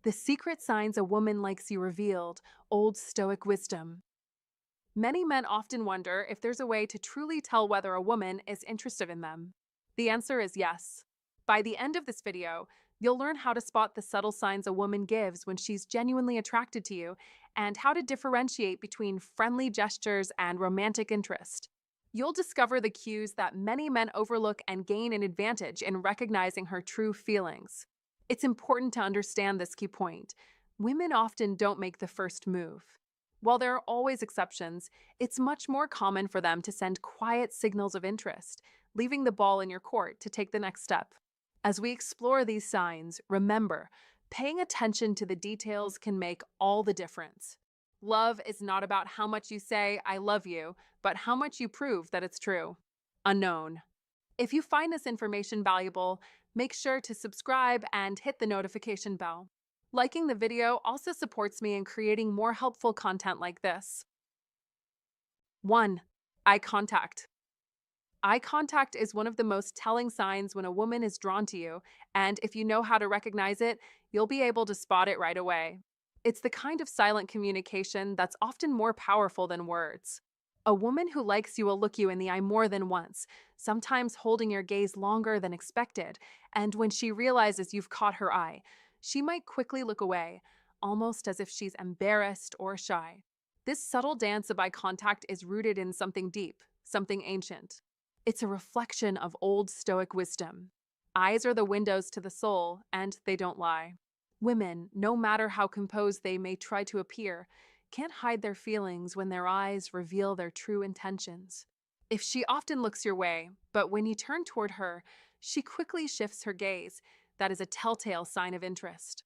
The secret signs a woman likes you revealed, Old Stoic wisdom. Many men often wonder if there's a way to truly tell whether a woman is interested in them. The answer is yes. By the end of this video, you'll learn how to spot the subtle signs a woman gives when she's genuinely attracted to you and how to differentiate between friendly gestures and romantic interest. You'll discover the cues that many men overlook and gain an advantage in recognizing her true feelings. It's important to understand this key point. Women often don't make the first move. While there are always exceptions, it's much more common for them to send quiet signals of interest, leaving the ball in your court to take the next step. As we explore these signs, remember, paying attention to the details can make all the difference. Love is not about how much you say, I love you, but how much you prove that it's true. Unknown. If you find this information valuable, make sure to subscribe and hit the notification bell. Liking the video also supports me in creating more helpful content like this. 1. Eye contact. Eye contact is one of the most telling signs when a woman is drawn to you, and if you know how to recognize it, you'll be able to spot it right away. It's the kind of silent communication that's often more powerful than words. A woman who likes you will look you in the eye more than once, sometimes holding your gaze longer than expected, and when she realizes you've caught her eye, she might quickly look away, almost as if she's embarrassed or shy. This subtle dance of eye contact is rooted in something deep, something ancient. It's a reflection of old Stoic wisdom. Eyes are the windows to the soul, and they don't lie. Women, no matter how composed they may try to appear, can't hide their feelings when their eyes reveal their true intentions. If she often looks your way, but when you turn toward her, she quickly shifts her gaze, that is a telltale sign of interest.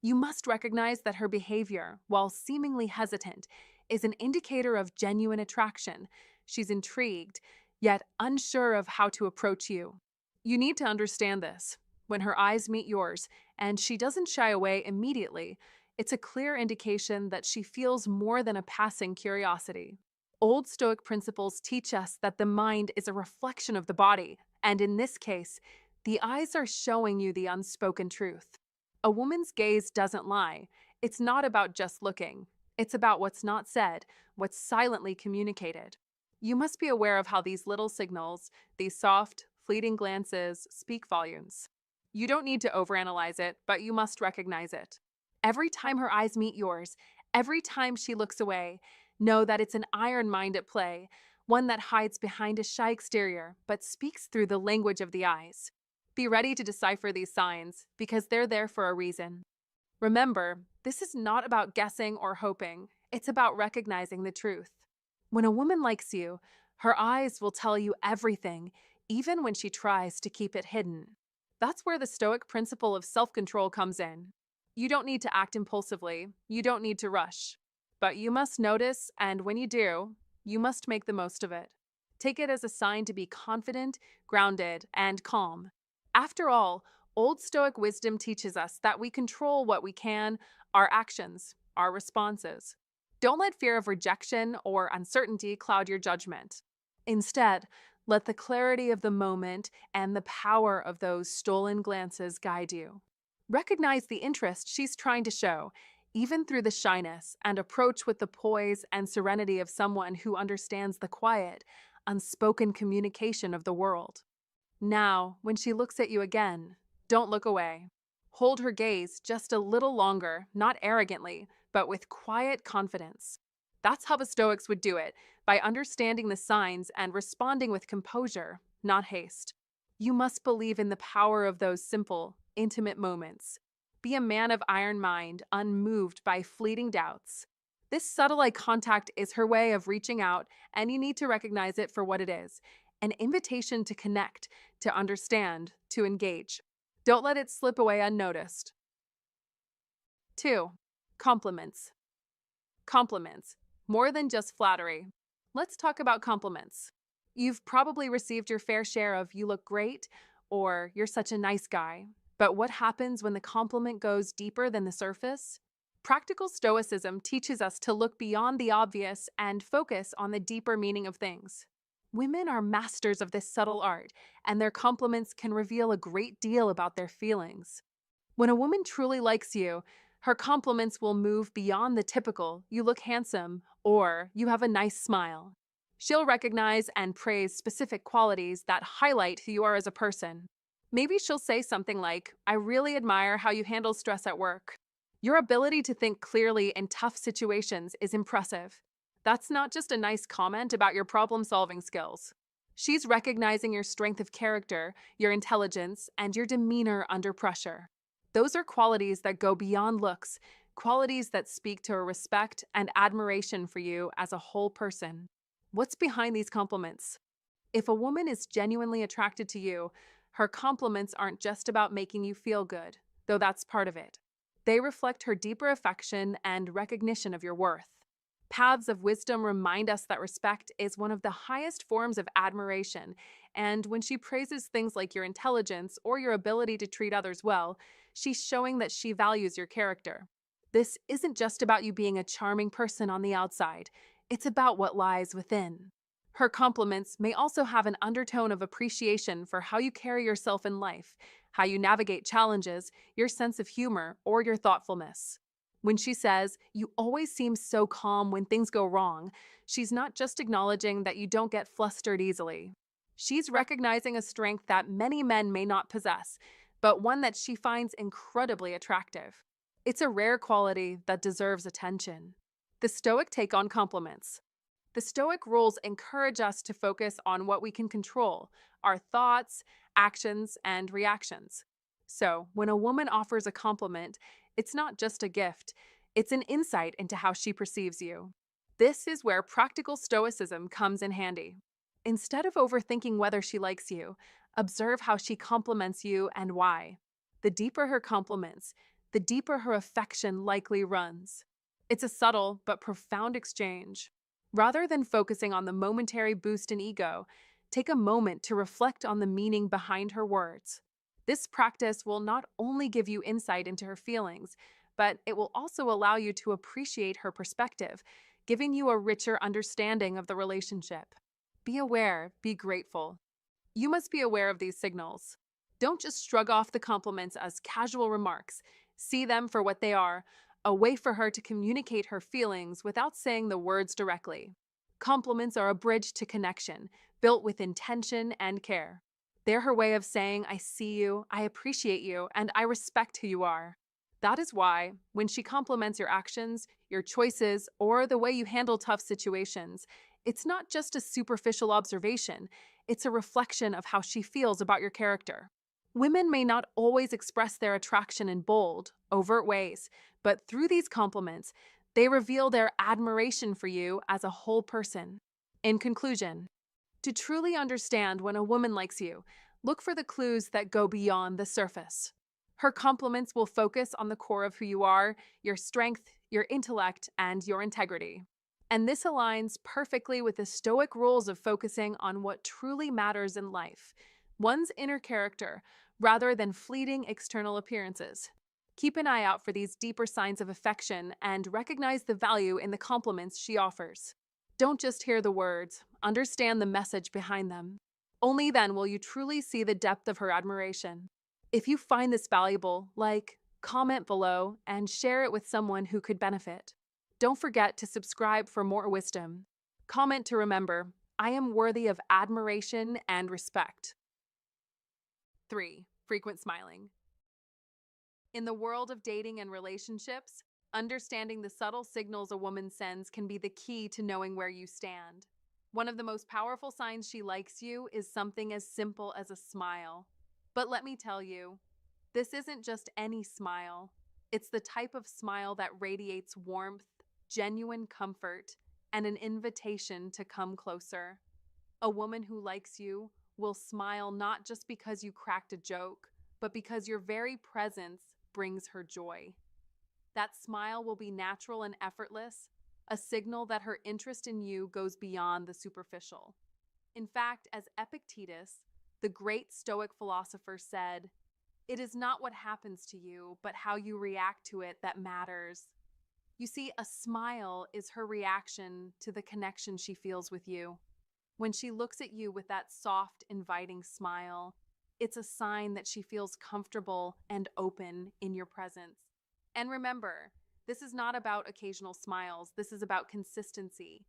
You must recognize that her behavior, while seemingly hesitant, is an indicator of genuine attraction. She's intrigued, yet unsure of how to approach you. You need to understand this. When her eyes meet yours, and she doesn't shy away immediately, it's a clear indication that she feels more than a passing curiosity. Old Stoic principles teach us that the mind is a reflection of the body, and in this case, the eyes are showing you the unspoken truth. A woman's gaze doesn't lie. It's not about just looking. It's about what's not said, what's silently communicated. You must be aware of how these little signals, these soft, fleeting glances, speak volumes. You don't need to overanalyze it, but you must recognize it. Every time her eyes meet yours, every time she looks away, know that it's an iron mind at play, one that hides behind a shy exterior but speaks through the language of the eyes. Be ready to decipher these signs, because they're there for a reason. Remember, this is not about guessing or hoping, it's about recognizing the truth. When a woman likes you, her eyes will tell you everything, even when she tries to keep it hidden. That's where the Stoic principle of self-control comes in. You don't need to act impulsively, you don't need to rush. But you must notice, and when you do, you must make the most of it. Take it as a sign to be confident, grounded, and calm. After all, Old Stoic wisdom teaches us that we control what we can, our actions, our responses. Don't let fear of rejection or uncertainty cloud your judgment. Instead, let the clarity of the moment and the power of those stolen glances guide you. Recognize the interest she's trying to show, even through the shyness, and approach with the poise and serenity of someone who understands the quiet, unspoken communication of the world. Now, when she looks at you again, don't look away. Hold her gaze just a little longer, not arrogantly, but with quiet confidence. That's how the Stoics would do it, by understanding the signs and responding with composure, not haste. You must believe in the power of those simple, intimate moments. Be a man of iron mind, unmoved by fleeting doubts. This subtle eye contact is her way of reaching out, and you need to recognize it for what it is, an invitation to connect, to understand, to engage. Don't let it slip away unnoticed. 2. Compliments. Compliments. More than just flattery. Let's talk about compliments. You've probably received your fair share of "you look great" or "you're such a nice guy." But what happens when the compliment goes deeper than the surface? Practical Stoicism teaches us to look beyond the obvious and focus on the deeper meaning of things. Women are masters of this subtle art, and their compliments can reveal a great deal about their feelings. When a woman truly likes you, Her compliments will move beyond the typical, "you look handsome," or "you have a nice smile." She'll recognize and praise specific qualities that highlight who you are as a person. Maybe she'll say something like, "I really admire how you handle stress at work. Your ability to think clearly in tough situations is impressive." That's not just a nice comment about your problem solving skills. She's recognizing your strength of character, your intelligence, and your demeanor under pressure. Those are qualities that go beyond looks, qualities that speak to a respect and admiration for you as a whole person. What's behind these compliments? If a woman is genuinely attracted to you, her compliments aren't just about making you feel good, though that's part of it. They reflect her deeper affection and recognition of your worth. Paths of wisdom remind us that respect is one of the highest forms of admiration, and when she praises things like your intelligence or your ability to treat others well, she's showing that she values your character. This isn't just about you being a charming person on the outside, it's about what lies within. Her compliments may also have an undertone of appreciation for how you carry yourself in life, how you navigate challenges, your sense of humor, or your thoughtfulness. When she says, "You always seem so calm when things go wrong," she's not just acknowledging that you don't get flustered easily. She's recognizing a strength that many men may not possess, but one that she finds incredibly attractive. It's a rare quality that deserves attention. The Stoic take on compliments. The Stoic rules encourage us to focus on what we can control: our thoughts, actions, and reactions. So, when a woman offers a compliment, it's not just a gift, it's an insight into how she perceives you. This is where practical Stoicism comes in handy. Instead of overthinking whether she likes you, observe how she compliments you and why. The deeper her compliments, the deeper her affection likely runs. It's a subtle but profound exchange. Rather than focusing on the momentary boost in ego, take a moment to reflect on the meaning behind her words. This practice will not only give you insight into her feelings, but it will also allow you to appreciate her perspective, giving you a richer understanding of the relationship. Be aware, be grateful. You must be aware of these signals. Don't just shrug off the compliments as casual remarks. See them for what they are: a way for her to communicate her feelings without saying the words directly. Compliments are a bridge to connection, built with intention and care. They're her way of saying, "I see you, I appreciate you, and I respect who you are." That is why, when she compliments your actions, your choices, or the way you handle tough situations, it's not just a superficial observation, it's a reflection of how she feels about your character. Women may not always express their attraction in bold, overt ways, but through these compliments, they reveal their admiration for you as a whole person. In conclusion, to truly understand when a woman likes you, look for the clues that go beyond the surface. Her compliments will focus on the core of who you are, your strength, your intellect, and your integrity. And this aligns perfectly with the Stoic rules of focusing on what truly matters in life, one's inner character, rather than fleeting external appearances. Keep an eye out for these deeper signs of affection and recognize the value in the compliments she offers. Don't just hear the words, understand the message behind them. Only then will you truly see the depth of her admiration. If you find this valuable, like, comment below, and share it with someone who could benefit. Don't forget to subscribe for more wisdom. Comment to remember, I am worthy of admiration and respect. 3. Frequent smiling. In the world of dating and relationships, understanding the subtle signals a woman sends can be the key to knowing where you stand. One of the most powerful signs she likes you is something as simple as a smile. But let me tell you, this isn't just any smile. It's the type of smile that radiates warmth, genuine comfort, and an invitation to come closer. A woman who likes you will smile not just because you cracked a joke, but because your very presence brings her joy. That smile will be natural and effortless, a signal that her interest in you goes beyond the superficial. In fact, as Epictetus, the great Stoic philosopher, said, "It is not what happens to you, but how you react to it that matters." You see, a smile is her reaction to the connection she feels with you. When she looks at you with that soft, inviting smile, it's a sign that she feels comfortable and open in your presence. And remember, this is not about occasional smiles, this is about consistency.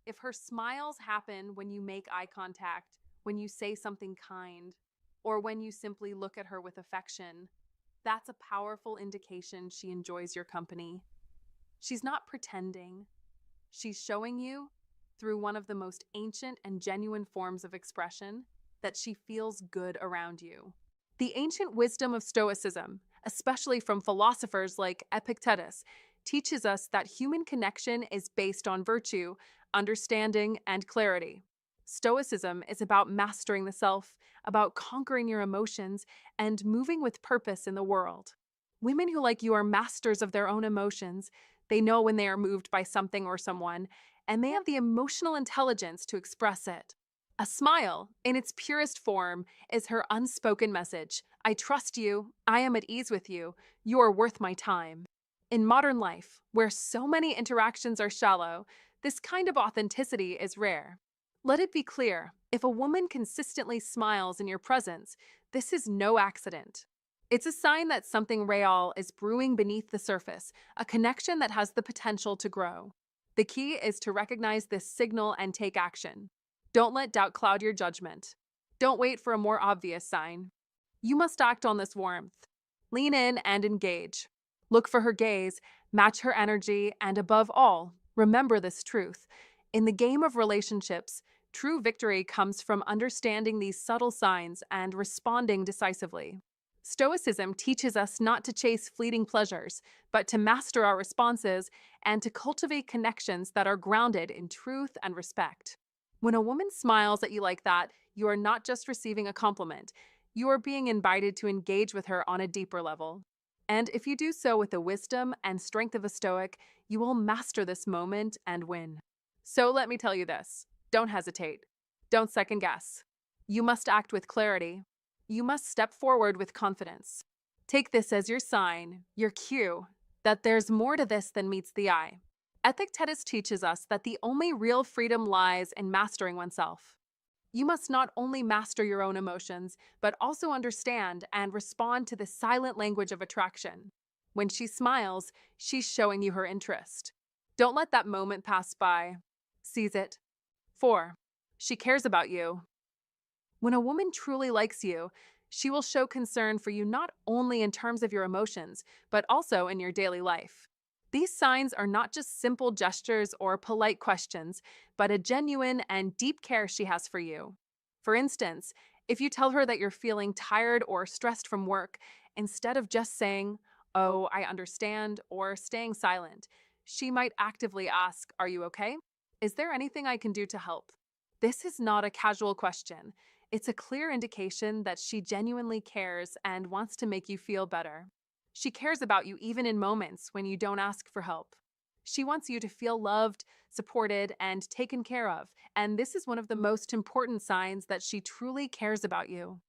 If her smiles happen when you make eye contact, when you say something kind, or when you simply look at her with affection, that's a powerful indication she enjoys your company. She's not pretending. She's showing you, through one of the most ancient and genuine forms of expression, that she feels good around you. The ancient wisdom of Stoicism, especially from philosophers like Epictetus, teaches us that human connection is based on virtue, understanding, and clarity. Stoicism is about mastering the self, about conquering your emotions, and moving with purpose in the world. Women who like you are masters of their own emotions. They know when they are moved by something or someone, and they have the emotional intelligence to express it. A smile, in its purest form, is her unspoken message. I trust you, I am at ease with you, you are worth my time. In modern life, where so many interactions are shallow, this kind of authenticity is rare. Let it be clear, if a woman consistently smiles in your presence, this is no accident. It's a sign that something real is brewing beneath the surface, a connection that has the potential to grow. The key is to recognize this signal and take action. Don't let doubt cloud your judgment. Don't wait for a more obvious sign. You must act on this warmth. Lean in and engage. Look for her gaze, match her energy, and above all, remember this truth. In the game of relationships, true victory comes from understanding these subtle signs and responding decisively. Stoicism teaches us not to chase fleeting pleasures, but to master our responses and to cultivate connections that are grounded in truth and respect. When a woman smiles at you like that, you are not just receiving a compliment, you are being invited to engage with her on a deeper level. And if you do so with the wisdom and strength of a Stoic, you will master this moment and win. So let me tell you this, don't hesitate. Don't second guess. You must act with clarity. You must step forward with confidence. Take this as your sign, your cue, that there's more to this than meets the eye. Epictetus teaches us that the only real freedom lies in mastering oneself. You must not only master your own emotions, but also understand and respond to the silent language of attraction. When she smiles, she's showing you her interest. Don't let that moment pass by. Seize it. 4. She cares about you. When a woman truly likes you, she will show concern for you not only in terms of your emotions, but also in your daily life. These signs are not just simple gestures or polite questions, but a genuine and deep care she has for you. For instance, if you tell her that you're feeling tired or stressed from work, instead of just saying, "Oh, I understand," or staying silent, she might actively ask, "Are you okay? Is there anything I can do to help?" This is not a casual question. It's a clear indication that she genuinely cares and wants to make you feel better. She cares about you even in moments when you don't ask for help. She wants you to feel loved, supported, and taken care of, and this is one of the most important signs that she truly cares about you.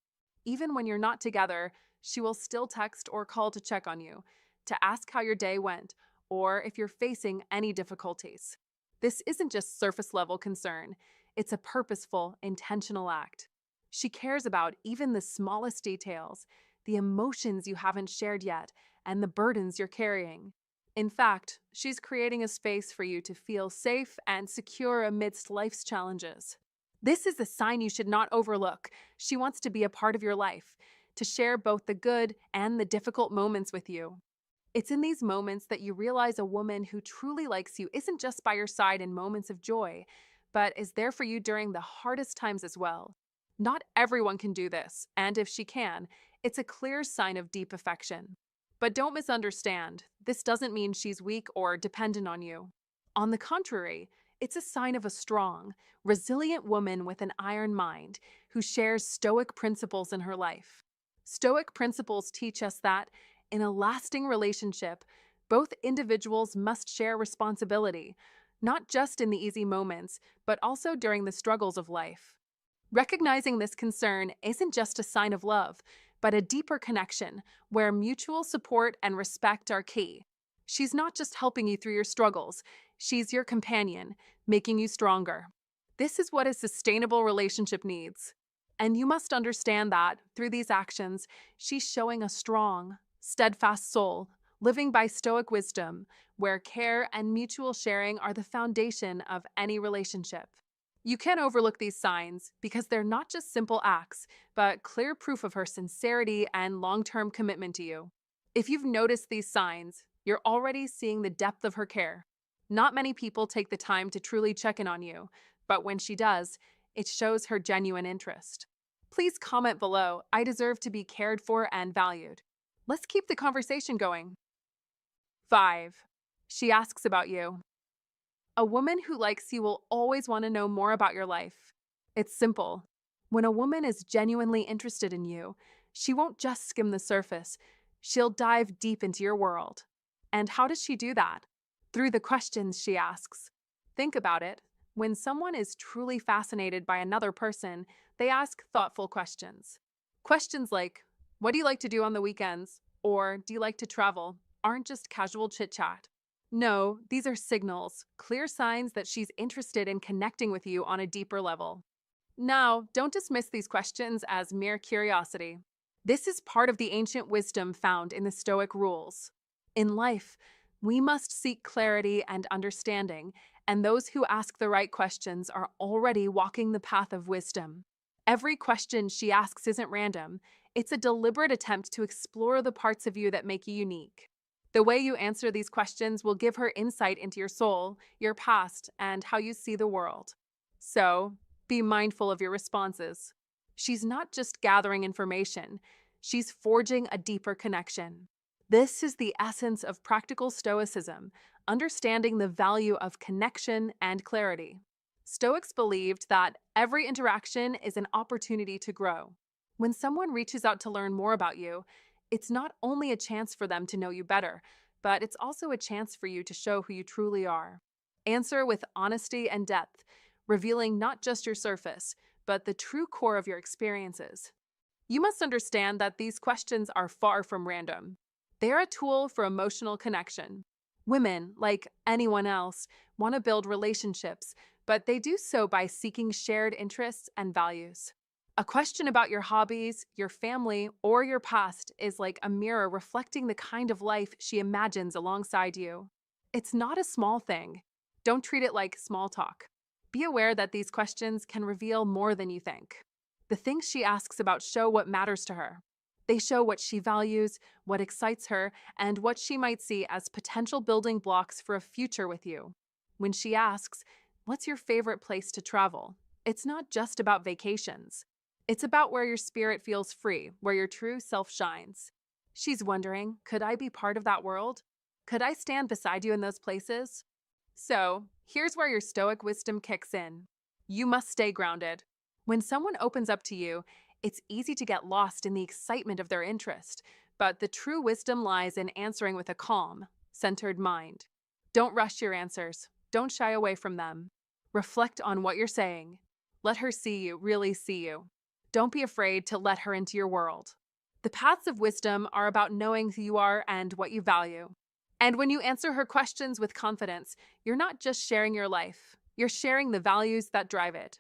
Even when you're not together, she will still text or call to check on you, to ask how your day went, or if you're facing any difficulties. This isn't just surface level concern, it's a purposeful, intentional act. She cares about even the smallest details, the emotions you haven't shared yet, and the burdens you're carrying. In fact, she's creating a space for you to feel safe and secure amidst life's challenges. This is a sign you should not overlook. She wants to be a part of your life, to share both the good and the difficult moments with you. It's in these moments that you realize a woman who truly likes you isn't just by your side in moments of joy, but is there for you during the hardest times as well. Not everyone can do this, and if she can, it's a clear sign of deep affection. But don't misunderstand, this doesn't mean she's weak or dependent on you. On the contrary, it's a sign of a strong, resilient woman with an iron mind who shares Stoic principles in her life. Stoic principles teach us that, in a lasting relationship, both individuals must share responsibility, not just in the easy moments, but also during the struggles of life. Recognizing this concern isn't just a sign of love, but a deeper connection where mutual support and respect are key. She's not just helping you through your struggles, she's your companion, making you stronger. This is what a sustainable relationship needs. And you must understand that, through these actions, she's showing a strong, steadfast soul, living by Stoic wisdom, where care and mutual sharing are the foundation of any relationship. You can't overlook these signs because they're not just simple acts, but clear proof of her sincerity and long term commitment to you. If you've noticed these signs, you're already seeing the depth of her care. Not many people take the time to truly check in on you, but when she does, it shows her genuine interest. Please comment below, I deserve to be cared for and valued. Let's keep the conversation going. 5. She asks about you. A woman who likes you will always want to know more about your life. It's simple. When a woman is genuinely interested in you, she won't just skim the surface, she'll dive deep into your world. And how does she do that? Through the questions she asks. Think about it. When someone is truly fascinated by another person, they ask thoughtful questions. Questions like, what do you like to do on the weekends? Or do you like to travel? Aren't just casual chit chat. No, these are signals, clear signs that she's interested in connecting with you on a deeper level. Now, don't dismiss these questions as mere curiosity. This is part of the ancient wisdom found in the Stoic rules. In life, we must seek clarity and understanding, and those who ask the right questions are already walking the path of wisdom. Every question she asks isn't random, it's a deliberate attempt to explore the parts of you that make you unique. The way you answer these questions will give her insight into your soul, your past, and how you see the world. So, be mindful of your responses. She's not just gathering information, she's forging a deeper connection. This is the essence of practical Stoicism, understanding the value of connection and clarity. Stoics believed that every interaction is an opportunity to grow. When someone reaches out to learn more about you, it's not only a chance for them to know you better, but it's also a chance for you to show who you truly are. Answer with honesty and depth, revealing not just your surface, but the true core of your experiences. You must understand that these questions are far from random. They're a tool for emotional connection. Women, like anyone else, want to build relationships, but they do so by seeking shared interests and values. A question about your hobbies, your family, or your past is like a mirror reflecting the kind of life she imagines alongside you. It's not a small thing. Don't treat it like small talk. Be aware that these questions can reveal more than you think. The things she asks about show what matters to her. They show what she values, what excites her, and what she might see as potential building blocks for a future with you. When she asks, what's your favorite place to travel? It's not just about vacations. It's about where your spirit feels free, where your true self shines. She's wondering, could I be part of that world? Could I stand beside you in those places? So, here's where your Stoic wisdom kicks in. You must stay grounded. When someone opens up to you, it's easy to get lost in the excitement of their interest, but the true wisdom lies in answering with a calm, centered mind. Don't rush your answers. Don't shy away from them. Reflect on what you're saying. Let her see you, really see you. Don't be afraid to let her into your world. The paths of wisdom are about knowing who you are and what you value. And when you answer her questions with confidence, you're not just sharing your life, you're sharing the values that drive it.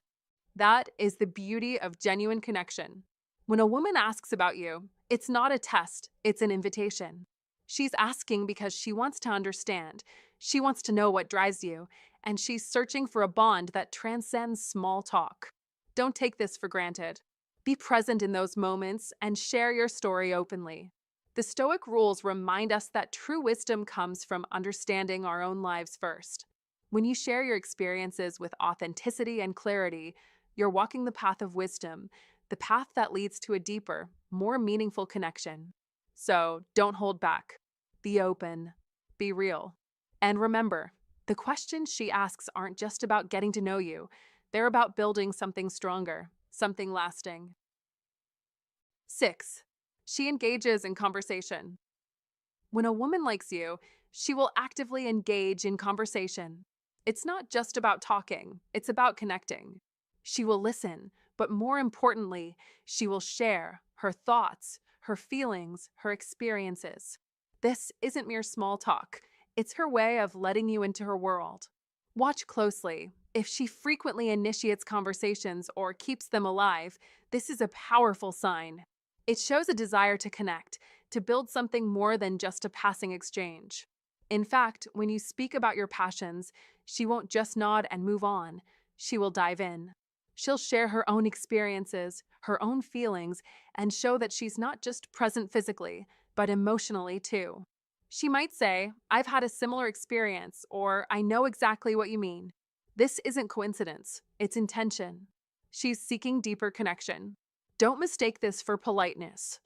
That is the beauty of genuine connection. When a woman asks about you, it's not a test, it's an invitation. She's asking because she wants to understand, she wants to know what drives you, and she's searching for a bond that transcends small talk. Don't take this for granted. Be present in those moments and share your story openly. The Stoic rules remind us that true wisdom comes from understanding our own lives first. When you share your experiences with authenticity and clarity, you're walking the path of wisdom, the path that leads to a deeper, more meaningful connection. So don't hold back. Be open. Be real. And remember, the questions she asks aren't just about getting to know you. They're about building something stronger, something lasting. 6. She engages in conversation. When a woman likes you, she will actively engage in conversation. It's not just about talking, it's about connecting. She will listen, but more importantly, she will share her thoughts, her feelings, her experiences. This isn't mere small talk, it's her way of letting you into her world. Watch closely. If she frequently initiates conversations or keeps them alive, this is a powerful sign. It shows a desire to connect, to build something more than just a passing exchange. In fact, when you speak about your passions, she won't just nod and move on. She will dive in. She'll share her own experiences, her own feelings, and show that she's not just present physically, but emotionally too. She might say, I've had a similar experience, or I know exactly what you mean. This isn't coincidence, it's intention. She's seeking deeper connection. Don't mistake this for politeness.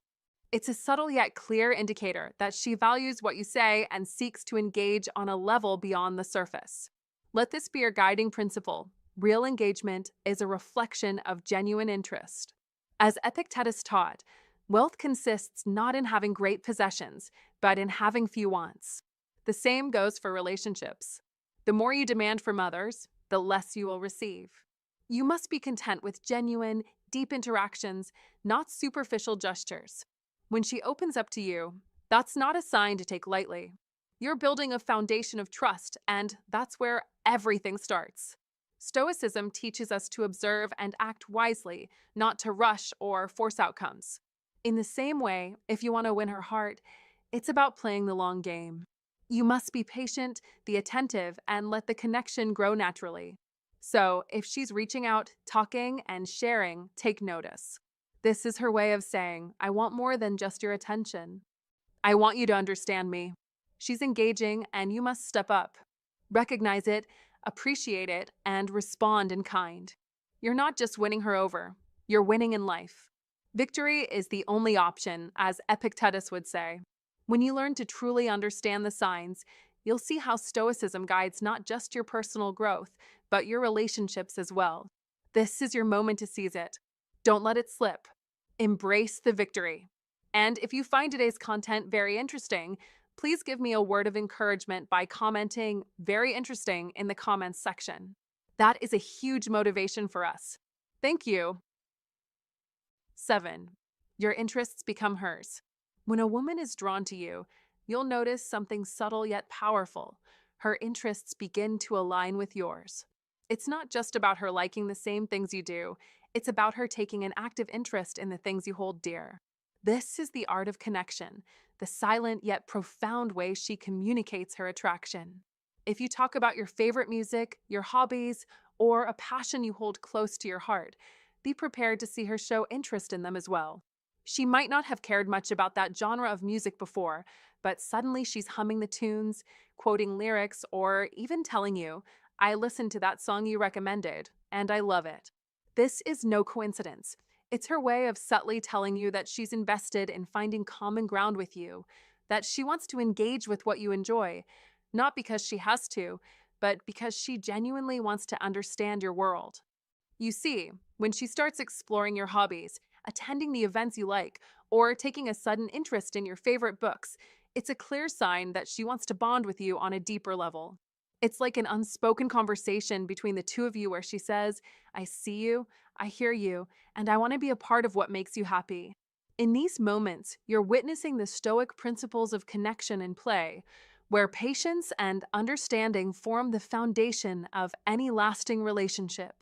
It's a subtle yet clear indicator that she values what you say and seeks to engage on a level beyond the surface. Let this be your guiding principle. Real engagement is a reflection of genuine interest. As Epictetus taught, wealth consists not in having great possessions, but in having few wants. The same goes for relationships. The more you demand from others, the less you will receive. You must be content with genuine, deep interactions, not superficial gestures. When she opens up to you, that's not a sign to take lightly. You're building a foundation of trust, and that's where everything starts. Stoicism teaches us to observe and act wisely, not to rush or force outcomes. In the same way, if you want to win her heart, it's about playing the long game. You must be patient, be attentive, and let the connection grow naturally. So, if she's reaching out, talking, and sharing, take notice. This is her way of saying, I want more than just your attention. I want you to understand me. She's engaging, and you must step up. Recognize it, appreciate it, and respond in kind. You're not just winning her over, you're winning in life. Victory is the only option, as Epictetus would say. When you learn to truly understand the signs, you'll see how Stoicism guides not just your personal growth, but your relationships as well. This is your moment to seize it. Don't let it slip. Embrace the victory. And if you find today's content very interesting, please give me a word of encouragement by commenting "very interesting" in the comments section. That is a huge motivation for us. Thank you. 7. Your interests become hers. When a woman is drawn to you, you'll notice something subtle yet powerful. Her interests begin to align with yours. It's not just about her liking the same things you do, it's about her taking an active interest in the things you hold dear. This is the art of connection, the silent yet profound way she communicates her attraction. If you talk about your favorite music, your hobbies, or a passion you hold close to your heart, be prepared to see her show interest in them as well. She might not have cared much about that genre of music before, but suddenly she's humming the tunes, quoting lyrics, or even telling you, I listened to that song you recommended, and I love it. This is no coincidence. It's her way of subtly telling you that she's invested in finding common ground with you, that she wants to engage with what you enjoy, not because she has to, but because she genuinely wants to understand your world. You see, when she starts exploring your hobbies, attending the events you like, or taking a sudden interest in your favorite books, it's a clear sign that she wants to bond with you on a deeper level. It's like an unspoken conversation between the two of you where she says, I see you, I hear you, and I want to be a part of what makes you happy. In these moments, you're witnessing the Stoic principles of connection and play, where patience and understanding form the foundation of any lasting relationship.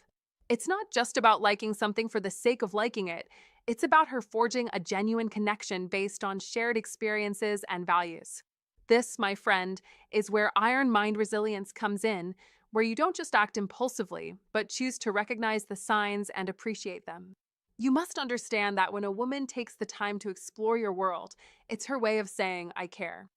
It's not just about liking something for the sake of liking it. It's about her forging a genuine connection based on shared experiences and values. This, my friend, is where iron mind resilience comes in, where you don't just act impulsively, but choose to recognize the signs and appreciate them. You must understand that when a woman takes the time to explore your world, it's her way of saying, I care.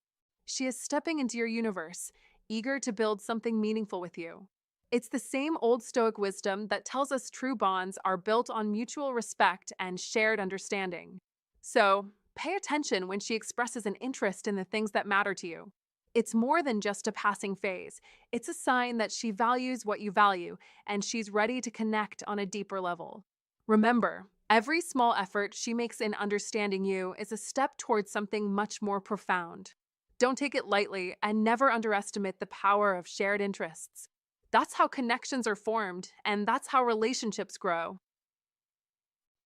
She is stepping into your universe, eager to build something meaningful with you. It's the same old Stoic wisdom that tells us true bonds are built on mutual respect and shared understanding. So, pay attention when she expresses an interest in the things that matter to you. It's more than just a passing phase. It's a sign that she values what you value, and she's ready to connect on a deeper level. Remember, every small effort she makes in understanding you is a step towards something much more profound. Don't take it lightly and never underestimate the power of shared interests. That's how connections are formed, and that's how relationships grow.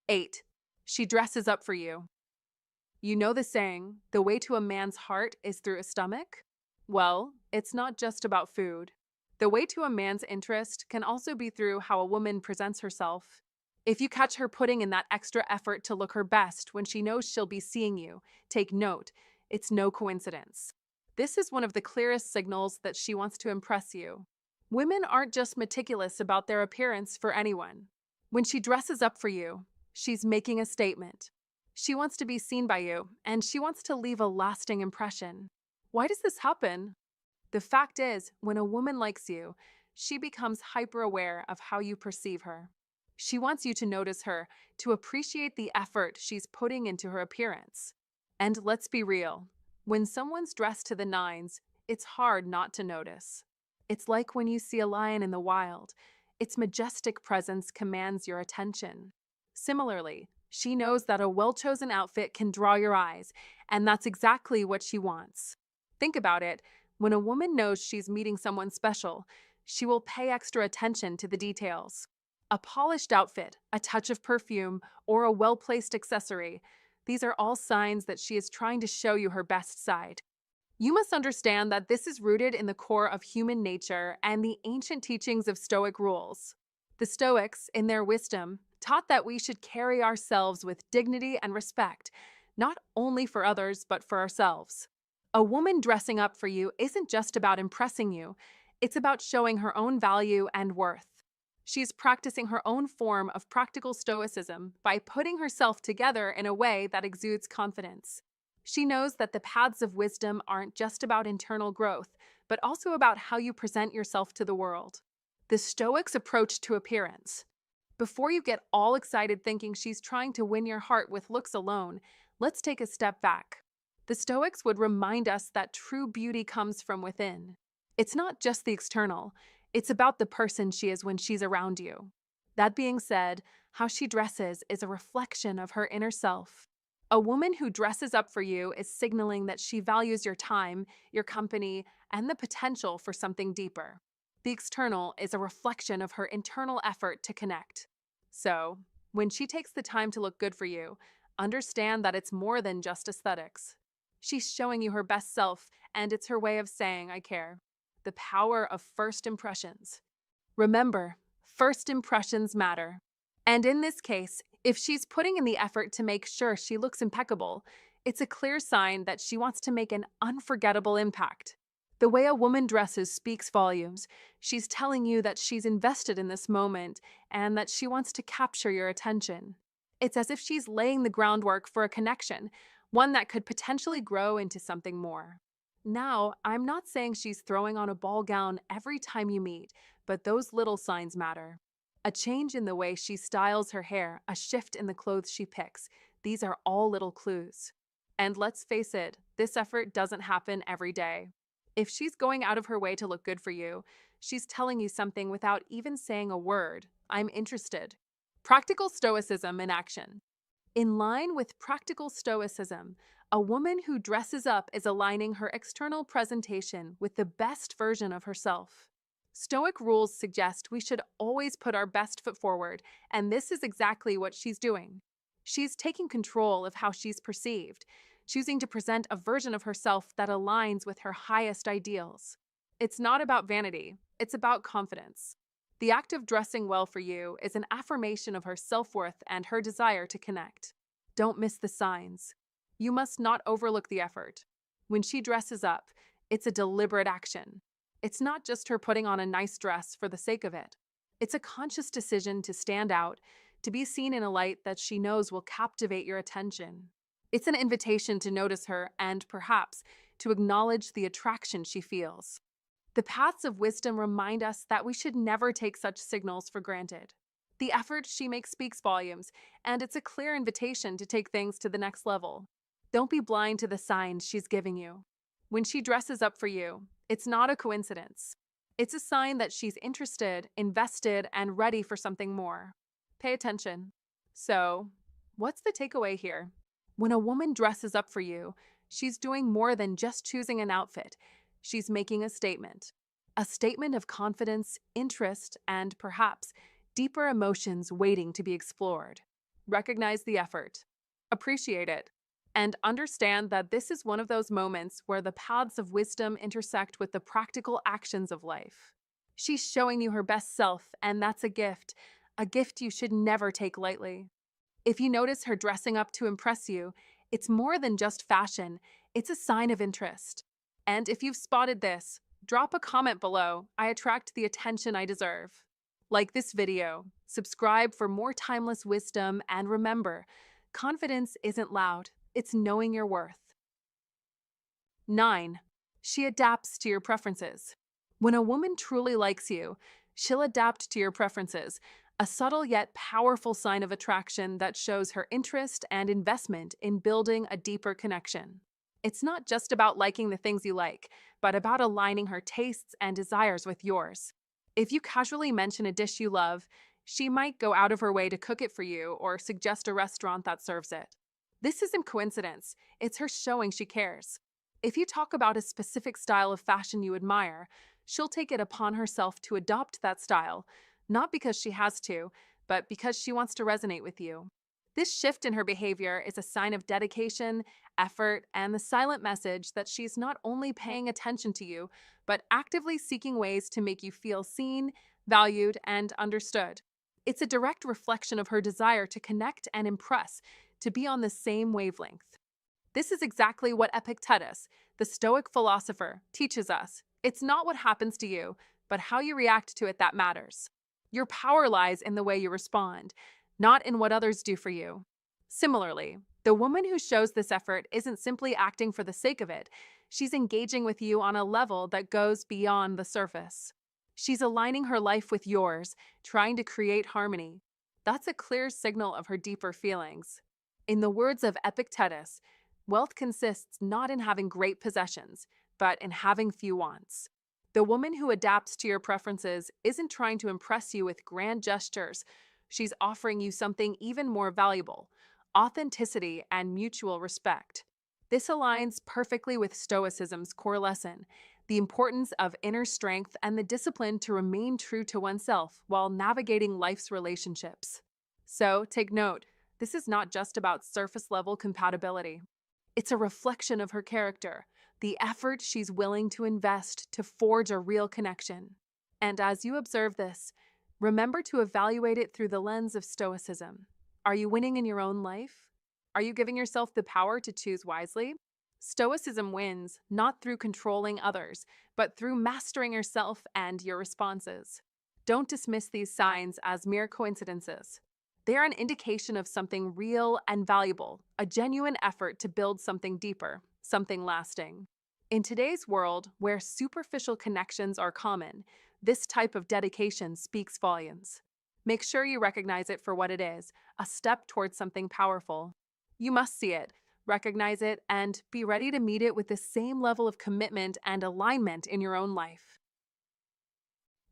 8. She dresses up for you. You know the saying, the way to a man's heart is through his stomach? Well, it's not just about food. The way to a man's interest can also be through how a woman presents herself. If you catch her putting in that extra effort to look her best when she knows she'll be seeing you, take note. It's no coincidence. This is one of the clearest signals that she wants to impress you. Women aren't just meticulous about their appearance for anyone. When she dresses up for you, she's making a statement. She wants to be seen by you, and she wants to leave a lasting impression. Why does this happen? The fact is, when a woman likes you, she becomes hyper aware of how you perceive her. She wants you to notice her, to appreciate the effort she's putting into her appearance. And let's be real, when someone's dressed to the nines, it's hard not to notice. It's like when you see a lion in the wild. Its majestic presence commands your attention. Similarly, she knows that a well-chosen outfit can draw your eyes, and that's exactly what she wants. Think about it. When a woman knows she's meeting someone special, she will pay extra attention to the details. A polished outfit, a touch of perfume, or a well-placed accessory, these are all signs that she is trying to show you her best side. You must understand that this is rooted in the core of human nature and the ancient teachings of Stoic rules. The Stoics, in their wisdom, taught that we should carry ourselves with dignity and respect, not only for others, but for ourselves. A woman dressing up for you isn't just about impressing you, it's about showing her own value and worth. She's practicing her own form of practical stoicism by putting herself together in a way that exudes confidence. She knows that the paths of wisdom aren't just about internal growth, but also about how you present yourself to the world. The Stoics' approach to appearance. Before you get all excited thinking she's trying to win your heart with looks alone, let's take a step back. The Stoics would remind us that true beauty comes from within. It's not just the external, it's about the person she is when she's around you. That being said, how she dresses is a reflection of her inner self. A woman who dresses up for you is signaling that she values your time, your company, and the potential for something deeper. The external is a reflection of her internal effort to connect. So, when she takes the time to look good for you, understand that it's more than just aesthetics. She's showing you her best self, and it's her way of saying, I care. The power of first impressions. Remember, first impressions matter. And in this case, if she's putting in the effort to make sure she looks impeccable, it's a clear sign that she wants to make an unforgettable impact. The way a woman dresses speaks volumes. She's telling you that she's invested in this moment and that she wants to capture your attention. It's as if she's laying the groundwork for a connection, one that could potentially grow into something more. Now, I'm not saying she's throwing on a ball gown every time you meet, but those little signs matter. A change in the way she styles her hair, a shift in the clothes she picks, these are all little clues. And let's face it, this effort doesn't happen every day. If she's going out of her way to look good for you, she's telling you something without even saying a word. I'm interested. Practical Stoicism in action. In line with practical Stoicism, a woman who dresses up is aligning her external presentation with the best version of herself. Stoic rules suggest we should always put our best foot forward, and this is exactly what she's doing. She's taking control of how she's perceived, choosing to present a version of herself that aligns with her highest ideals. It's not about vanity, it's about confidence. The act of dressing well for you is an affirmation of her self-worth and her desire to connect. Don't miss the signs. You must not overlook the effort. When she dresses up, it's a deliberate action. It's not just her putting on a nice dress for the sake of it. It's a conscious decision to stand out, to be seen in a light that she knows will captivate your attention. It's an invitation to notice her and, perhaps, to acknowledge the attraction she feels. The paths of wisdom remind us that we should never take such signals for granted. The effort she makes speaks volumes, and it's a clear invitation to take things to the next level. Don't be blind to the signs she's giving you. When she dresses up for you, it's not a coincidence. It's a sign that she's interested, invested, and ready for something more. Pay attention. So, what's the takeaway here? When a woman dresses up for you, she's doing more than just choosing an outfit. She's making a statement. A statement of confidence, interest, and perhaps deeper emotions waiting to be explored. Recognize the effort. Appreciate it. And understand that this is one of those moments where the paths of wisdom intersect with the practical actions of life. She's showing you her best self, and that's a gift, a gift you should never take lightly. If you notice her dressing up to impress you, it's more than just fashion, it's a sign of interest. And if you've spotted this, drop a comment below. I attract the attention I deserve. Like this video, subscribe for more timeless wisdom, and remember, confidence isn't loud, it's knowing your worth. 9. She adapts to your preferences. When a woman truly likes you, she'll adapt to your preferences, a subtle yet powerful sign of attraction that shows her interest and investment in building a deeper connection. It's not just about liking the things you like, but about aligning her tastes and desires with yours. If you casually mention a dish you love, she might go out of her way to cook it for you or suggest a restaurant that serves it. This isn't coincidence, it's her showing she cares. If you talk about a specific style of fashion you admire, she'll take it upon herself to adopt that style, not because she has to, but because she wants to resonate with you. This shift in her behavior is a sign of dedication, effort, and the silent message that she's not only paying attention to you, but actively seeking ways to make you feel seen, valued, and understood. It's a direct reflection of her desire to connect and impress, to be on the same wavelength. This is exactly what Epictetus, the Stoic philosopher, teaches us. It's not what happens to you, but how you react to it that matters. Your power lies in the way you respond, not in what others do for you. Similarly, the woman who shows this effort isn't simply acting for the sake of it, she's engaging with you on a level that goes beyond the surface. She's aligning her life with yours, trying to create harmony. That's a clear signal of her deeper feelings. In the words of Epictetus, wealth consists not in having great possessions, but in having few wants. The woman who adapts to your preferences isn't trying to impress you with grand gestures. She's offering you something even more valuable: authenticity and mutual respect. This aligns perfectly with Stoicism's core lesson: the importance of inner strength and the discipline to remain true to oneself while navigating life's relationships. So, take note, this is not just about surface level compatibility. It's a reflection of her character, the effort she's willing to invest to forge a real connection. And as you observe this, remember to evaluate it through the lens of Stoicism. Are you winning in your own life? Are you giving yourself the power to choose wisely? Stoicism wins not through controlling others, but through mastering yourself and your responses. Don't dismiss these signs as mere coincidences. They are an indication of something real and valuable, a genuine effort to build something deeper, something lasting. In today's world, where superficial connections are common, this type of dedication speaks volumes. Make sure you recognize it for what it is, a step towards something powerful. You must see it, recognize it, and be ready to meet it with the same level of commitment and alignment in your own life.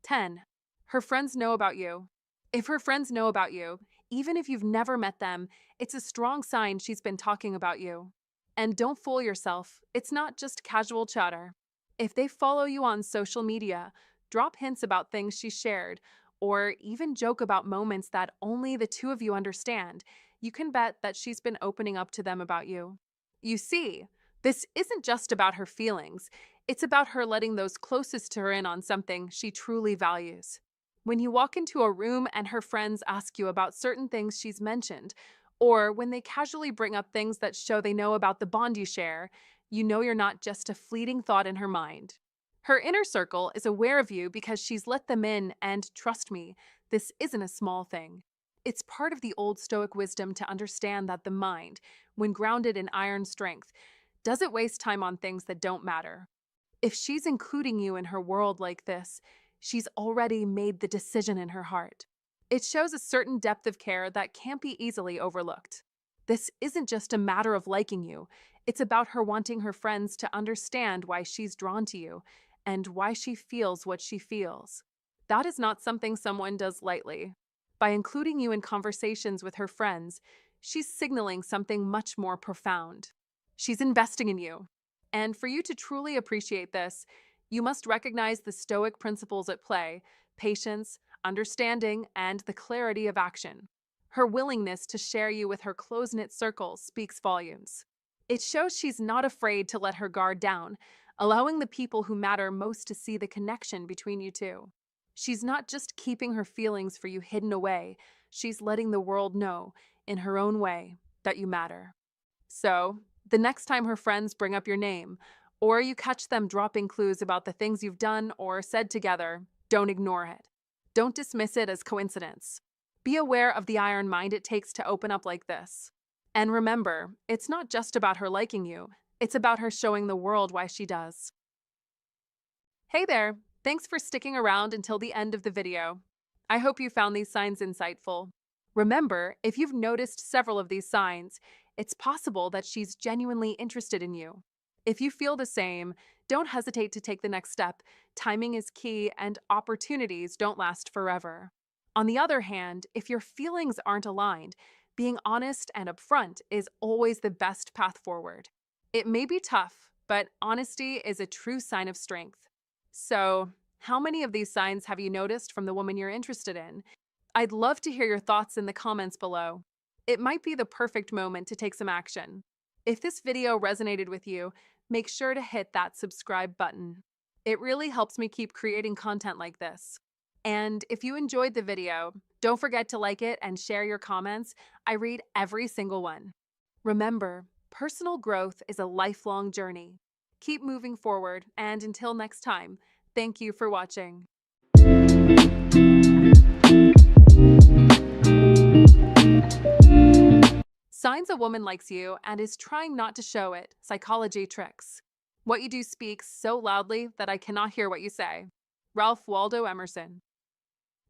10. Her friends know about you. If her friends know about you, even if you've never met them, it's a strong sign she's been talking about you. And don't fool yourself, it's not just casual chatter. If they follow you on social media, drop hints about things she shared, or even joke about moments that only the two of you understand, you can bet that she's been opening up to them about you. You see, this isn't just about her feelings, it's about her letting those closest to her in on something she truly values. When you walk into a room and her friends ask you about certain things she's mentioned, or when they casually bring up things that show they know about the bond you share, you know you're not just a fleeting thought in her mind. Her inner circle is aware of you because she's let them in, and trust me, this isn't a small thing. It's part of the old Stoic wisdom to understand that the mind, when grounded in iron strength, doesn't waste time on things that don't matter. If she's including you in her world like this, she's already made the decision in her heart. It shows a certain depth of care that can't be easily overlooked. This isn't just a matter of liking you, it's about her wanting her friends to understand why she's drawn to you and why she feels what she feels. That is not something someone does lightly. By including you in conversations with her friends, she's signaling something much more profound. She's investing in you. And for you to truly appreciate this, you must recognize the Stoic principles at play: patience, understanding, and the clarity of action. Her willingness to share you with her close-knit circle speaks volumes. It shows she's not afraid to let her guard down, allowing the people who matter most to see the connection between you two. She's not just keeping her feelings for you hidden away, she's letting the world know, in her own way, that you matter. So, the next time her friends bring up your name, or you catch them dropping clues about the things you've done or said together, don't ignore it. Don't dismiss it as coincidence. Be aware of the iron mind it takes to open up like this. And remember, it's not just about her liking you, it's about her showing the world why she does. Hey there! Thanks for sticking around until the end of the video. I hope you found these signs insightful. Remember, if you've noticed several of these signs, it's possible that she's genuinely interested in you. If you feel the same, don't hesitate to take the next step. Timing is key, and opportunities don't last forever. On the other hand, if your feelings aren't aligned, being honest and upfront is always the best path forward. It may be tough, but honesty is a true sign of strength. So, how many of these signs have you noticed from the woman you're interested in? I'd love to hear your thoughts in the comments below. It might be the perfect moment to take some action. If this video resonated with you, make sure to hit that subscribe button. It really helps me keep creating content like this. And if you enjoyed the video, don't forget to like it and share your comments. I read every single one. Remember, personal growth is a lifelong journey. Keep moving forward, and until next time, thank you for watching. Signs a woman likes you and is trying not to show it. Psychology tricks. What you do speaks so loudly that I cannot hear what you say. Ralph Waldo Emerson.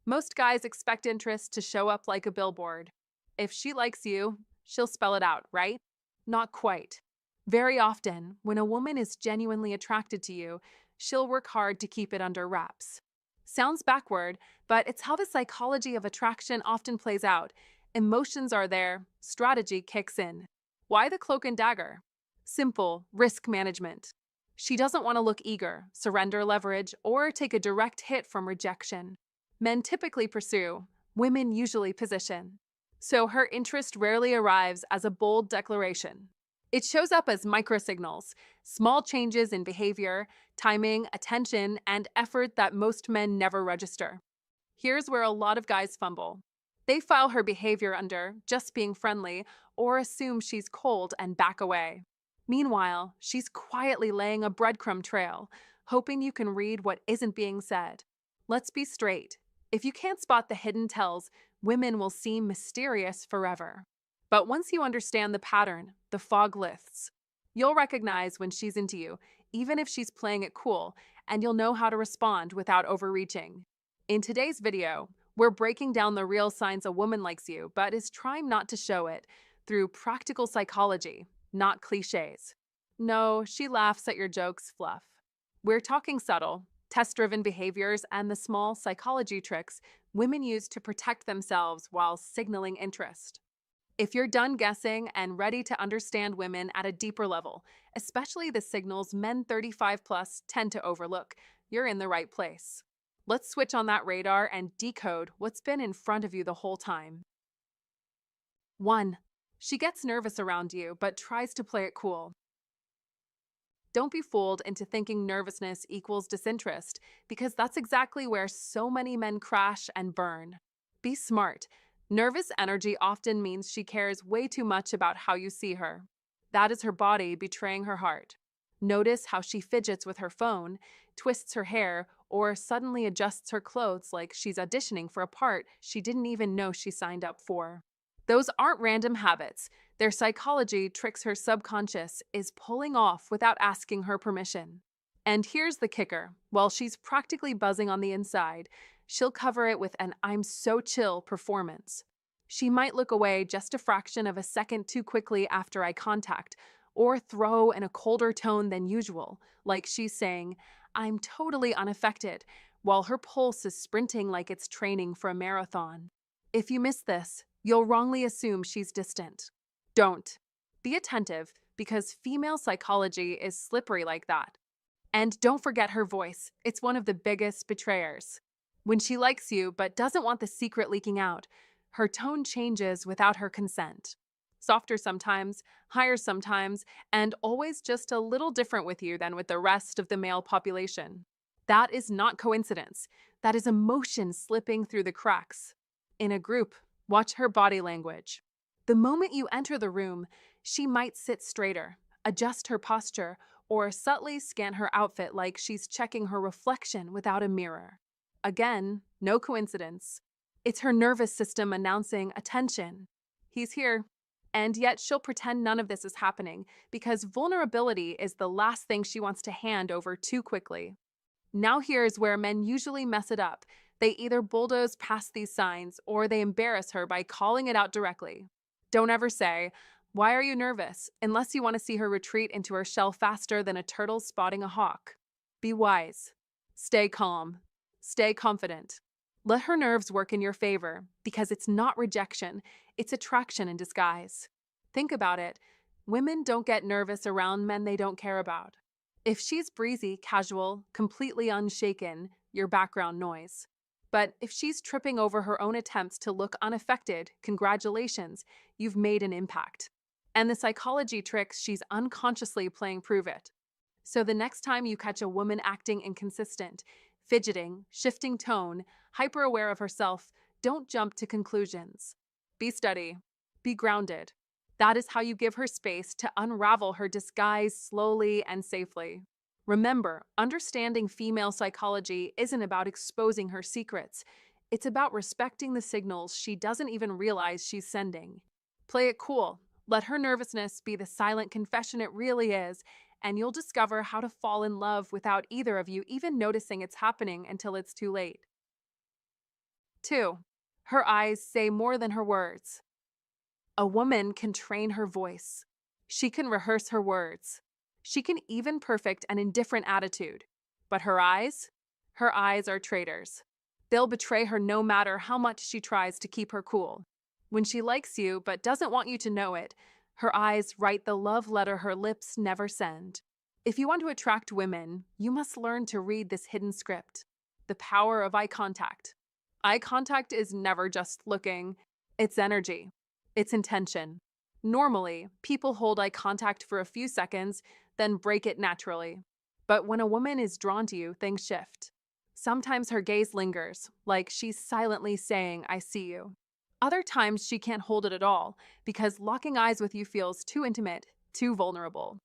Most guys expect interest to show up like a billboard. If she likes you, she'll spell it out, right? Not quite. Very often, when a woman is genuinely attracted to you, she'll work hard to keep it under wraps. Sounds backward, but it's how the psychology of attraction often plays out. Emotions are there, strategy kicks in. Why the cloak and dagger? Simple, risk management. She doesn't want to look eager, surrender leverage, or take a direct hit from rejection. Men typically pursue, women usually position. So her interest rarely arrives as a bold declaration. It shows up as microsignals, small changes in behavior, timing, attention, and effort that most men never register. Here's where a lot of guys fumble. They file her behavior under just being friendly or assume she's cold and back away. Meanwhile, she's quietly laying a breadcrumb trail, hoping you can read what isn't being said. Let's be straight. If you can't spot the hidden tells, women will seem mysterious forever. But once you understand the pattern, the fog lifts. You'll recognize when she's into you, even if she's playing it cool, and you'll know how to respond without overreaching. In today's video, we're breaking down the real signs a woman likes you, but is trying not to show it, through practical psychology, not cliches. No, she laughs at your jokes fluff. We're talking subtle, test-driven behaviors and the small psychology tricks women use to protect themselves while signaling interest. If you're done guessing and ready to understand women at a deeper level, especially the signals men 35 plus tend to overlook, you're in the right place. Let's switch on that radar and decode what's been in front of you the whole time. 1. She gets nervous around you but tries to play it cool. Don't be fooled into thinking nervousness equals disinterest, because that's exactly where so many men crash and burn. Be smart. Nervous energy often means she cares way too much about how you see her. That is her body betraying her heart. Notice how she fidgets with her phone, twists her hair, or suddenly adjusts her clothes like she's auditioning for a part she didn't even know she signed up for. Those aren't random habits. Their psychology tricks her subconscious is pulling off without asking her permission. And here's the kicker. While she's practically buzzing on the inside, she'll cover it with an "I'm so chill" performance. She might look away just a fraction of a second too quickly after eye contact, or throw in a colder tone than usual, like she's saying, "I'm totally unaffected," while her pulse is sprinting like it's training for a marathon. If you miss this, you'll wrongly assume she's distant. Don't. Be attentive, because female psychology is slippery like that. And don't forget her voice. It's one of the biggest betrayers. When she likes you but doesn't want the secret leaking out, her tone changes without her consent. Softer sometimes, higher sometimes, and always just a little different with you than with the rest of the male population. That is not coincidence. That is emotion slipping through the cracks. In a group, watch her body language. The moment you enter the room, she might sit straighter, adjust her posture, or subtly scan her outfit like she's checking her reflection without a mirror. Again, no coincidence. It's her nervous system announcing attention. He's here. And yet she'll pretend none of this is happening because vulnerability is the last thing she wants to hand over too quickly. Now here's where men usually mess it up. They either bulldoze past these signs or they embarrass her by calling it out directly. Don't ever say, "Why are you nervous?" unless you want to see her retreat into her shell faster than a turtle spotting a hawk. Be wise. Stay calm. Stay confident. Let her nerves work in your favor because it's not rejection, it's attraction in disguise. Think about it. Women don't get nervous around men they don't care about. If she's breezy, casual, completely unshaken, you're background noise. But if she's tripping over her own attempts to look unaffected, congratulations, you've made an impact. And the psychology tricks she's unconsciously playing prove it. So the next time you catch a woman acting inconsistent, fidgeting, shifting tone, hyper aware of herself, don't jump to conclusions. Be steady. Be grounded. That is how you give her space to unravel her disguise slowly and safely. Remember, understanding female psychology isn't about exposing her secrets. It's about respecting the signals she doesn't even realize she's sending. Play it cool. Let her nervousness be the silent confession it really is, and you'll discover how to fall in love without either of you even noticing it's happening until it's too late. 2. Her eyes say more than her words. A woman can train her voice. She can rehearse her words. She can even perfect an indifferent attitude. But her eyes? Her eyes are traitors. They'll betray her no matter how much she tries to keep her cool. When she likes you but doesn't want you to know it, her eyes write the love letter her lips never send. If you want to attract women, you must learn to read this hidden script. The power of eye contact. Eye contact is never just looking. It's energy. It's intention. Normally, people hold eye contact for a few seconds, then break it naturally. But when a woman is drawn to you, things shift. Sometimes her gaze lingers, like she's silently saying, "I see you." Other times she can't hold it at all, because locking eyes with you feels too intimate, too vulnerable.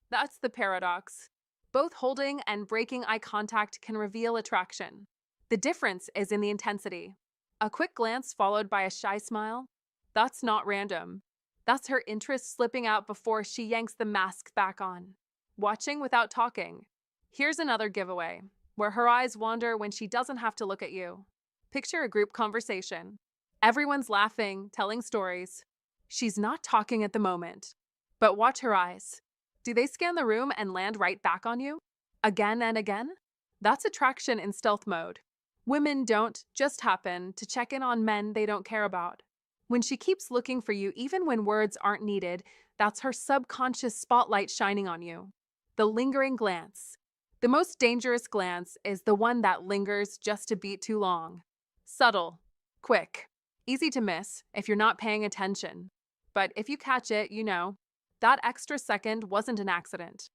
That's the paradox. Both holding and breaking eye contact can reveal attraction. The difference is in the intensity. A quick glance followed by a shy smile? That's not random. That's her interest slipping out before she yanks the mask back on. Watching without talking. Here's another giveaway, where her eyes wander when she doesn't have to look at you. Picture a group conversation. Everyone's laughing, telling stories. She's not talking at the moment. But watch her eyes. Do they scan the room and land right back on you? Again and again? That's attraction in stealth mode. Women don't just happen to check in on men they don't care about. When she keeps looking for you even when words aren't needed, that's her subconscious spotlight shining on you. The lingering glance. The most dangerous glance is the one that lingers just a beat too long. Subtle, quick, easy to miss if you're not paying attention. But if you catch it, you know, that extra second wasn't an accident.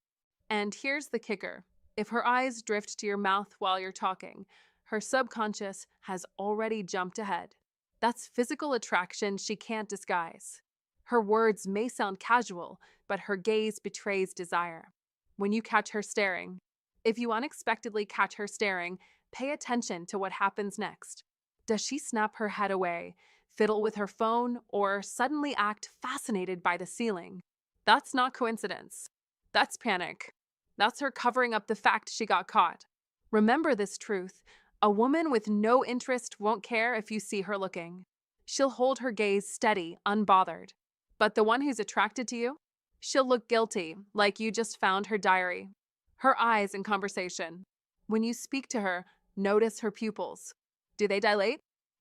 And here's the kicker. If her eyes drift to your mouth while you're talking, her subconscious has already jumped ahead. That's physical attraction she can't disguise. Her words may sound casual, but her gaze betrays desire. When you catch her staring, if you unexpectedly catch her staring, pay attention to what happens next. Does she snap her head away, fiddle with her phone, or suddenly act fascinated by the ceiling? That's not coincidence. That's panic. That's her covering up the fact she got caught. Remember this truth. A woman with no interest won't care if you see her looking. She'll hold her gaze steady, unbothered. But the one who's attracted to you? She'll look guilty, like you just found her diary. Her eyes in conversation. When you speak to her, notice her pupils. Do they dilate?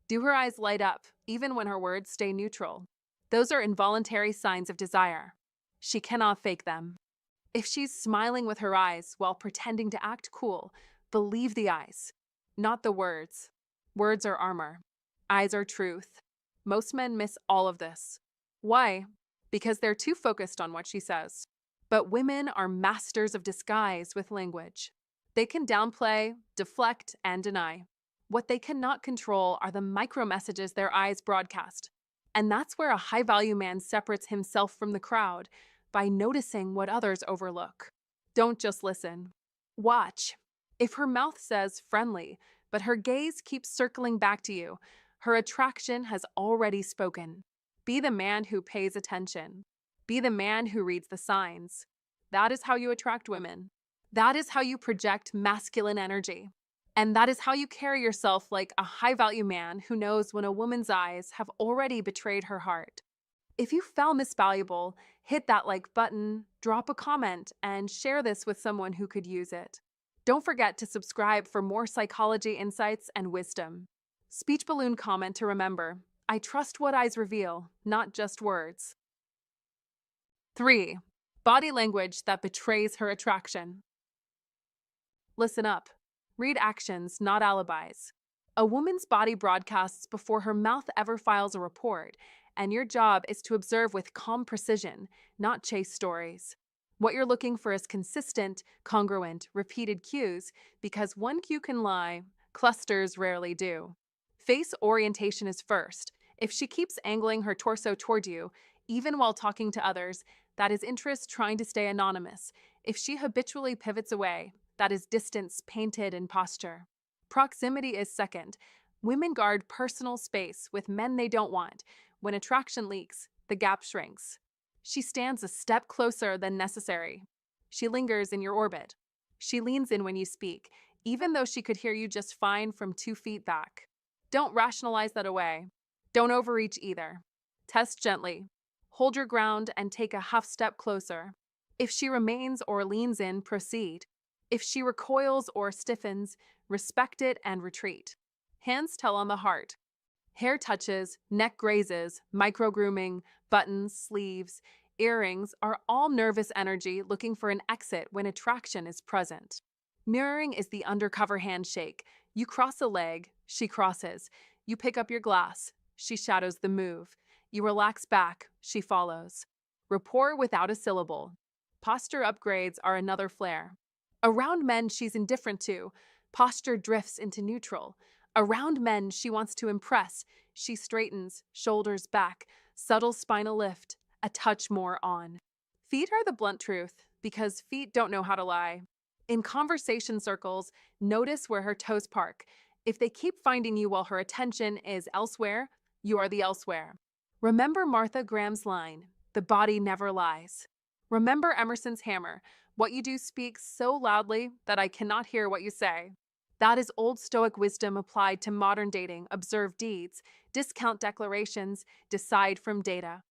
Do her eyes light up, even when her words stay neutral? Those are involuntary signs of desire. She cannot fake them. If she's smiling with her eyes while pretending to act cool, believe the eyes, not the words. Words are armor. Eyes are truth. Most men miss all of this. Why? Because they're too focused on what she says. But women are masters of disguise with language. They can downplay, deflect, and deny. What they cannot control are the micro messages their eyes broadcast. And that's where a high value man separates himself from the crowd by noticing what others overlook. Don't just listen. Watch. If her mouth says friendly, but her gaze keeps circling back to you, her attraction has already spoken. Be the man who pays attention. Be the man who reads the signs. That is how you attract women. That is how you project masculine energy. And that is how you carry yourself like a high value man who knows when a woman's eyes have already betrayed her heart. If you found this valuable, hit that like button, drop a comment, and share this with someone who could use it. Don't forget to subscribe for more psychology insights and wisdom. Speech balloon comment to remember: I trust what eyes reveal, not just words. 3. Body language that betrays her attraction. Listen up. Read actions, not alibis. A woman's body broadcasts before her mouth ever files a report, and your job is to observe with calm precision, not chase stories. What you're looking for is consistent, congruent, repeated cues, because one cue can lie, clusters rarely do. Face orientation is first. If she keeps angling her torso toward you, even while talking to others, that is interest trying to stay anonymous. If she habitually pivots away, that is distance painted in posture. Proximity is second. Women guard personal space with men they don't want. When attraction leaks, the gap shrinks. She stands a step closer than necessary. She lingers in your orbit. She leans in when you speak, even though she could hear you just fine from 2 feet back. Don't rationalize that away. Don't overreach either. Test gently. Hold your ground and take a half step closer. If she remains or leans in, proceed. If she recoils or stiffens, respect it and retreat. Hands tell on the heart. Hair touches, neck grazes, micro-grooming, buttons, sleeves, earrings are all nervous energy looking for an exit when attraction is present. Mirroring is the undercover handshake. You cross a leg, she crosses. You pick up your glass, she shadows the move. You relax back, she follows. Rapport without a syllable. Posture upgrades are another flair. Around men she's indifferent to, posture drifts into neutral. Around men she wants to impress, she straightens, shoulders back, subtle spinal lift, a touch more on. Feet are the blunt truth, because feet don't know how to lie. In conversation circles, notice where her toes park. If they keep finding you while her attention is elsewhere, you are the elsewhere. Remember Martha Graham's line, the body never lies. Remember Emerson's hammer, what you do speaks so loudly that I cannot hear what you say. That is old Stoic wisdom applied to modern dating. Observe deeds, discount declarations, decide from data.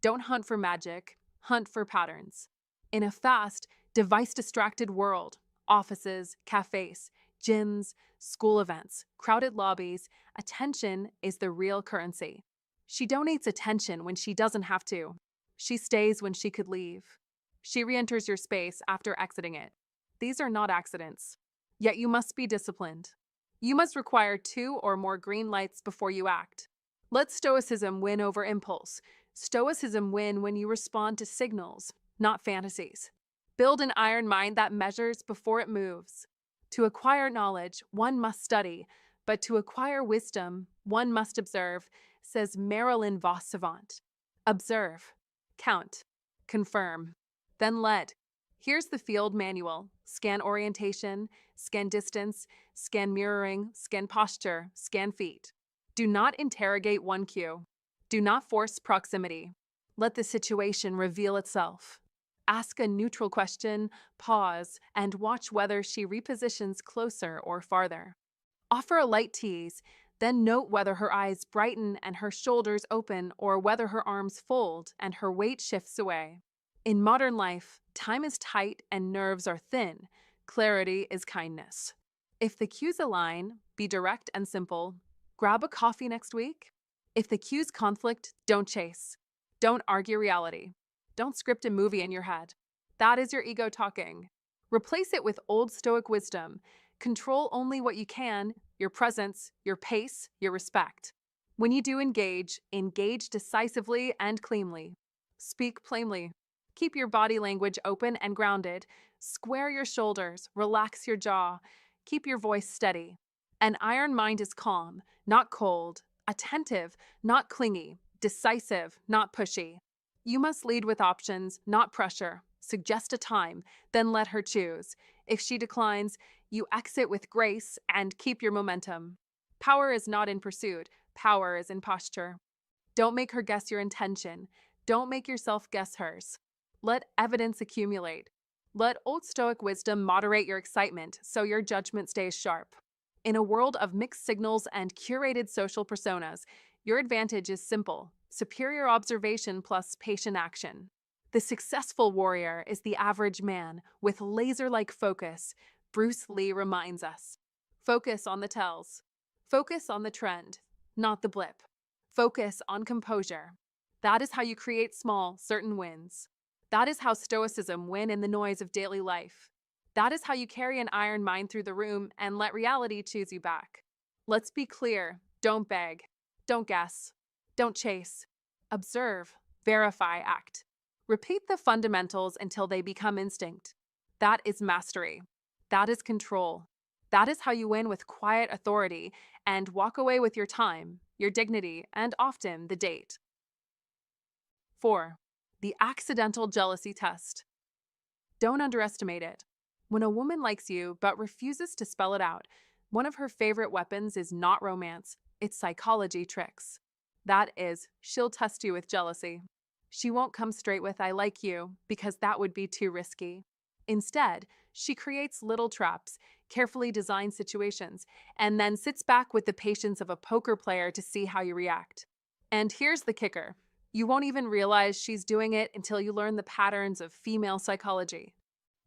Don't hunt for magic, hunt for patterns. In a fast, device-distracted world, offices, cafes, gyms, school events, crowded lobbies, attention is the real currency. She donates attention when she doesn't have to. She stays when she could leave. She re-enters your space after exiting it. These are not accidents. Yet you must be disciplined. You must require 2 or more green lights before you act. Let Stoicism win over impulse. Stoicism win when you respond to signals, not fantasies. Build an iron mind that measures before it moves. To acquire knowledge, one must study, but to acquire wisdom, one must observe, says Marilyn Vos Savant. Observe, count, confirm, then let. Here's the field manual. Scan orientation, scan distance, scan mirroring, scan posture, scan feet. Do not interrogate one cue. Do not force proximity. Let the situation reveal itself. Ask a neutral question, pause, and watch whether she repositions closer or farther. Offer a light tease, then note whether her eyes brighten and her shoulders open or whether her arms fold and her weight shifts away. In modern life, time is tight and nerves are thin. Clarity is kindness. If the cues align, be direct and simple. Grab a coffee next week. If the cues conflict, don't chase. Don't argue reality. Don't script a movie in your head. That is your ego talking. Replace it with old Stoic wisdom. Control only what you can, your presence, your pace, your respect. When you do engage, engage decisively and cleanly. Speak plainly. Keep your body language open and grounded. Square your shoulders, relax your jaw, keep your voice steady. An iron mind is calm, not cold, attentive, not clingy, decisive, not pushy. You must lead with options, not pressure. Suggest a time, then let her choose. If she declines, you exit with grace and keep your momentum. Power is not in pursuit, power is in posture. Don't make her guess your intention. Don't make yourself guess hers. Let evidence accumulate. Let Old Stoic wisdom moderate your excitement so your judgment stays sharp. In a world of mixed signals and curated social personas, your advantage is simple: superior observation plus patient action. The successful warrior is the average man with laser like focus, Bruce Lee reminds us. Focus on the tells. Focus on the trend, not the blip. Focus on composure. That is how you create small, certain wins. That is how Stoicism win in the noise of daily life. That is how you carry an iron mind through the room and let reality choose you back. Let's be clear. Don't beg. Don't guess. Don't chase. Observe, verify, act. Repeat the fundamentals until they become instinct. That is mastery. That is control. That is how you win with quiet authority and walk away with your time, your dignity, and often the date. 4. The accidental jealousy test. Don't underestimate it. When a woman likes you but refuses to spell it out, one of her favorite weapons is not romance, it's psychology tricks. That is, she'll test you with jealousy. She won't come straight with "I like you" because that would be too risky. Instead, she creates little traps, carefully designed situations, and then sits back with the patience of a poker player to see how you react. And here's the kicker: you won't even realize she's doing it until you learn the patterns of female psychology.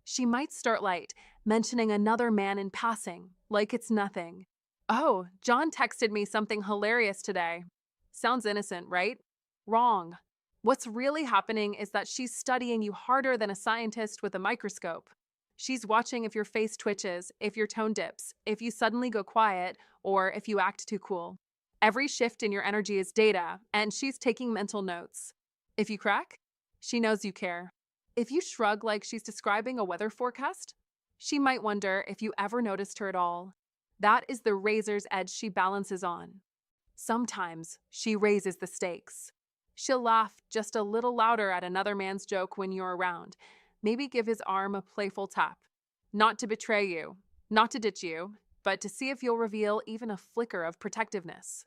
She might start light, mentioning another man in passing, like it's nothing. "Oh, John texted me something hilarious today." Sounds innocent, right? Wrong. What's really happening is that she's studying you harder than a scientist with a microscope. She's watching if your face twitches, if your tone dips, if you suddenly go quiet, or if you act too cool. Every shift in your energy is data, and she's taking mental notes. If you crack, she knows you care. If you shrug like she's describing a weather forecast, she might wonder if you ever noticed her at all. That is the razor's edge she balances on. Sometimes she raises the stakes. She'll laugh just a little louder at another man's joke when you're around. Maybe give his arm a playful tap. Not to betray you, not to ditch you, but to see if you'll reveal even a flicker of protectiveness.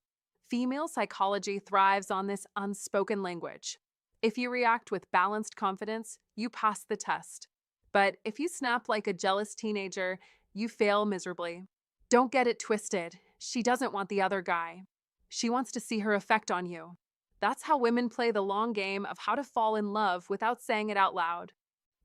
Female psychology thrives on this unspoken language. If you react with balanced confidence, you pass the test. But if you snap like a jealous teenager, you fail miserably. Don't get it twisted. She doesn't want the other guy. She wants to see her effect on you. That's how women play the long game of how to fall in love without saying it out loud.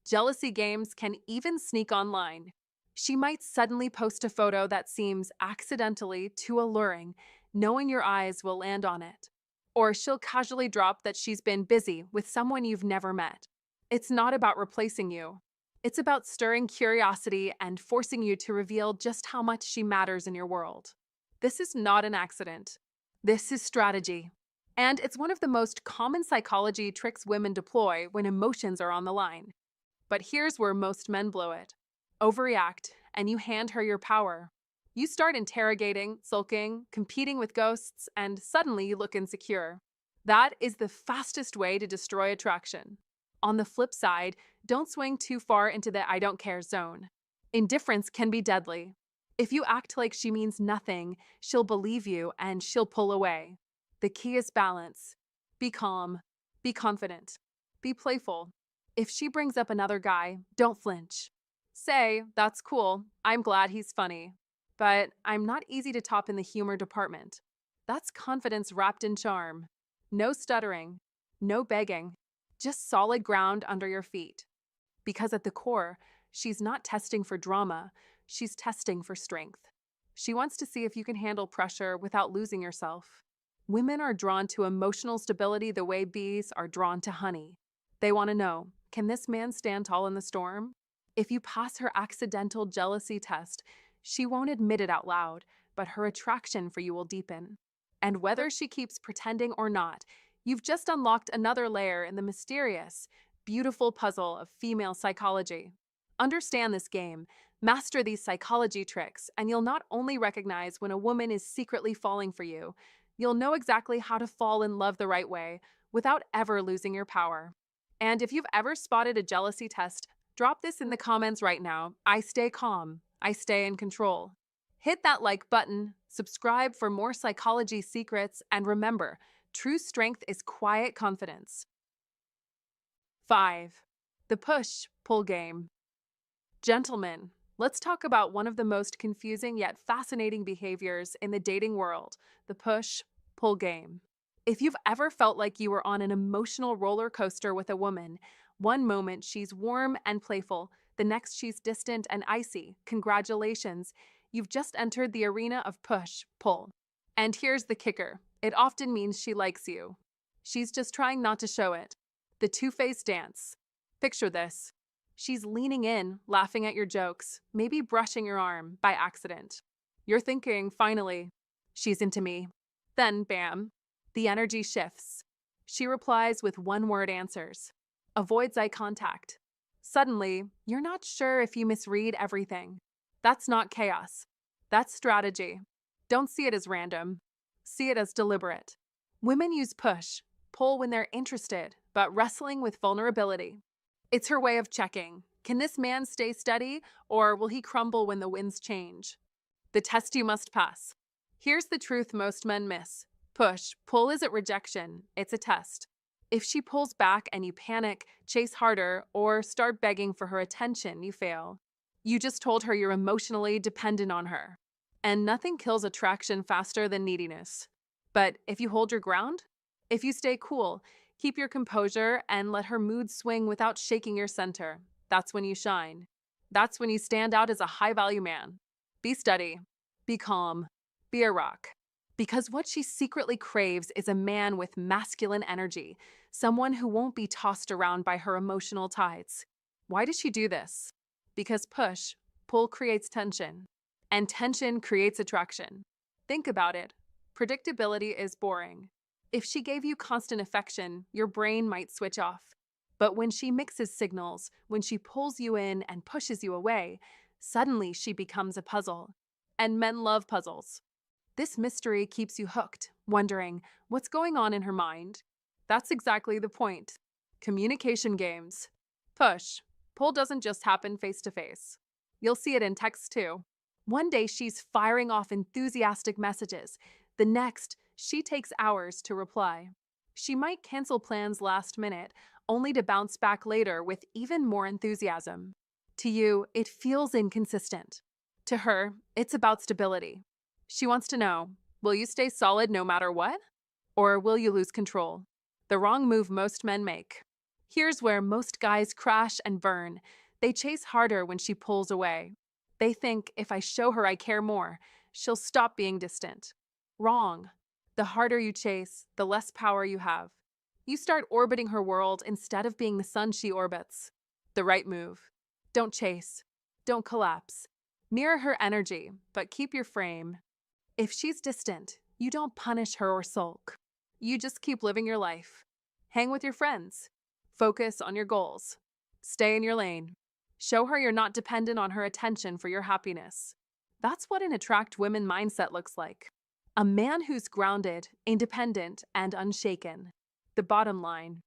Jealousy games can even sneak online. She might suddenly post a photo that seems accidentally too alluring, knowing your eyes will land on it. Or she'll casually drop that she's been busy with someone you've never met. It's not about replacing you. It's about stirring curiosity and forcing you to reveal just how much she matters in your world. This is not an accident. This is strategy. And it's one of the most common psychology tricks women deploy when emotions are on the line. But here's where most men blow it. Overreact, and you hand her your power. You start interrogating, sulking, competing with ghosts, and suddenly you look insecure. That is the fastest way to destroy attraction. On the flip side, don't swing too far into the "I don't care" zone. Indifference can be deadly. If you act like she means nothing, she'll believe you and she'll pull away. The key is balance. Be calm. Be confident. Be playful. If she brings up another guy, don't flinch. Say, "That's cool. I'm glad he's funny. But I'm not easy to top in the humor department." That's confidence wrapped in charm. No stuttering. No begging. Just solid ground under your feet. Because at the core, she's not testing for drama. She's testing for strength. She wants to see if you can handle pressure without losing yourself. Women are drawn to emotional stability the way bees are drawn to honey. They want to know, can this man stand tall in the storm? If you pass her accidental jealousy test, she won't admit it out loud, but her attraction for you will deepen. And whether she keeps pretending or not, you've just unlocked another layer in the mysterious, beautiful puzzle of female psychology. Understand this game, master these psychology tricks, and you'll not only recognize when a woman is secretly falling for you, you'll know exactly how to fall in love the right way without ever losing your power. And if you've ever spotted a jealousy test, drop this in the comments right now. I stay calm, I stay in control. Hit that like button, subscribe for more psychology secrets, and remember, true strength is quiet confidence. 5. The push-pull game. Gentlemen, let's talk about one of the most confusing yet fascinating behaviors in the dating world, the push-pull game. If you've ever felt like you were on an emotional roller coaster with a woman, one moment she's warm and playful, the next she's distant and icy, congratulations, you've just entered the arena of push-pull. And here's the kicker, it often means she likes you. She's just trying not to show it. The two-faced dance. Picture this. She's leaning in, laughing at your jokes, maybe brushing your arm by accident. You're thinking, finally, she's into me. Then, bam, the energy shifts. She replies with one-word answers, avoids eye contact. Suddenly, you're not sure if you misread everything. That's not chaos. That's strategy. Don't see it as random. See it as deliberate. Women use pull when they're interested, but wrestling with vulnerability. It's her way of checking. Can this man stay steady, or will he crumble when the winds change? The test you must pass. Here's the truth most men miss. Pull isn't rejection, it's a test. If she pulls back and you panic, chase harder, or start begging for her attention, you fail. You just told her you're emotionally dependent on her. And nothing kills attraction faster than neediness. But if you hold your ground, if you stay cool, keep your composure, and let her mood swing without shaking your center, that's when you shine. That's when you stand out as a high-value man. Be steady. Be calm. Be a rock. Because what she secretly craves is a man with masculine energy, someone who won't be tossed around by her emotional tides. Why does she do this? Because pull creates tension, and tension creates attraction. Think about it. Predictability is boring. If she gave you constant affection, your brain might switch off. But when she mixes signals, when she pulls you in and pushes you away, suddenly she becomes a puzzle. And men love puzzles. This mystery keeps you hooked, wondering what's going on in her mind. That's exactly the point. Communication games. Pull doesn't just happen face to face. You'll see it in text too. One day she's firing off enthusiastic messages. The next, she takes hours to reply. She might cancel plans last minute, only to bounce back later with even more enthusiasm. To you, it feels inconsistent. To her, it's about stability. She wants to know, will you stay solid no matter what? Or will you lose control? The wrong move most men make. Here's where most guys crash and burn. They chase harder when she pulls away. They think, if I show her I care more, she'll stop being distant. Wrong. The harder you chase, the less power you have. You start orbiting her world instead of being the sun she orbits. The right move. Don't chase. Don't collapse. Mirror her energy, but keep your frame. If she's distant, you don't punish her or sulk. You just keep living your life. Hang with your friends. Focus on your goals. Stay in your lane. Show her you're not dependent on her attention for your happiness. That's what an attract women mindset looks like. A man who's grounded, independent, and unshaken. The bottom line.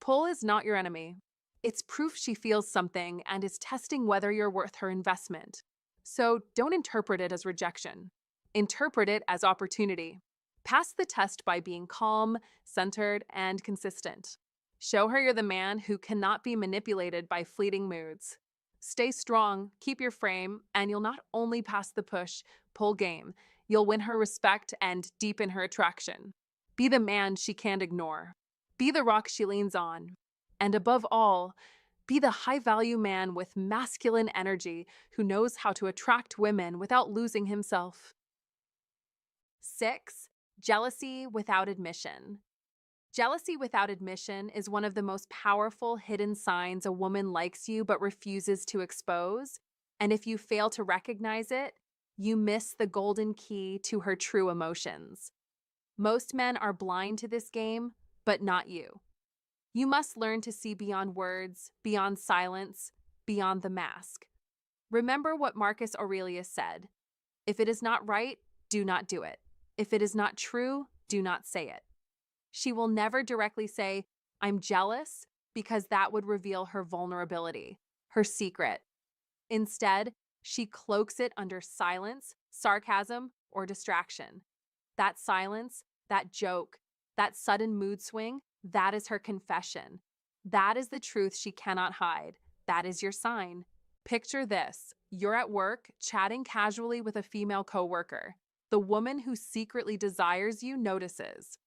Pull is not your enemy. It's proof she feels something and is testing whether you're worth her investment. So don't interpret it as rejection. Interpret it as opportunity. Pass the test by being calm, centered, and consistent. Show her you're the man who cannot be manipulated by fleeting moods. Stay strong, keep your frame, and you'll not only pass the pull game, you'll win her respect and deepen her attraction. Be the man she can't ignore. Be the rock she leans on. And above all, be the high-value man with masculine energy who knows how to attract women without losing himself. 6. Jealousy without admission. Jealousy without admission is one of the most powerful hidden signs a woman likes you but refuses to expose. And if you fail to recognize it, you miss the golden key to her true emotions. Most men are blind to this game, but not you. You must learn to see beyond words, beyond silence, beyond the mask. Remember what Marcus Aurelius said: if it is not right, do not do it. If it is not true, do not say it. She will never directly say, I'm jealous, because that would reveal her vulnerability, her secret. Instead, she cloaks it under silence, sarcasm, or distraction. That silence, that joke, that sudden mood swing, that is her confession. That is the truth she cannot hide. That is your sign. Picture this. You're at work, chatting casually with a female coworker. The woman who secretly desires you notices.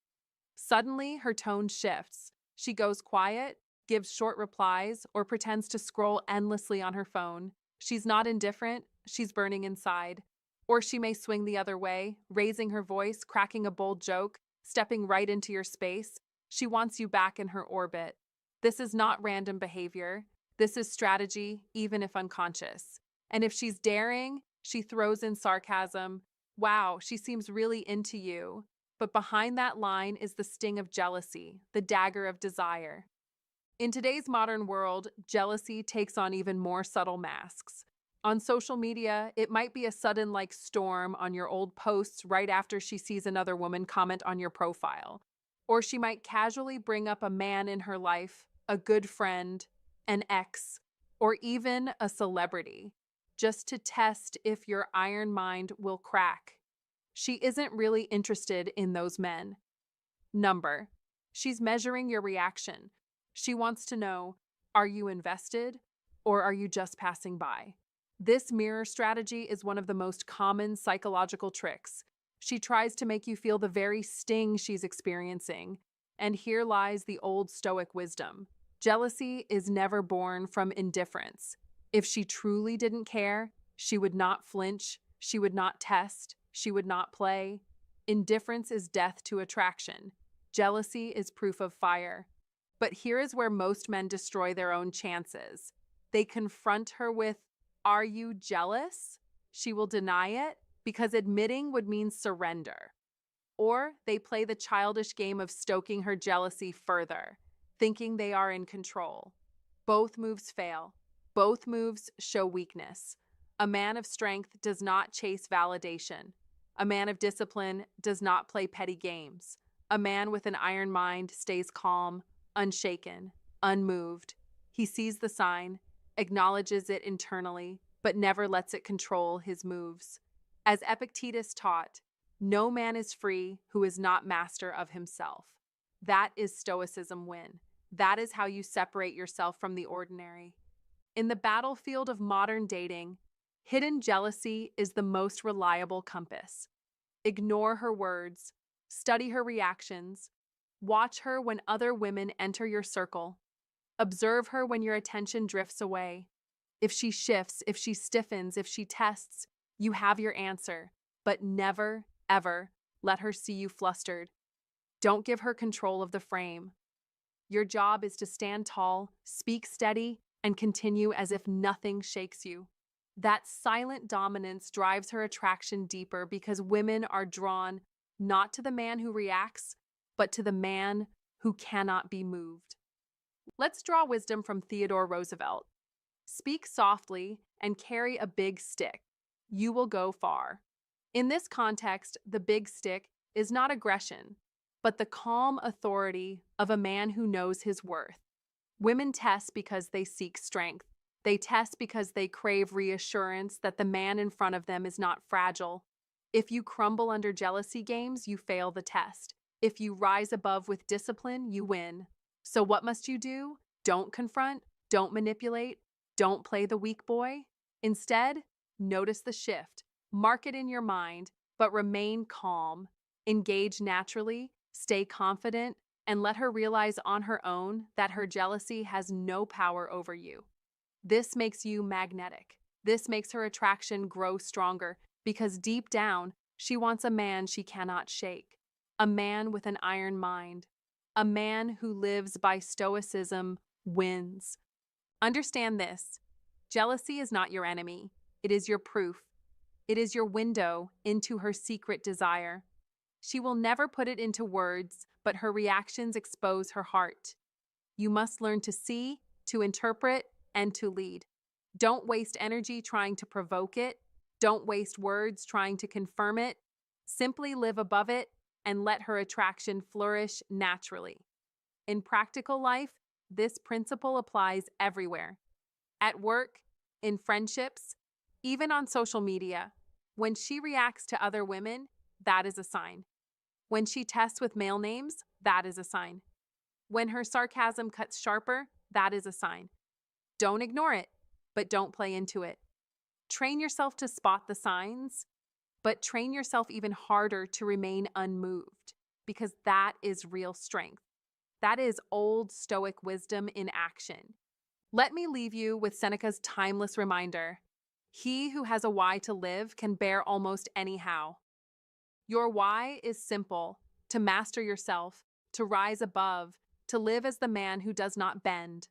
Suddenly, her tone shifts. She goes quiet, gives short replies, or pretends to scroll endlessly on her phone. She's not indifferent, she's burning inside. Or she may swing the other way, raising her voice, cracking a bold joke, stepping right into your space. She wants you back in her orbit. This is not random behavior. This is strategy, even if unconscious. And if she's daring, she throws in sarcasm. Wow, she seems really into you. But behind that line is the sting of jealousy, the dagger of desire. In today's modern world, jealousy takes on even more subtle masks. On social media, it might be a sudden like storm on your old posts right after she sees another woman comment on your profile. Or she might casually bring up a man in her life, a good friend, an ex, or even a celebrity, just to test if your iron mind will crack. She isn't really interested in those men. Number. She's measuring your reaction. She wants to know, are you invested or are you just passing by? This mirror strategy is one of the most common psychological tricks. She tries to make you feel the very sting she's experiencing. And here lies the old Stoic wisdom. Jealousy is never born from indifference. If she truly didn't care, she would not flinch, she would not test, she would not play. Indifference is death to attraction. Jealousy is proof of fire. But here is where most men destroy their own chances. They confront her with, are you jealous? She will deny it because admitting would mean surrender. Or they play the childish game of stoking her jealousy further, thinking they are in control. Both moves fail. Both moves show weakness. A man of strength does not chase validation. A man of discipline does not play petty games. A man with an iron mind stays calm, unshaken, unmoved. He sees the sign, acknowledges it internally, but never lets it control his moves. As Epictetus taught, no man is free who is not master of himself. That is Stoicism win. That is how you separate yourself from the ordinary. In the battlefield of modern dating, hidden jealousy is the most reliable compass. Ignore her words, study her reactions, watch her when other women enter your circle, observe her when your attention drifts away. If she shifts, if she stiffens, if she tests, you have your answer, but never, ever let her see you flustered. Don't give her control of the frame. Your job is to stand tall, speak steady, and continue as if nothing shakes you. That silent dominance drives her attraction deeper because women are drawn not to the man who reacts, but to the man who cannot be moved. Let's draw wisdom from Theodore Roosevelt. Speak softly and carry a big stick. You will go far. In this context, the big stick is not aggression, but the calm authority of a man who knows his worth. Women test because they seek strength. They test because they crave reassurance that the man in front of them is not fragile. If you crumble under jealousy games, you fail the test. If you rise above with discipline, you win. So what must you do? Don't confront, don't manipulate, don't play the weak boy. Instead, notice the shift, mark it in your mind, but remain calm. Engage naturally, stay confident, and let her realize on her own that her jealousy has no power over you. This makes you magnetic. This makes her attraction grow stronger because deep down, she wants a man she cannot shake. A man with an iron mind. A man who lives by stoicism wins. Understand this. Jealousy is not your enemy. It is your proof. It is your window into her secret desire. She will never put it into words, but her reactions expose her heart. You must learn to see, to interpret, and to lead. Don't waste energy trying to provoke it. Don't waste words trying to confirm it. Simply live above it and let her attraction flourish naturally. In practical life, this principle applies everywhere. At work, in friendships, even on social media. When she reacts to other women, that is a sign. When she tests with male names, that is a sign. When her sarcasm cuts sharper, that is a sign. Don't ignore it, but don't play into it. Train yourself to spot the signs, but train yourself even harder to remain unmoved, because that is real strength. That is old Stoic wisdom in action. Let me leave you with Seneca's timeless reminder. He who has a why to live can bear almost any how. Your why is simple: to master yourself, to rise above, to live as the man who does not bend.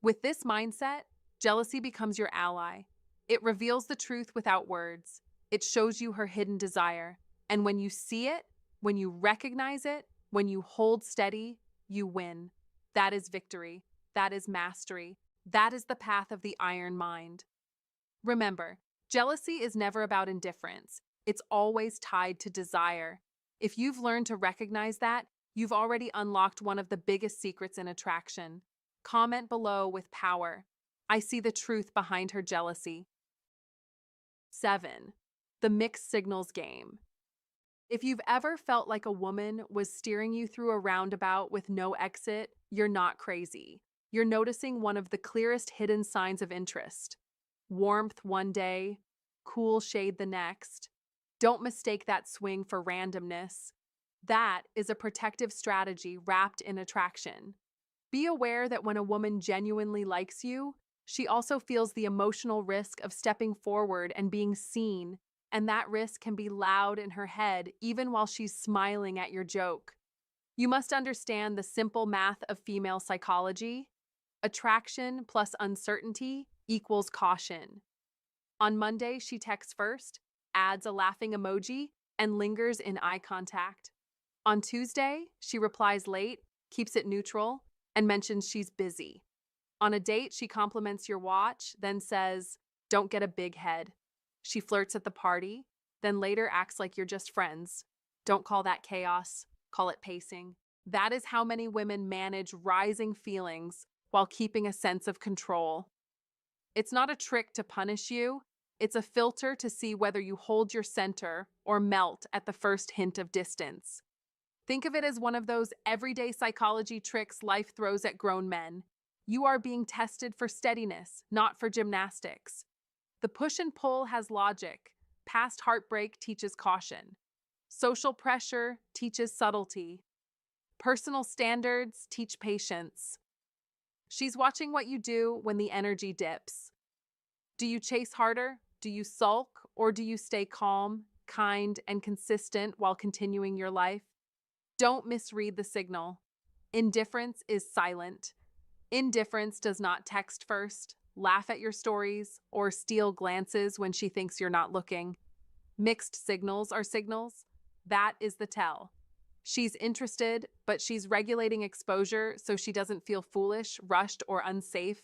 With this mindset, jealousy becomes your ally. It reveals the truth without words. It shows you her hidden desire. And when you see it, when you recognize it, when you hold steady, you win. That is victory. That is mastery. That is the path of the iron mind. Remember, jealousy is never about indifference. It's always tied to desire. If you've learned to recognize that, you've already unlocked one of the biggest secrets in attraction. Comment below with power. I see the truth behind her jealousy. 7. The mixed signals game. If you've ever felt like a woman was steering you through a roundabout with no exit, you're not crazy. You're noticing one of the clearest hidden signs of interest. Warmth one day, cool shade the next. Don't mistake that swing for randomness. That is a protective strategy wrapped in attraction. Be aware that when a woman genuinely likes you, she also feels the emotional risk of stepping forward and being seen, and that risk can be loud in her head even while she's smiling at your joke. You must understand the simple math of female psychology. Attraction plus uncertainty equals caution. On Monday, she texts first, adds a laughing emoji, and lingers in eye contact. On Tuesday, she replies late, keeps it neutral, and mentions she's busy. On a date, she compliments your watch, then says, "Don't get a big head." She flirts at the party, then later acts like you're just friends. Don't call that chaos, call it pacing. That is how many women manage rising feelings while keeping a sense of control. It's not a trick to punish you, it's a filter to see whether you hold your center or melt at the first hint of distance. Think of it as one of those everyday psychology tricks life throws at grown men. You are being tested for steadiness, not for gymnastics. The push and pull has logic. Past heartbreak teaches caution. Social pressure teaches subtlety. Personal standards teach patience. She's watching what you do when the energy dips. Do you chase harder? Do you sulk? Or do you stay calm, kind, and consistent while continuing your life? Don't misread the signal. Indifference is silent. Indifference does not text first, laugh at your stories, or steal glances when she thinks you're not looking. Mixed signals are signals. That is the tell. She's interested, but she's regulating exposure so she doesn't feel foolish, rushed, or unsafe.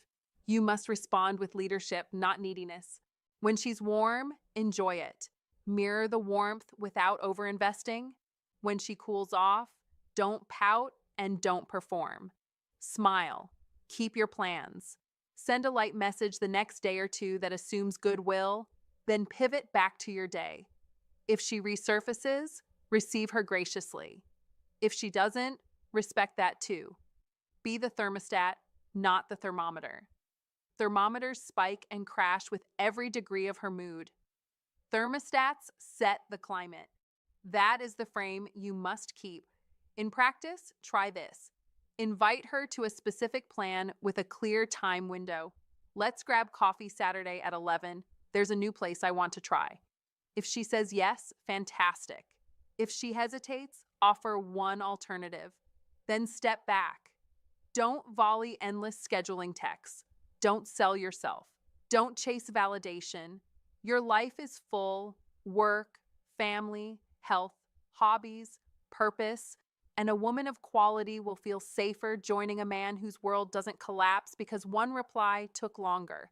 You must respond with leadership, not neediness. When she's warm, enjoy it. Mirror the warmth without overinvesting. When she cools off, don't pout and don't perform. Smile. Keep your plans. Send a light message the next day or two that assumes goodwill, then pivot back to your day. If she resurfaces, receive her graciously. If she doesn't, respect that too. Be the thermostat, not the thermometer. Thermometers spike and crash with every degree of her mood. Thermostats set the climate. That is the frame you must keep. In practice, try this. Invite her to a specific plan with a clear time window. Let's grab coffee Saturday at 11. There's a new place I want to try. If she says yes, fantastic. If she hesitates, offer one alternative. Then step back. Don't volley endless scheduling texts. Don't sell yourself. Don't chase validation. Your life is full: work, family, health, hobbies, purpose. and a woman of quality will feel safer joining a man whose world doesn't collapse because one reply took longer.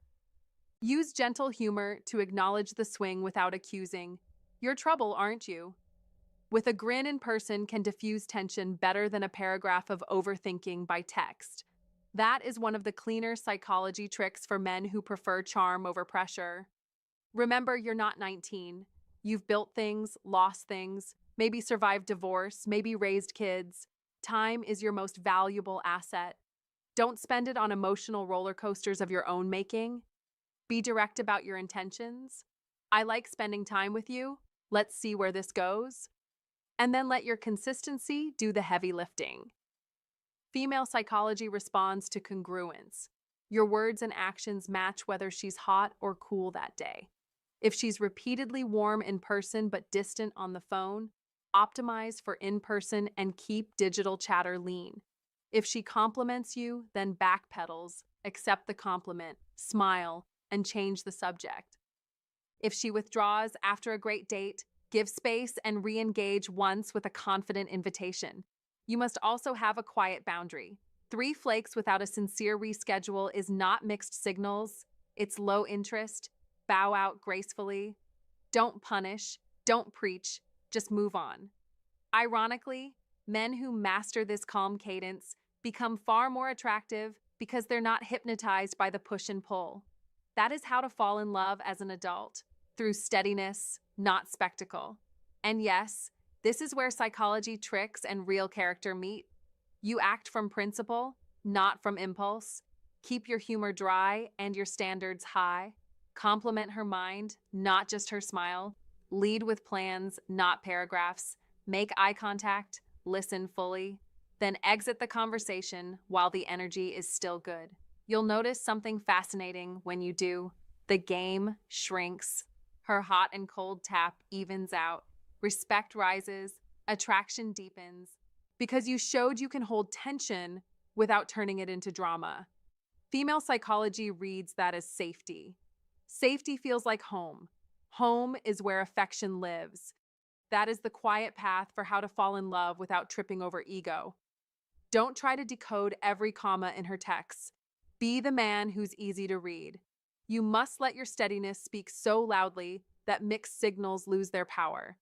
Use gentle humor to acknowledge the swing without accusing. You're trouble, aren't you? With a grin in person can diffuse tension better than a paragraph of overthinking by text. That is one of the cleaner psychology tricks for men who prefer charm over pressure. Remember, you're not 19. You've built things, lost things, maybe survived divorce, maybe raised kids. Time is your most valuable asset. Don't spend it on emotional roller coasters of your own making. Be direct about your intentions. I like spending time with you. Let's see where this goes. And then let your consistency do the heavy lifting. Female psychology responds to congruence. Your words and actions match whether she's hot or cool that day. If she's repeatedly warm in person but distant on the phone, optimize for in-person and keep digital chatter lean. If she compliments you, then backpedals, accept the compliment, smile, and change the subject. If she withdraws after a great date, give space and re-engage once with a confident invitation. You must also have a quiet boundary. 3 flakes without a sincere reschedule is not mixed signals. It's low interest. Bow out gracefully. Don't punish. Don't preach. Just move on. Ironically, men who master this calm cadence become far more attractive because they're not hypnotized by the push and pull. That is how to fall in love as an adult, through steadiness, not spectacle. And yes, this is where psychology tricks and real character meet. You act from principle, not from impulse. Keep your humor dry and your standards high. Compliment her mind, not just her smile. Lead with plans, not paragraphs. Make eye contact, listen fully. Then exit the conversation while the energy is still good. You'll notice something fascinating when you do. The game shrinks. Her hot and cold tap evens out. Respect rises. Attraction deepens. Because you showed you can hold tension without turning it into drama. Female psychology reads that as safety. Safety feels like home. Home is where affection lives. That is the quiet path for how to fall in love without tripping over ego. Don't try to decode every comma in her texts. Be the man who's easy to read. You must let your steadiness speak so loudly that mixed signals lose their power.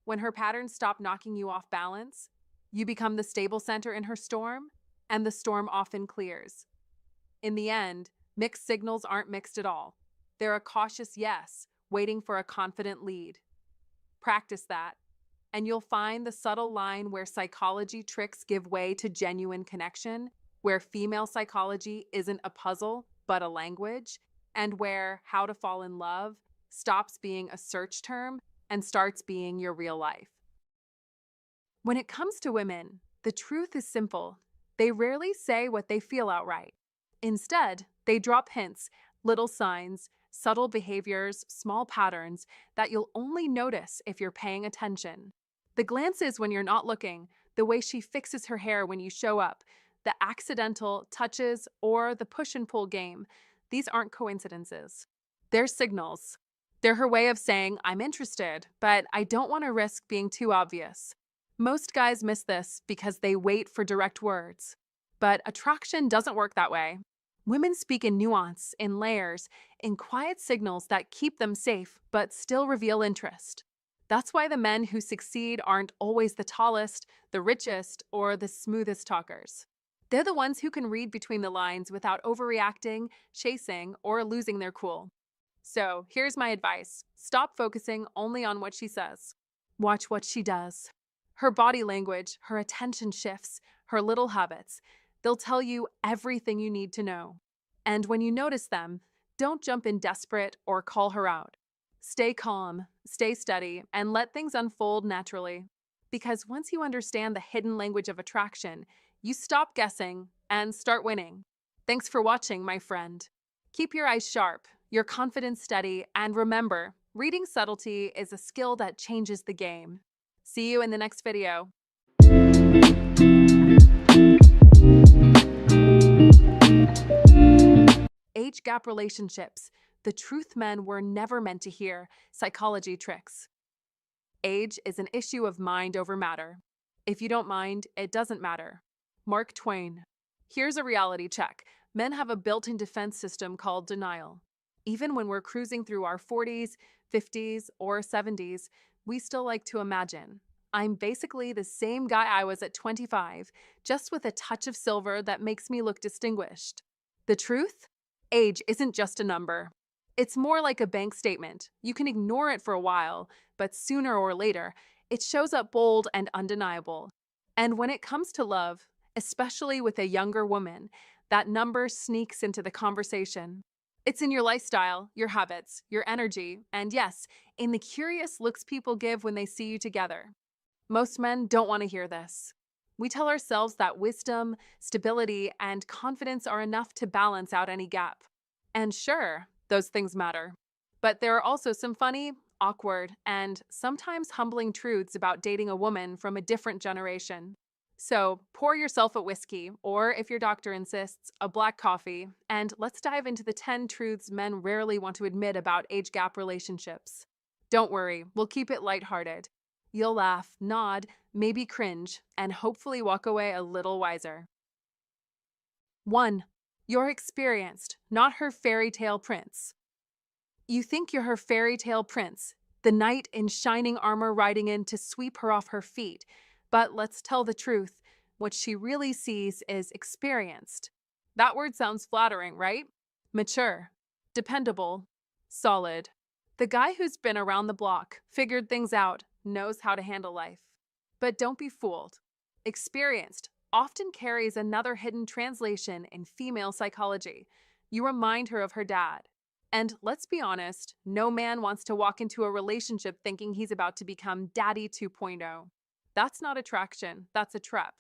When her patterns stop knocking you off balance, you become the stable center in her storm, and the storm often clears. In the end, mixed signals aren't mixed at all. They're a cautious yes, waiting for a confident lead. Practice that, and you'll find the subtle line where psychology tricks give way to genuine connection, where female psychology isn't a puzzle, but a language, and where how to fall in love stops being a search term and starts being your real life. When it comes to women, the truth is simple. They rarely say what they feel outright. Instead, they drop hints, little signs, subtle behaviors, small patterns that you'll only notice if you're paying attention. The glances when you're not looking, the way she fixes her hair when you show up, the accidental touches, or the push and pull game, these aren't coincidences. They're signals. They're her way of saying, I'm interested, but I don't want to risk being too obvious. Most guys miss this because they wait for direct words. But attraction doesn't work that way. Women speak in nuance, in layers, in quiet signals that keep them safe but still reveal interest. That's why the men who succeed aren't always the tallest, the richest, or the smoothest talkers. They're the ones who can read between the lines without overreacting, chasing, or losing their cool. So here's my advice. Stop focusing only on what she says. Watch what she does. Her body language, her attention shifts, her little habits. They'll tell you everything you need to know. And when you notice them, don't jump in desperate or call her out. Stay calm, stay steady, and let things unfold naturally. Because once you understand the hidden language of attraction, you stop guessing and start winning. Thanks for watching, my friend. Keep your eyes sharp, your confidence steady, and remember, reading subtlety is a skill that changes the game. See you in the next video. Age gap relationships. The truth men were never meant to hear. Psychology tricks. Age is an issue of mind over matter. If you don't mind, it doesn't matter. Mark Twain. Here's a reality check. Men have a built-in defense system called denial. Even when we're cruising through our 40s, 50s, or 70s, we still like to imagine. I'm basically the same guy I was at 25, just with a touch of silver that makes me look distinguished. The truth? Age isn't just a number. It's more like a bank statement. You can ignore it for a while, but sooner or later, it shows up bold and undeniable. And when it comes to love, especially with a younger woman, that number sneaks into the conversation. It's in your lifestyle, your habits, your energy, and yes, in the curious looks people give when they see you together. Most men don't want to hear this. We tell ourselves that wisdom, stability, and confidence are enough to balance out any gap. And sure, those things matter. But there are also some funny, awkward, and sometimes humbling truths about dating a woman from a different generation. So pour yourself a whiskey, or if your doctor insists, a black coffee, and let's dive into the 10 truths men rarely want to admit about age gap relationships. Don't worry, we'll keep it lighthearted. You'll laugh, nod, maybe cringe, and hopefully walk away a little wiser. 1. You're experienced, not her fairy tale prince. You think you're her fairy tale prince, the knight in shining armor riding in to sweep her off her feet. But let's tell the truth. What she really sees is experienced. That word sounds flattering, right? Mature, dependable, solid. The guy who's been around the block, figured things out, knows how to handle life. But don't be fooled. Experienced often carries another hidden translation in female psychology. You remind her of her dad. And let's be honest, no man wants to walk into a relationship thinking he's about to become Daddy 2.0. That's not attraction, that's a trap.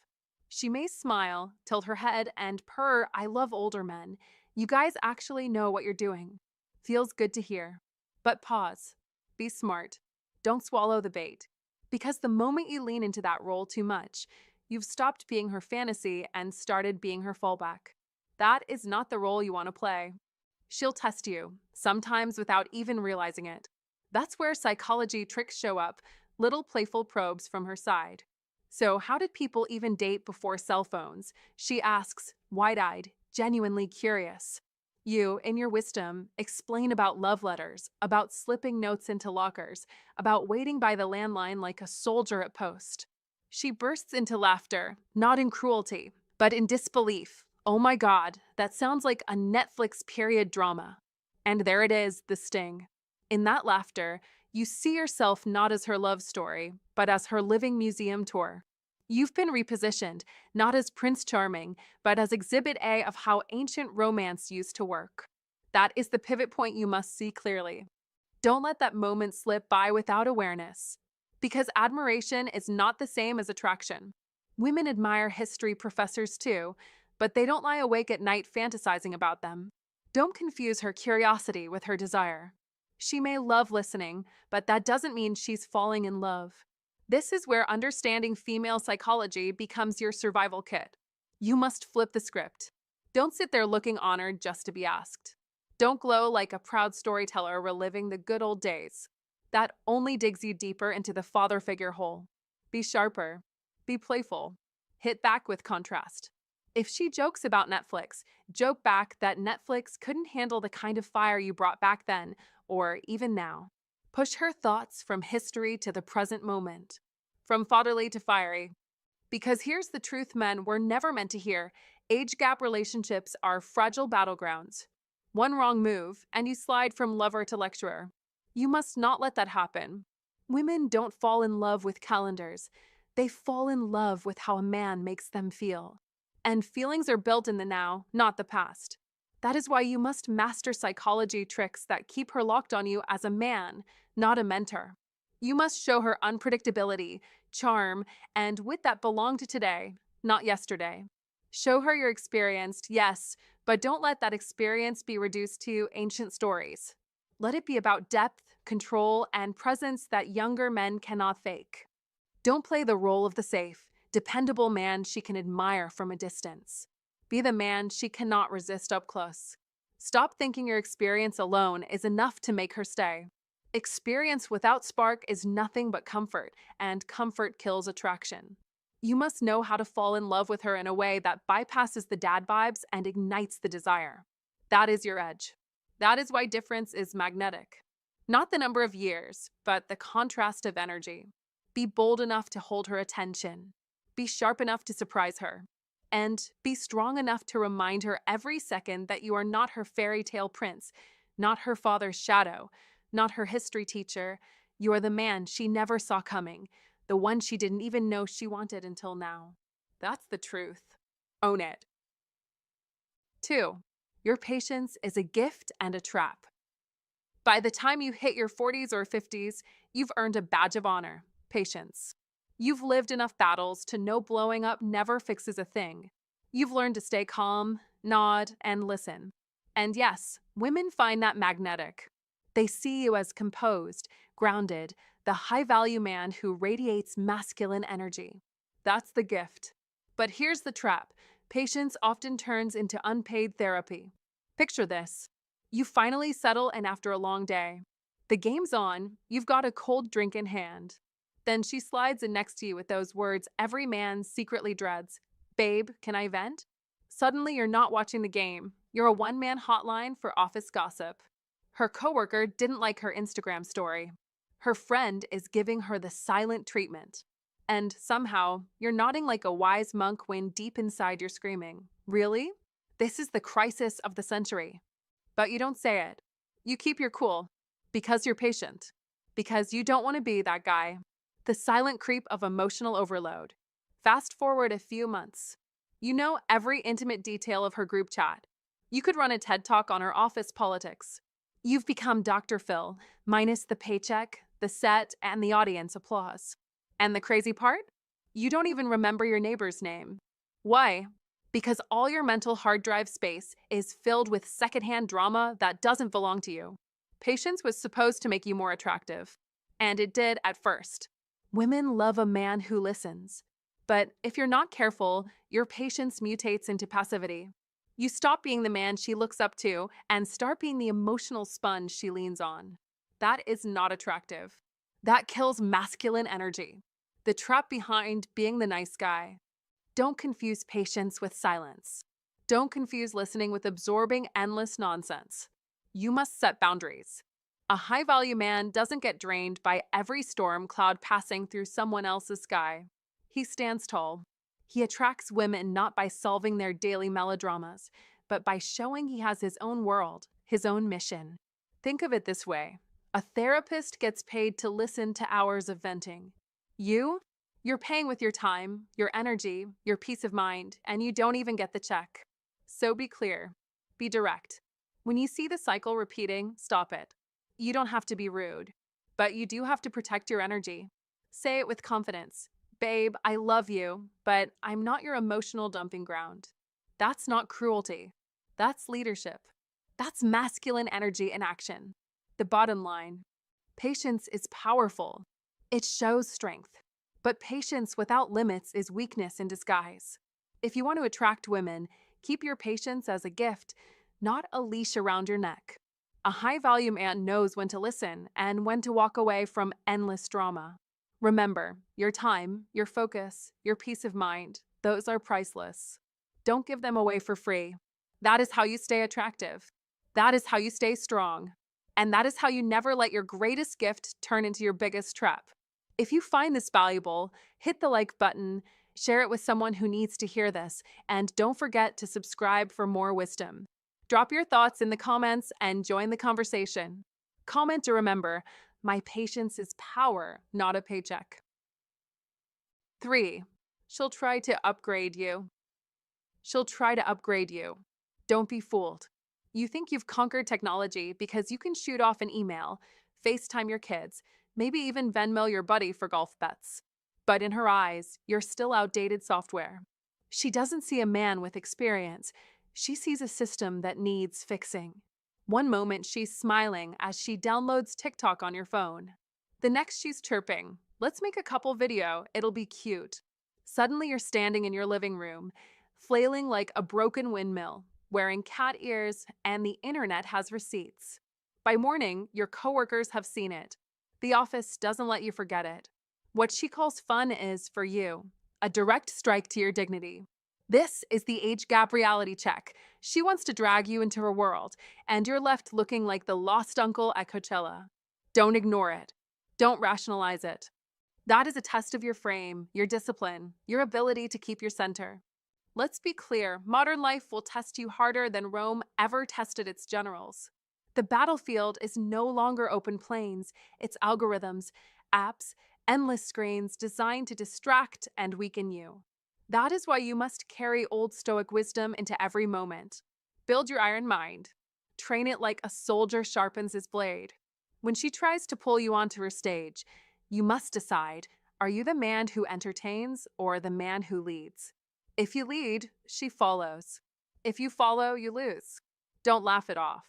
She may smile, tilt her head, and purr, "I love older men. You guys actually know what you're doing." Feels good to hear. But pause. Be smart. Don't swallow the bait. Because the moment you lean into that role too much, you've stopped being her fantasy and started being her fallback. That is not the role you want to play. She'll test you, sometimes without even realizing it. That's where psychology tricks show up, little playful probes from her side. So, how did people even date before cell phones? She asks, wide-eyed, genuinely curious. You, in your wisdom, explain about love letters, about slipping notes into lockers, about waiting by the landline like a soldier at post. She bursts into laughter, not in cruelty, but in disbelief. Oh my God, that sounds like a Netflix period drama. And there it is, the sting. In that laughter, you see yourself not as her love story, but as her living museum tour. You've been repositioned, not as Prince Charming, but as Exhibit A of how ancient romance used to work. That is the pivot point you must see clearly. Don't let that moment slip by without awareness. Because admiration is not the same as attraction. Women admire history professors too, but they don't lie awake at night fantasizing about them. Don't confuse her curiosity with her desire. She may love listening, but that doesn't mean she's falling in love. This is where understanding female psychology becomes your survival kit. You must flip the script. Don't sit there looking honored just to be asked. Don't glow like a proud storyteller reliving the good old days. That only digs you deeper into the father figure hole. Be sharper. Be playful. Hit back with contrast. If she jokes about Netflix, joke back that Netflix couldn't handle the kind of fire you brought back then, or even now. Push her thoughts from history to the present moment, from fatherly to fiery. Because here's the truth men were never meant to hear. Age gap relationships are fragile battlegrounds. One wrong move, and you slide from lover to lecturer. You must not let that happen. Women don't fall in love with calendars. They fall in love with how a man makes them feel. And feelings are built in the now, not the past. That is why you must master psychology tricks that keep her locked on you as a man, not a mentor. You must show her unpredictability, charm, and wit that belong to today, not yesterday. Show her you're experienced, yes, but don't let that experience be reduced to ancient stories. Let it be about depth, control, and presence that younger men cannot fake. Don't play the role of the safe, dependable man she can admire from a distance. Be the man she cannot resist up close. Stop thinking your experience alone is enough to make her stay. Experience without spark is nothing but comfort, and comfort kills attraction. You must know how to fall in love with her in a way that bypasses the dad vibes and ignites the desire. That is your edge. That is why difference is magnetic. Not the number of years, but the contrast of energy. Be bold enough to hold her attention. Be sharp enough to surprise her. And be strong enough to remind her every second that you are not her fairy tale prince, not her father's shadow, not her history teacher. You are the man she never saw coming, the one she didn't even know she wanted until now. That's the truth. Own it. 2. Your patience is a gift and a trap. By the time you hit your 40s or 50s, you've earned a badge of honor: patience. You've lived enough battles to know blowing up never fixes a thing. You've learned to stay calm, nod, and listen. And yes, women find that magnetic. They see you as composed, grounded, the high value man who radiates masculine energy. That's the gift. But here's the trap: patience often turns into unpaid therapy. Picture this. You finally settle, and after a long day, the game's on, you've got a cold drink in hand. Then she slides in next to you with those words every man secretly dreads: "Babe, can I vent?" Suddenly, you're not watching the game. You're a one-man hotline for office gossip. Her coworker didn't like her Instagram story. Her friend is giving her the silent treatment. And somehow, you're nodding like a wise monk when deep inside you're screaming, "Really? This is the crisis of the century." But you don't say it. You keep your cool because you're patient, because you don't want to be that guy, the silent creep of emotional overload. Fast forward a few months. You know every intimate detail of her group chat. You could run a TED Talk on her office politics. You've become Dr. Phil, minus the paycheck, the set, and the audience applause. And the crazy part? You don't even remember your neighbor's name. Why? Because all your mental hard drive space is filled with secondhand drama that doesn't belong to you. Patience was supposed to make you more attractive, and it did at first. Women love a man who listens. But if you're not careful, your patience mutates into passivity. You stop being the man she looks up to and start being the emotional sponge she leans on. That is not attractive. That kills masculine energy. The trap behind being the nice guy. Don't confuse patience with silence. Don't confuse listening with absorbing endless nonsense. You must set boundaries. A high-value man doesn't get drained by every storm cloud passing through someone else's sky. He stands tall. He attracts women not by solving their daily melodramas, but by showing he has his own world, his own mission. Think of it this way: a therapist gets paid to listen to hours of venting. You're paying with your time, your energy, your peace of mind, and you don't even get the check. So be clear. Be direct. When you see the cycle repeating, stop it. You don't have to be rude, but you do have to protect your energy. Say it with confidence: "Babe, I love you, but I'm not your emotional dumping ground." That's not cruelty. That's leadership. That's masculine energy in action. The bottom line: patience is powerful. It shows strength. But patience without limits is weakness in disguise. If you want to attract women, keep your patience as a gift, not a leash around your neck. A high-value man knows when to listen and when to walk away from endless drama. Remember, your time, your focus, your peace of mind, those are priceless. Don't give them away for free. That is how you stay attractive. That is how you stay strong. And that is how you never let your greatest gift turn into your biggest trap. If you find this valuable, hit the like button, share it with someone who needs to hear this, and don't forget to subscribe for more wisdom. Drop your thoughts in the comments and join the conversation. Comment to remember: my patience is power, not a paycheck. 3. She'll try to upgrade you. She'll try to upgrade you. Don't be fooled. You think you've conquered technology because you can shoot off an email, FaceTime your kids, maybe even Venmo your buddy for golf bets. But in her eyes, you're still outdated software. She doesn't see a man with experience. She sees a system that needs fixing. One moment she's smiling as she downloads TikTok on your phone. The next she's chirping, "Let's make a couple video, it'll be cute." Suddenly you're standing in your living room, flailing like a broken windmill, wearing cat ears, and the internet has receipts. By morning, your coworkers have seen it. The office doesn't let you forget it. What she calls fun is, for you, a direct strike to your dignity. This is the age gap reality check. She wants to drag you into her world, and you're left looking like the lost uncle at Coachella. Don't ignore it. Don't rationalize it. That is a test of your frame, your discipline, your ability to keep your center. Let's be clear, modern life will test you harder than Rome ever tested its generals. The battlefield is no longer open plains, it's algorithms, apps, endless screens designed to distract and weaken you. That is why you must carry old Stoic wisdom into every moment. Build your iron mind. Train it like a soldier sharpens his blade. When she tries to pull you onto her stage, you must decide, are you the man who entertains or the man who leads? If you lead, she follows. If you follow, you lose. Don't laugh it off.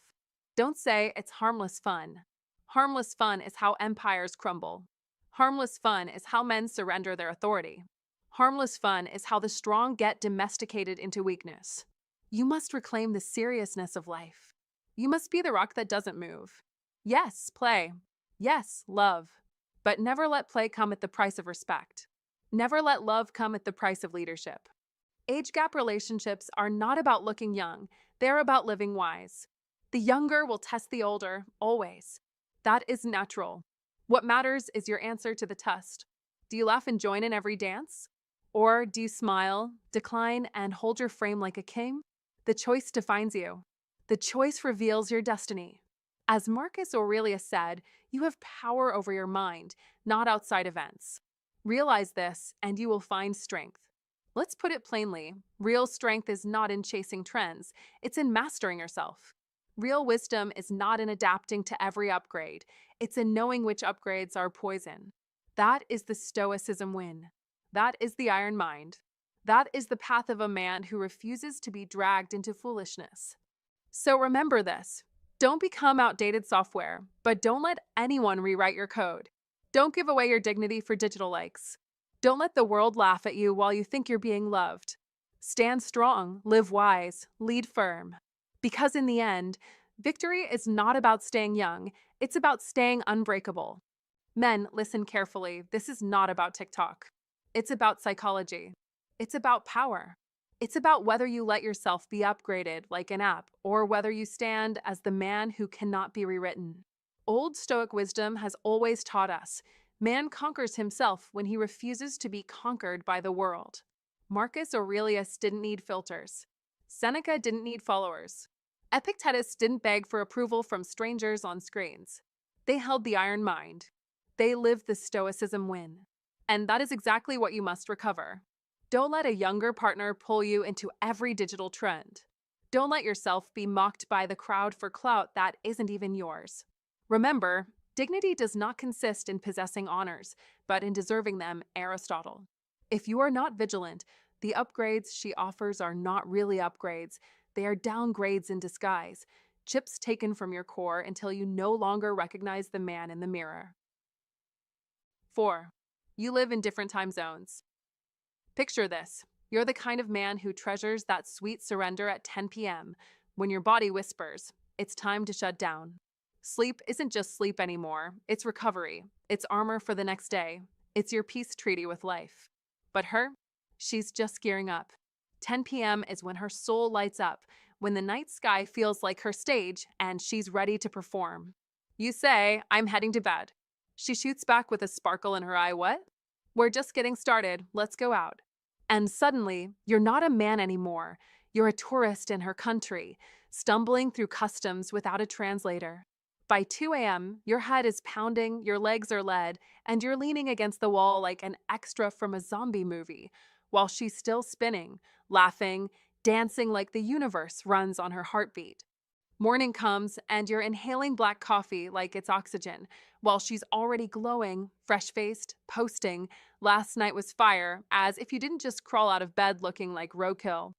Don't say it's harmless fun. Harmless fun is how empires crumble. Harmless fun is how men surrender their authority. Harmless fun is how the strong get domesticated into weakness. You must reclaim the seriousness of life. You must be the rock that doesn't move. Yes, play. Yes, love. But never let play come at the price of respect. Never let love come at the price of leadership. Age gap relationships are not about looking young, they're about living wise. The younger will test the older, always. That is natural. What matters is your answer to the test. Do you laugh and join in every dance? Or do you smile, decline, and hold your frame like a king? The choice defines you. The choice reveals your destiny. As Marcus Aurelius said, you have power over your mind, not outside events. Realize this, and you will find strength. Let's put it plainly, real strength is not in chasing trends, it's in mastering yourself. Real wisdom is not in adapting to every upgrade, it's in knowing which upgrades are poison. That is the Stoicism win. That is the iron mind. That is the path of a man who refuses to be dragged into foolishness. So remember this. Don't become outdated software, but don't let anyone rewrite your code. Don't give away your dignity for digital likes. Don't let the world laugh at you while you think you're being loved. Stand strong, live wise, lead firm. Because in the end, victory is not about staying young, it's about staying unbreakable. Men, listen carefully. This is not about TikTok. It's about psychology. It's about power. It's about whether you let yourself be upgraded like an app or whether you stand as the man who cannot be rewritten. Old Stoic wisdom has always taught us man conquers himself when he refuses to be conquered by the world. Marcus Aurelius didn't need filters. Seneca didn't need followers. Epictetus didn't beg for approval from strangers on screens. They held the iron mind. They lived the Stoicism win. And that is exactly what you must recover. Don't let a younger partner pull you into every digital trend. Don't let yourself be mocked by the crowd for clout that isn't even yours. Remember, dignity does not consist in possessing honors, but in deserving them, Aristotle. If you are not vigilant, the upgrades she offers are not really upgrades. They are downgrades in disguise, chips taken from your core until you no longer recognize the man in the mirror. 4. You live in different time zones. Picture this. You're the kind of man who treasures that sweet surrender at 10 p.m. when your body whispers, it's time to shut down. Sleep isn't just sleep anymore. It's recovery. It's armor for the next day. It's your peace treaty with life. But her? She's just gearing up. 10 p.m. is when her soul lights up, when the night sky feels like her stage and she's ready to perform. You say, I'm heading to bed. She shoots back with a sparkle in her eye. What? We're just getting started. Let's go out. And suddenly, you're not a man anymore. You're a tourist in her country, stumbling through customs without a translator. By 2 a.m., your head is pounding, your legs are lead, and you're leaning against the wall like an extra from a zombie movie, while she's still spinning, laughing, dancing like the universe runs on her heartbeat. Morning comes, and you're inhaling black coffee like it's oxygen, while she's already glowing, fresh-faced, posting, last night was fire, as if you didn't just crawl out of bed looking like roadkill.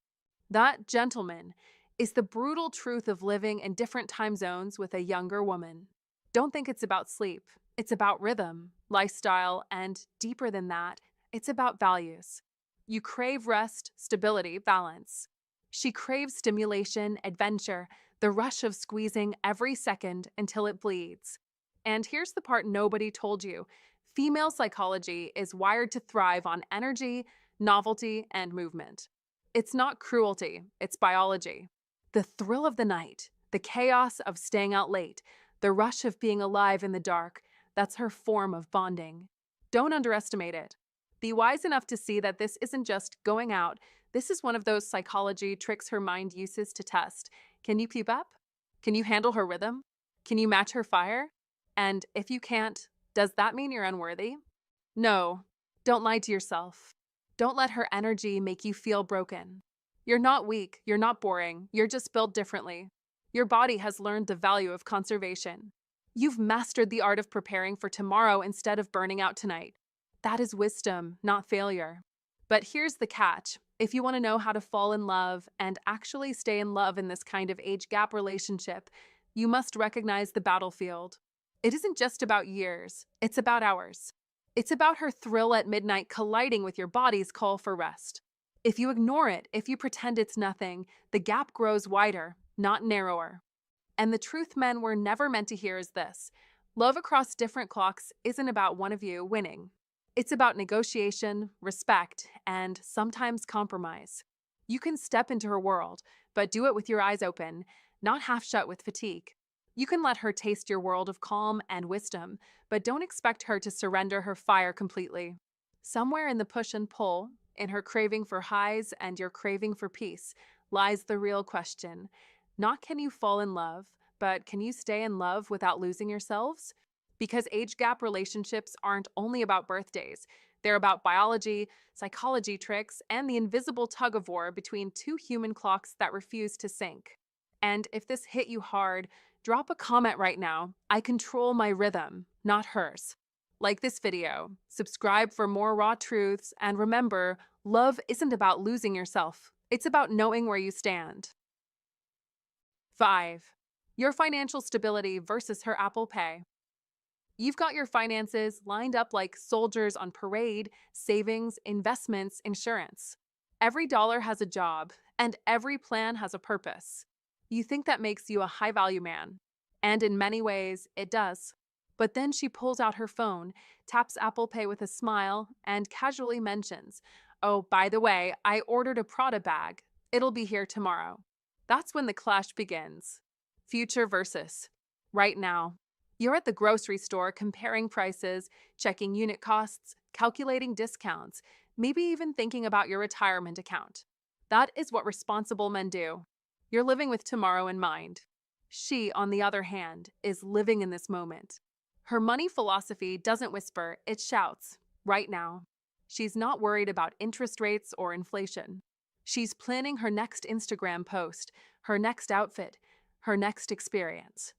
That, gentleman, is the brutal truth of living in different time zones with a younger woman. Don't think it's about sleep. It's about rhythm, lifestyle, and deeper than that, it's about values. You crave rest, stability, balance. She craves stimulation, adventure, the rush of squeezing every second until it bleeds. And here's the part nobody told you. Female psychology is wired to thrive on energy, novelty, and movement. It's not cruelty, it's biology. The thrill of the night, the chaos of staying out late, the rush of being alive in the dark, that's her form of bonding. Don't underestimate it. Be wise enough to see that this isn't just going out, this is one of those psychology tricks her mind uses to test. Can you keep up? Can you handle her rhythm? Can you match her fire? And if you can't, does that mean you're unworthy? No, don't lie to yourself. Don't let her energy make you feel broken. You're not weak, you're not boring, you're just built differently. Your body has learned the value of conservation. You've mastered the art of preparing for tomorrow instead of burning out tonight. That is wisdom, not failure. But here's the catch. If you want to know how to fall in love and actually stay in love in this kind of age gap relationship, you must recognize the battlefield. It isn't just about years, it's about hours. It's about her thrill at midnight colliding with your body's call for rest. If you ignore it, if you pretend it's nothing, the gap grows wider, not narrower. And the truth men were never meant to hear is this: love across different clocks isn't about one of you winning. It's about negotiation, respect, and sometimes compromise. You can step into her world, but do it with your eyes open, not half shut with fatigue. You can let her taste your world of calm and wisdom, but don't expect her to surrender her fire completely. Somewhere in the push and pull, in her craving for highs and your craving for peace, lies the real question. Not can you fall in love, but can you stay in love without losing yourselves? Because age gap relationships aren't only about birthdays, they're about biology, psychology tricks, and the invisible tug of war between two human clocks that refuse to sync. And if this hit you hard, drop a comment right now. I control my rhythm, not hers. Like this video, subscribe for more raw truths, and remember, love isn't about losing yourself. It's about knowing where you stand. 5. Your financial stability versus her Apple Pay. You've got your finances lined up like soldiers on parade: savings, investments, insurance. Every dollar has a job, and every plan has a purpose. You think that makes you a high value man. And in many ways, it does. But then she pulls out her phone, taps Apple Pay with a smile, and casually mentions, "Oh, by the way, I ordered a Prada bag. It'll be here tomorrow." That's when the clash begins. Future versus right now. You're at the grocery store comparing prices, checking unit costs, calculating discounts, maybe even thinking about your retirement account. That is what responsible men do. You're living with tomorrow in mind. She, on the other hand, is living in this moment. Her money philosophy doesn't whisper, it shouts, right now. She's not worried about interest rates or inflation. She's planning her next Instagram post, her next outfit, her next experience.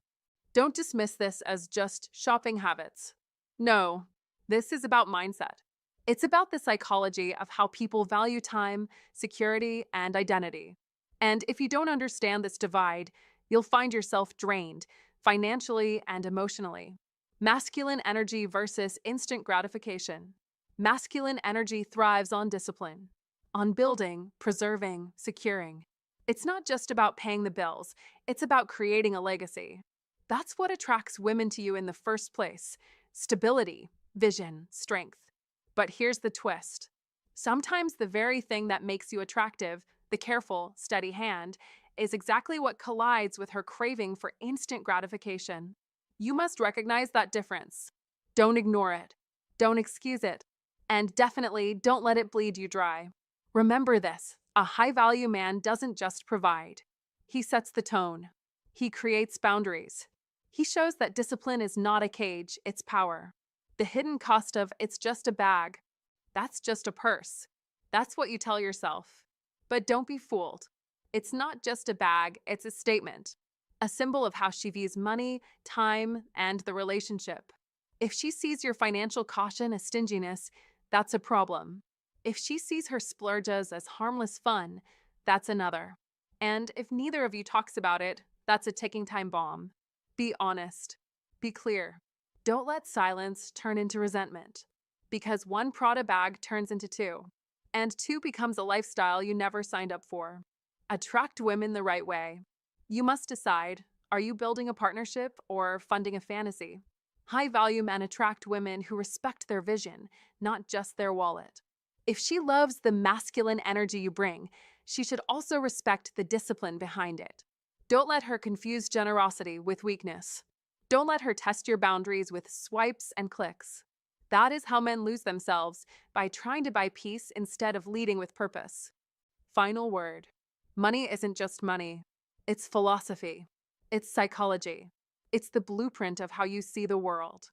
Don't dismiss this as just shopping habits. No, this is about mindset. It's about the psychology of how people value time, security, and identity. And if you don't understand this divide, you'll find yourself drained, financially and emotionally. Masculine energy versus instant gratification. Masculine energy thrives on discipline, on building, preserving, securing. It's not just about paying the bills, it's about creating a legacy. That's what attracts women to you in the first place: stability, vision, strength. But here's the twist. Sometimes the very thing that makes you attractive, the careful, steady hand, is exactly what collides with her craving for instant gratification. You must recognize that difference. Don't ignore it. Don't excuse it. And definitely don't let it bleed you dry. Remember this: a high-value man doesn't just provide. He sets the tone. He creates boundaries. He shows that discipline is not a cage, it's power. The hidden cost of "it's just a bag," that's just a purse. That's what you tell yourself. But don't be fooled. It's not just a bag, it's a statement. A symbol of how she views money, time, and the relationship. If she sees your financial caution as stinginess, that's a problem. If she sees her splurges as harmless fun, that's another. And if neither of you talks about it, that's a ticking time bomb. Be honest. Be clear. Don't let silence turn into resentment. Because one Prada bag turns into two. And two becomes a lifestyle you never signed up for. Attract women the right way. You must decide, are you building a partnership or funding a fantasy? High-value men attract women who respect their vision, not just their wallet. If she loves the masculine energy you bring, she should also respect the discipline behind it. Don't let her confuse generosity with weakness. Don't let her test your boundaries with swipes and clicks. That is how men lose themselves, by trying to buy peace instead of leading with purpose. Final word. Money isn't just money. It's philosophy. It's psychology. It's the blueprint of how you see the world.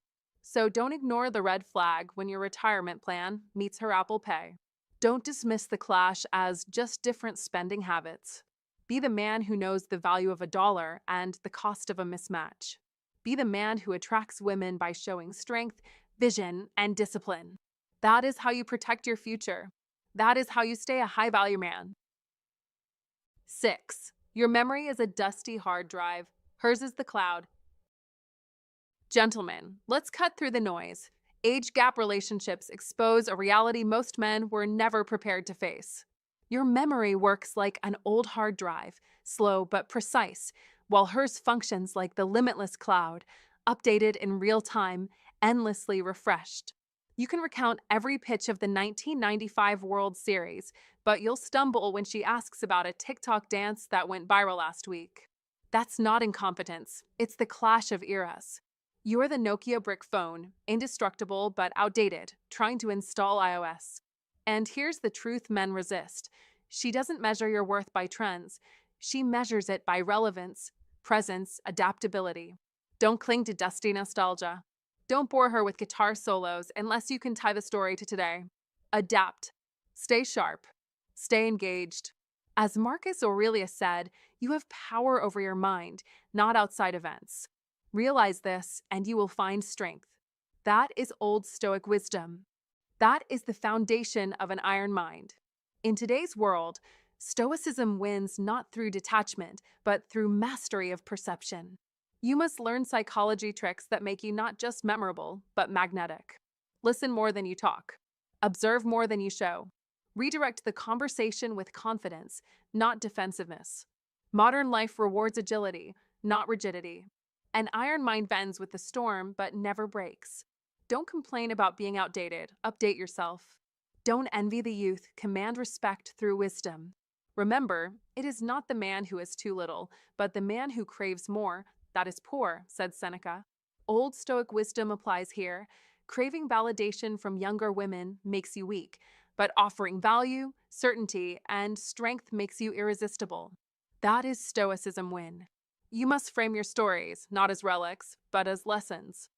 So don't ignore the red flag when your retirement plan meets her Apple Pay. Don't dismiss the clash as just different spending habits. Be the man who knows the value of a dollar and the cost of a mismatch. Be the man who attracts women by showing strength, vision, and discipline. That is how you protect your future. That is how you stay a high-value man. 6. Your memory is a dusty hard drive. Hers is the cloud. Gentlemen, let's cut through the noise. Age gap relationships expose a reality most men were never prepared to face. Your memory works like an old hard drive, slow but precise, while hers functions like the limitless cloud, updated in real time, endlessly refreshed. You can recount every pitch of the 1995 World Series, but you'll stumble when she asks about a TikTok dance that went viral last week. That's not incompetence, it's the clash of eras. You're the Nokia brick phone, indestructible but outdated, trying to install iOS. And here's the truth men resist. She doesn't measure your worth by trends. She measures it by relevance, presence, adaptability. Don't cling to dusty nostalgia. Don't bore her with guitar solos unless you can tie the story to today. Adapt. Stay sharp. Stay engaged. As Marcus Aurelius said, you have power over your mind, not outside events. Realize this, and you will find strength. That is Old Stoic wisdom. That is the foundation of an iron mind. In today's world, Stoicism wins not through detachment, but through mastery of perception. You must learn psychology tricks that make you not just memorable, but magnetic. Listen more than you talk. Observe more than you show. Redirect the conversation with confidence, not defensiveness. Modern life rewards agility, not rigidity. An iron mind bends with the storm, but never breaks. Don't complain about being outdated. Update yourself. Don't envy the youth. Command respect through wisdom. Remember, it is not the man who is too little, but the man who craves more that is poor, said Seneca. Old Stoic wisdom applies here. Craving validation from younger women makes you weak, but offering value, certainty, and strength makes you irresistible. That is Stoicism win. You must frame your stories, not as relics, but as lessons.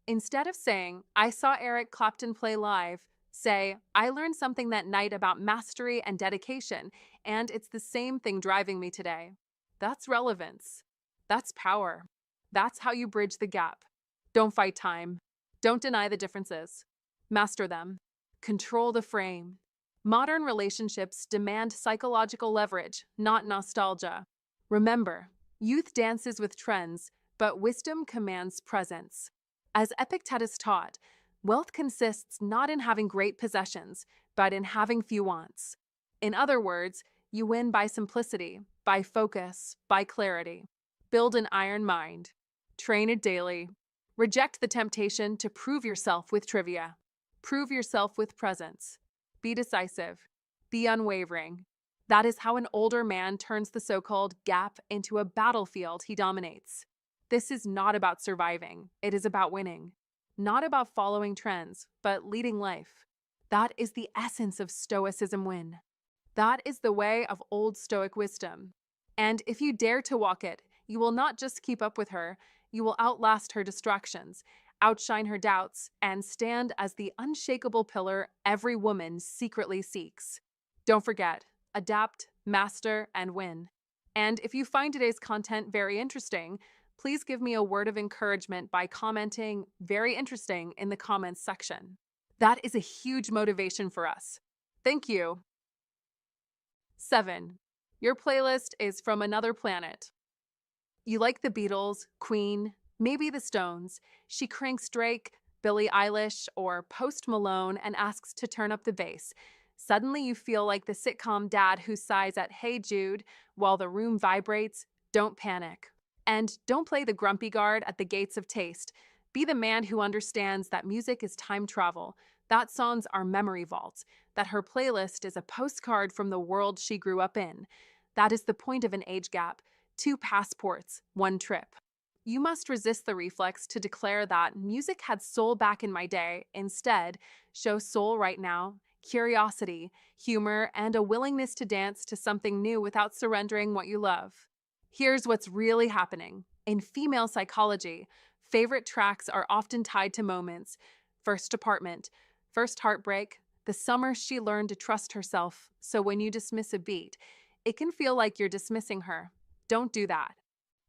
Instead of saying, I saw Eric Clapton play live, say, I learned something that night about mastery and dedication, and it's the same thing driving me today. That's relevance. That's power. That's how you bridge the gap. Don't fight time. Don't deny the differences. Master them. Control the frame. Modern relationships demand psychological leverage, not nostalgia. Remember, youth dances with trends, but wisdom commands presence. As Epictetus taught, wealth consists not in having great possessions, but in having few wants. In other words, you win by simplicity, by focus, by clarity. Build an iron mind. Train it daily. Reject the temptation to prove yourself with trivia. Prove yourself with presence. Be decisive. Be unwavering. That is how an older man turns the so-called gap into a battlefield he dominates. This is not about surviving. It is about winning. Not about following trends, but leading life. That is the essence of Stoicism win. That is the way of Old Stoic wisdom. And if you dare to walk it, you will not just keep up with her, you will outlast her distractions, outshine her doubts, and stand as the unshakable pillar every woman secretly seeks. Don't forget, adapt, master, and win. And if you find today's content very interesting, please give me a word of encouragement by commenting "very interesting" in the comments section. That is a huge motivation for us. Thank you. 7. Your playlist is from another planet. You like the Beatles, Queen, maybe the Stones. She cranks Drake, Billie Eilish, or Post Malone and asks to turn up the bass. Suddenly you feel like the sitcom dad who sighs at "Hey Jude" while the room vibrates. Don't panic. And don't play the grumpy guard at the gates of taste. Be the man who understands that music is time travel. That songs are memory vaults, that her playlist is a postcard from the world she grew up in. That is the point of an age gap. Two passports, one trip. You must resist the reflex to declare that music had soul back in my day. Instead, show soul right now, curiosity, humor, and a willingness to dance to something new without surrendering what you love. Here's what's really happening. In female psychology, favorite tracks are often tied to moments: first apartment, first heartbreak, the summer she learned to trust herself. So when you dismiss a beat, it can feel like you're dismissing her. Don't do that.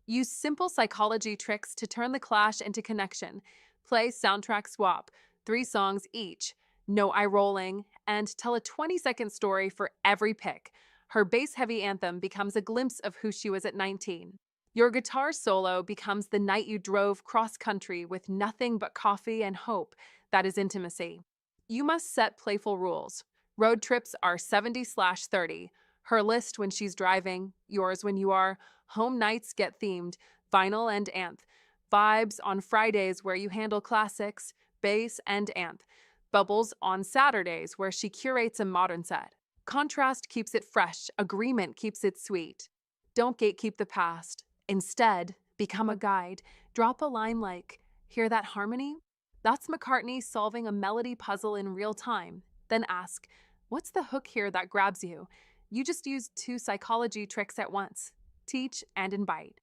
Use simple psychology tricks to turn the clash into connection. Play soundtrack swap, 3 songs each, no eye rolling, and tell a 20-second story for every pick. Her bass heavy anthem becomes a glimpse of who she was at 19. Your guitar solo becomes the night you drove cross country with nothing but coffee and hope. That is intimacy. You must set playful rules. Road trips are 70/30. Her list when she's driving, yours when you are. Home nights get themed, vinyl and anth. Vibes on Fridays where you handle classics, bass and anth. Bubbles on Saturdays where she curates a modern set. Contrast keeps it fresh, agreement keeps it sweet. Don't gatekeep the past. Instead, become a guide. Drop a line like, "Hear that harmony?" That's McCartney solving a melody puzzle in real time. Then ask, "What's the hook here that grabs you?" You just used 2 psychology tricks at once: teach and invite.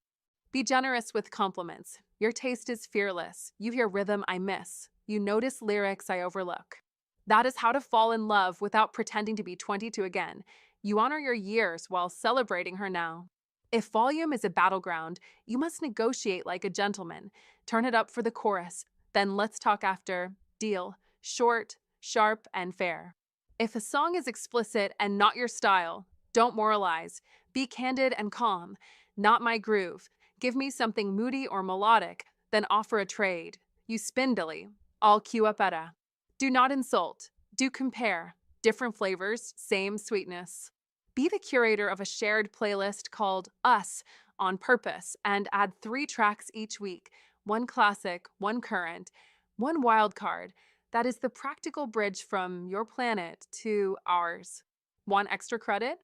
Be generous with compliments. Your taste is fearless. You hear rhythm I miss. You notice lyrics I overlook. That is how to fall in love without pretending to be 22 again. You honor your years while celebrating her now. If volume is a battleground, you must negotiate like a gentleman. Turn it up for the chorus. Then let's talk after. Deal. Short, sharp, and fair. If a song is explicit and not your style, don't moralize. Be candid and calm. Not my groove. Give me something moody or melodic, then offer a trade. You spindly. I'll cue up at a. Do not insult. Do compare. Different flavors, same sweetness. Be the curator of a shared playlist called Us on purpose and add 3 tracks each week: one classic, one current, one wild card. That is the practical bridge from your planet to ours. Want extra credit?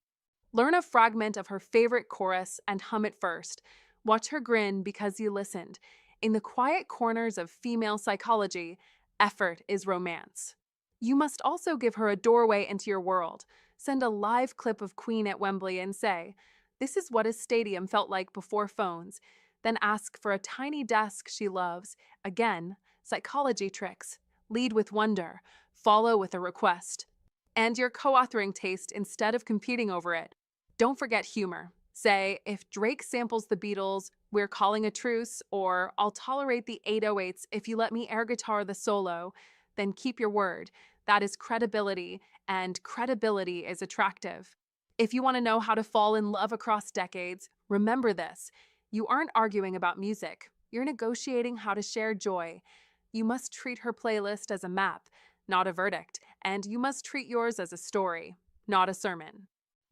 Learn a fragment of her favorite chorus and hum it first. Watch her grin because you listened. In the quiet corners of female psychology, effort is romance. You must also give her a doorway into your world. Send a live clip of Queen at Wembley and say, "This is what a stadium felt like before phones." Then ask for a tiny desk she loves. Again, psychology tricks. Lead with wonder. Follow with a request. And your co-authoring taste instead of competing over it. Don't forget humor. Say, "If Drake samples the Beatles, we're calling a truce," or "I'll tolerate the 808s if you let me air guitar the solo." Then keep your word. That is credibility, and credibility is attractive. If you want to know how to fall in love across decades, remember this. You aren't arguing about music. You're negotiating how to share joy. You must treat her playlist as a map, not a verdict, and you must treat yours as a story, not a sermon.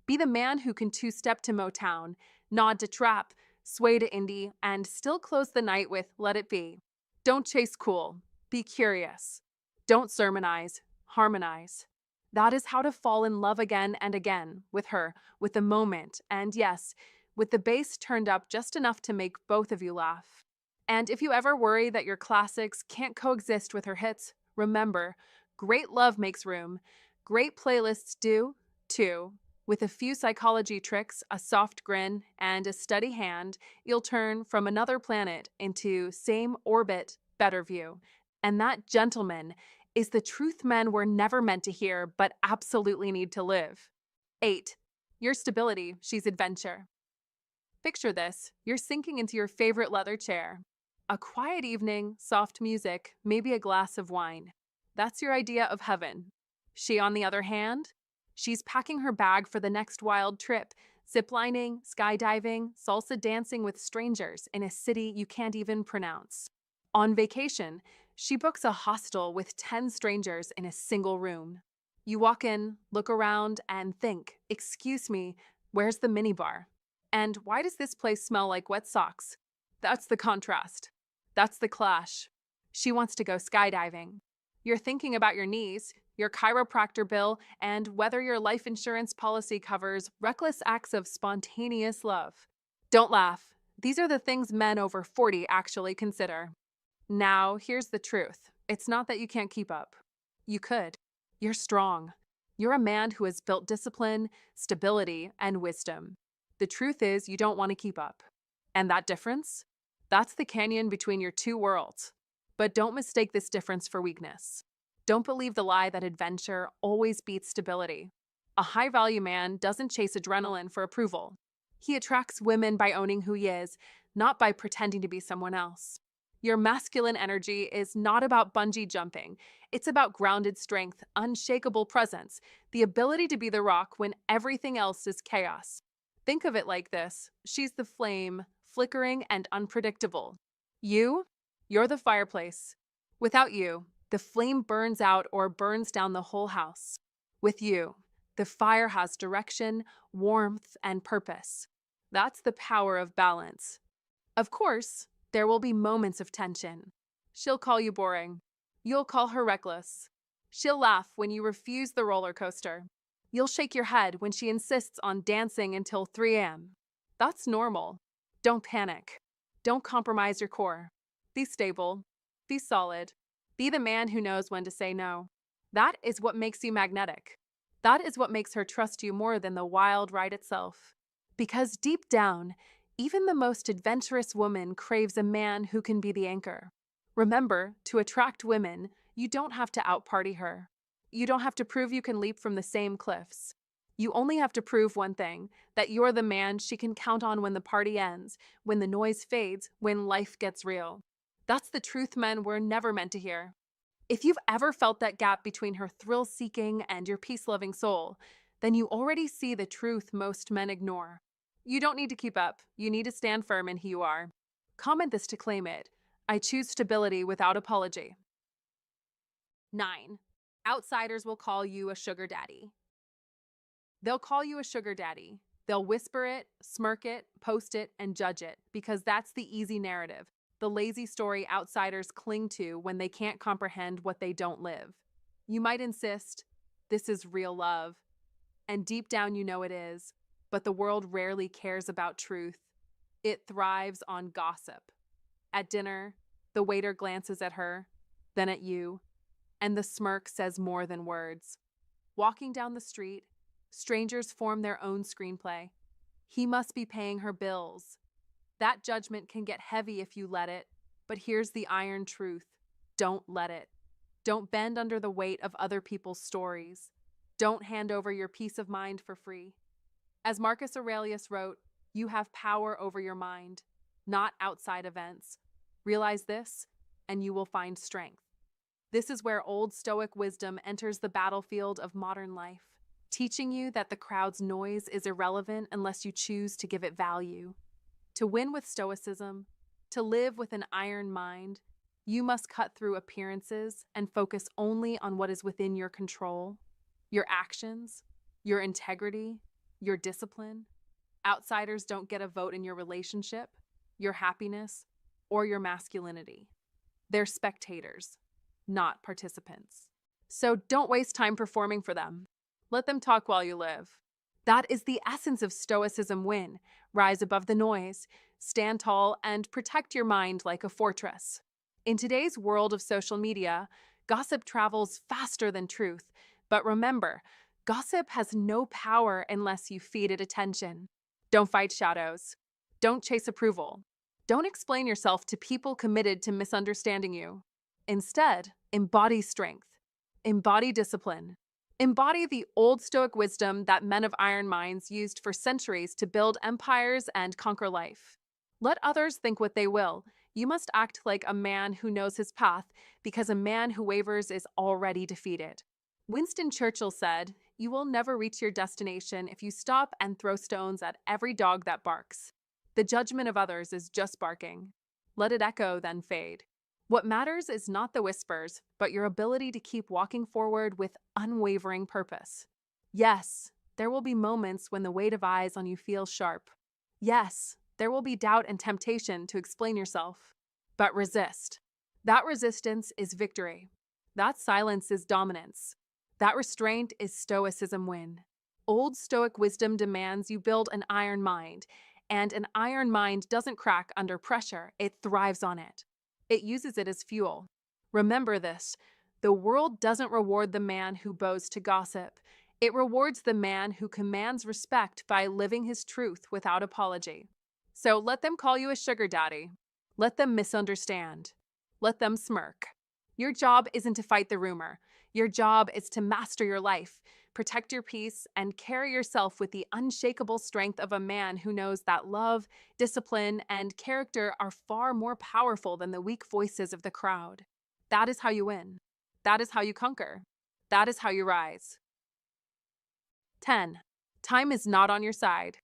Be the man who can two-step to Motown, nod to trap, sway to indie, and still close the night with "Let It Be." Don't chase cool. Be curious. Don't sermonize. Harmonize. That is how to fall in love again and again with her, with the moment, and yes, with the bass turned up just enough to make both of you laugh. And if you ever worry that your classics can't coexist with her hits, remember, great love makes room. Great playlists do, too. With a few psychology tricks, a soft grin, and a steady hand, you'll turn from another planet into same orbit, better view. And that, gentleman, is the truth men were never meant to hear but absolutely need to live. 8. Your stability, she's adventure. Picture this: you're sinking into your favorite leather chair. A quiet evening, soft music, maybe a glass of wine. That's your idea of heaven. She, on the other hand, she's packing her bag for the next wild trip, ziplining, skydiving, salsa dancing with strangers in a city you can't even pronounce. On vacation, she books a hostel with 10 strangers in a single room. You walk in, look around, and think, "Excuse me, where's the minibar? And why does this place smell like wet socks?" That's the contrast. That's the clash. She wants to go skydiving. You're thinking about your knees, your chiropractor bill, and whether your life insurance policy covers reckless acts of spontaneous love. Don't laugh. These are the things men over 40 actually consider. Now, here's the truth. It's not that you can't keep up. You could. You're strong. You're a man who has built discipline, stability, and wisdom. The truth is, you don't want to keep up. And that difference? That's the canyon between your two worlds. But don't mistake this difference for weakness. Don't believe the lie that adventure always beats stability. A high value man doesn't chase adrenaline for approval. He attracts women by owning who he is, not by pretending to be someone else. Your masculine energy is not about bungee jumping. It's about grounded strength, unshakable presence, the ability to be the rock when everything else is chaos. Think of it like this: she's the flame, flickering and unpredictable. You? You're the fireplace. Without you, the flame burns out or burns down the whole house. With you, the fire has direction, warmth, and purpose. That's the power of balance. Of course, there will be moments of tension. She'll call you boring. You'll call her reckless. She'll laugh when you refuse the roller coaster. You'll shake your head when she insists on dancing until 3 a.m. That's normal. Don't panic. Don't compromise your core. Be stable. Be solid. Be the man who knows when to say no. That is what makes you magnetic. That is what makes her trust you more than the wild ride itself. Because deep down, even the most adventurous woman craves a man who can be the anchor. Remember, to attract women, you don't have to outparty her. You don't have to prove you can leap from the same cliffs. You only have to prove one thing: that you're the man she can count on when the party ends, when the noise fades, when life gets real. That's the truth men were never meant to hear. If you've ever felt that gap between her thrill-seeking and your peace-loving soul, then you already see the truth most men ignore. You don't need to keep up. You need to stand firm in who you are. Comment this to claim it. I choose stability without apology. 9. Outsiders will call you a sugar daddy. They'll call you a sugar daddy. They'll whisper it, smirk it, post it, and judge it, because that's the easy narrative, the lazy story outsiders cling to when they can't comprehend what they don't live. You might insist, this is real love, and deep down you know it is, but the world rarely cares about truth. It thrives on gossip. At dinner, the waiter glances at her, then at you, and the smirk says more than words. Walking down the street, strangers form their own screenplay. He must be paying her bills. That judgment can get heavy if you let it, but here's the iron truth: don't let it. Don't bend under the weight of other people's stories. Don't hand over your peace of mind for free. As Marcus Aurelius wrote, you have power over your mind, not outside events. Realize this, and you will find strength. This is where old Stoic wisdom enters the battlefield of modern life, teaching you that the crowd's noise is irrelevant unless you choose to give it value. To win with Stoicism, to live with an iron mind, you must cut through appearances and focus only on what is within your control: your actions, your integrity, your discipline. Outsiders don't get a vote in your relationship, your happiness, or your masculinity. They're spectators, not participants. So don't waste time performing for them. Let them talk while you live. That is the essence of Stoicism win. Rise above the noise, stand tall, and protect your mind like a fortress. In today's world of social media, gossip travels faster than truth. But remember, gossip has no power unless you feed it attention. Don't fight shadows. Don't chase approval. Don't explain yourself to people committed to misunderstanding you. Instead, embody strength. Embody discipline. Embody the old Stoic wisdom that men of iron minds used for centuries to build empires and conquer life. Let others think what they will. You must act like a man who knows his path, because a man who wavers is already defeated. Winston Churchill said, "You will never reach your destination if you stop and throw stones at every dog that barks." The judgment of others is just barking. Let it echo, then fade. What matters is not the whispers, but your ability to keep walking forward with unwavering purpose. Yes, there will be moments when the weight of eyes on you feels sharp. Yes, there will be doubt and temptation to explain yourself. But resist. That resistance is victory. That silence is dominance. That restraint is Stoicism win. Old Stoic wisdom demands you build an iron mind, and an iron mind doesn't crack under pressure, it thrives on it. It uses it as fuel. Remember this: the world doesn't reward the man who bows to gossip. It rewards the man who commands respect by living his truth without apology. So let them call you a sugar daddy. Let them misunderstand. Let them smirk. Your job isn't to fight the rumor. Your job is to master your life, protect your peace, and carry yourself with the unshakable strength of a man who knows that love, discipline, and character are far more powerful than the weak voices of the crowd. That is how you win. That is how you conquer. That is how you rise. 10. Time is not on your side.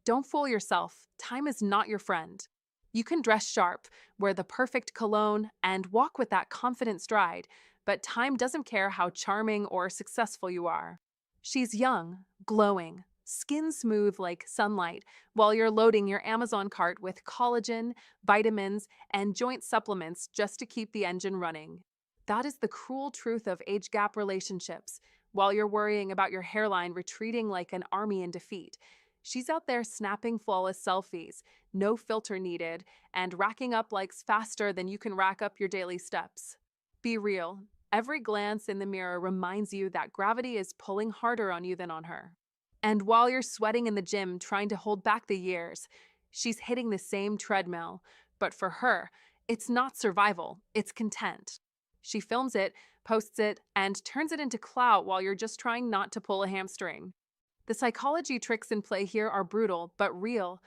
Don't fool yourself. Time is not your friend. You can dress sharp, wear the perfect cologne, and walk with that confident stride, but time doesn't care how charming or successful you are. She's young, glowing, skin smooth like sunlight, while you're loading your Amazon cart with collagen, vitamins, and joint supplements just to keep the engine running. That is the cruel truth of age gap relationships. While you're worrying about your hairline retreating like an army in defeat, she's out there snapping flawless selfies, no filter needed, and racking up likes faster than you can rack up your daily steps. Be real. Every glance in the mirror reminds you that gravity is pulling harder on you than on her. And while you're sweating in the gym trying to hold back the years, she's hitting the same treadmill. But for her, it's not survival, it's content. She films it, posts it, and turns it into clout while you're just trying not to pull a hamstring. The psychology tricks in play here are brutal, but real.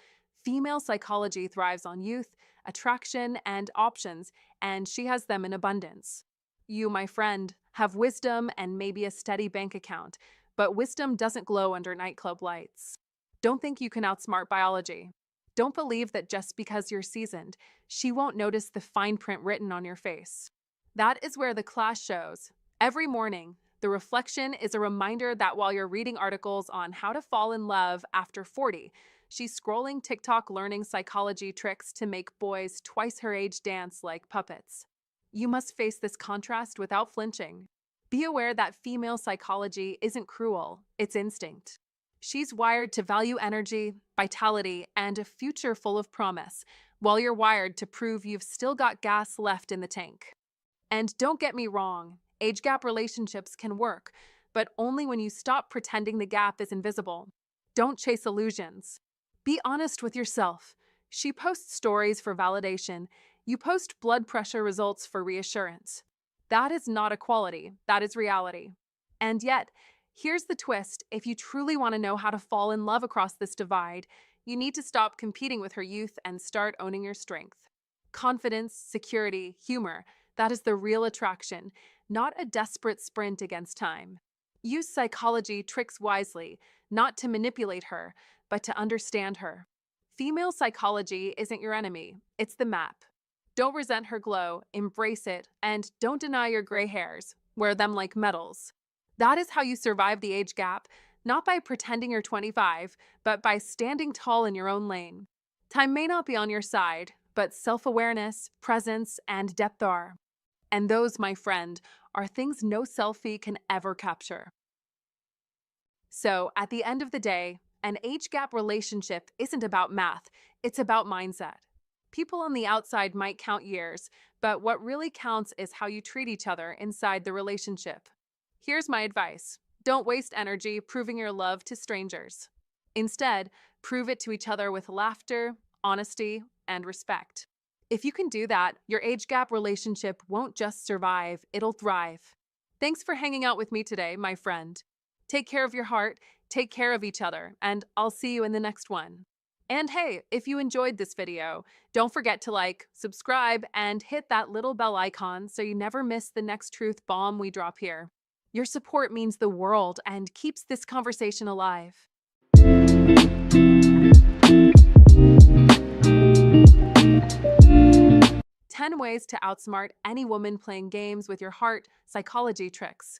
Female psychology thrives on youth, attraction, and options, and she has them in abundance. You, my friend, have wisdom and maybe a steady bank account, but wisdom doesn't glow under nightclub lights. Don't think you can outsmart biology. Don't believe that just because you're seasoned, she won't notice the fine print written on your face. That is where the clash shows. Every morning, the reflection is a reminder that while you're reading articles on how to fall in love after 40, she's scrolling TikTok learning psychology tricks to make boys twice her age dance like puppets. You must face this contrast without flinching. Be aware that female psychology isn't cruel, it's instinct. She's wired to value energy, vitality, and a future full of promise, while you're wired to prove you've still got gas left in the tank. And don't get me wrong, age gap relationships can work, but only when you stop pretending the gap is invisible. Don't chase illusions. Be honest with yourself. She posts stories for validation. You post blood pressure results for reassurance. That is not equality, that is reality. And yet, here's the twist: if you truly want to know how to fall in love across this divide, you need to stop competing with her youth and start owning your strength. Confidence, security, humor, that is the real attraction, not a desperate sprint against time. Use psychology tricks wisely, not to manipulate her, but to understand her. Female psychology isn't your enemy, it's the map. Don't resent her glow, embrace it, and don't deny your gray hairs. Wear them like medals. That is how you survive the age gap, not by pretending you're 25, but by standing tall in your own lane. Time may not be on your side, but self-awareness, presence, and depth are. And those, my friend, are things no selfie can ever capture. So, at the end of the day, an age gap relationship isn't about math, it's about mindset. People on the outside might count years, but what really counts is how you treat each other inside the relationship. Here's my advice: don't waste energy proving your love to strangers. Instead, prove it to each other with laughter, honesty, and respect. If you can do that, your age gap relationship won't just survive, it'll thrive. Thanks for hanging out with me today, my friend. Take care of your heart, take care of each other, and I'll see you in the next one. And hey, if you enjoyed this video, don't forget to like, subscribe, and hit that little bell icon so you never miss the next truth bomb we drop here. Your support means the world and keeps this conversation alive. 10 ways to outsmart any woman playing games with your heart, psychology tricks.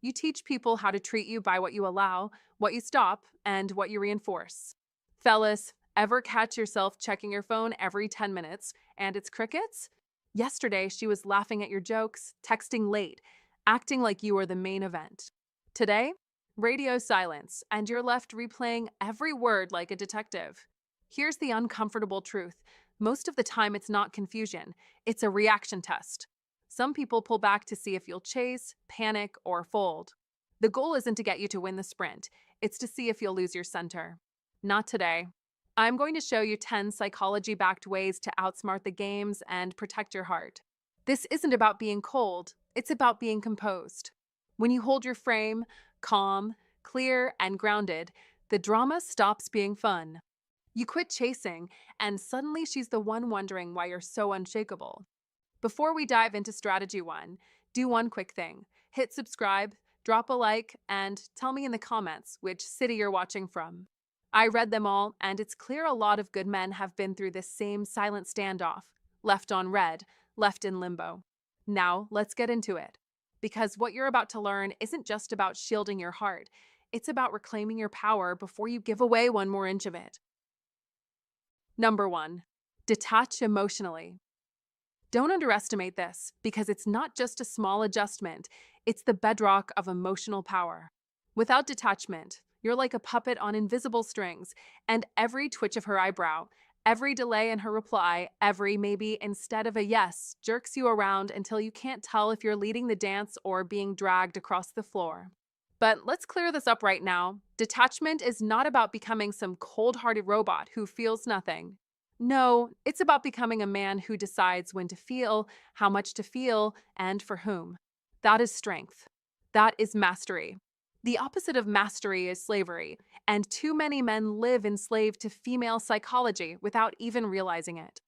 You teach people how to treat you by what you allow, what you stop, and what you reinforce. Fellas, ever catch yourself checking your phone every 10 minutes and it's crickets? Yesterday, she was laughing at your jokes, texting late, acting like you were the main event. Today, radio silence, and you're left replaying every word like a detective. Here's the uncomfortable truth. Most of the time, it's not confusion, it's a reaction test. Some people pull back to see if you'll chase, panic, or fold. The goal isn't to get you to win the sprint, it's to see if you'll lose your center. Not today. I'm going to show you 10 psychology backed ways to outsmart the games and protect your heart. This isn't about being cold, it's about being composed. When you hold your frame, calm, clear, and grounded, the drama stops being fun. You quit chasing, and suddenly she's the one wondering why you're so unshakable. Before we dive into strategy one, do one quick thing. Hit subscribe, drop a like, and tell me in the comments which city you're watching from. I read them all, and it's clear a lot of good men have been through this same silent standoff, left on red, left in limbo. Now, let's get into it. Because what you're about to learn isn't just about shielding your heart, it's about reclaiming your power before you give away one more inch of it. Number one, detach emotionally. Don't underestimate this, because it's not just a small adjustment, it's the bedrock of emotional power. Without detachment, you're like a puppet on invisible strings, and every twitch of her eyebrow, every delay in her reply, every maybe instead of a yes jerks you around until you can't tell if you're leading the dance or being dragged across the floor. But let's clear this up right now. Detachment is not about becoming some cold-hearted robot who feels nothing. No, it's about becoming a man who decides when to feel, how much to feel, and for whom. That is strength. That is mastery. The opposite of mastery is slavery, and too many men live enslaved to female psychology without even realizing it.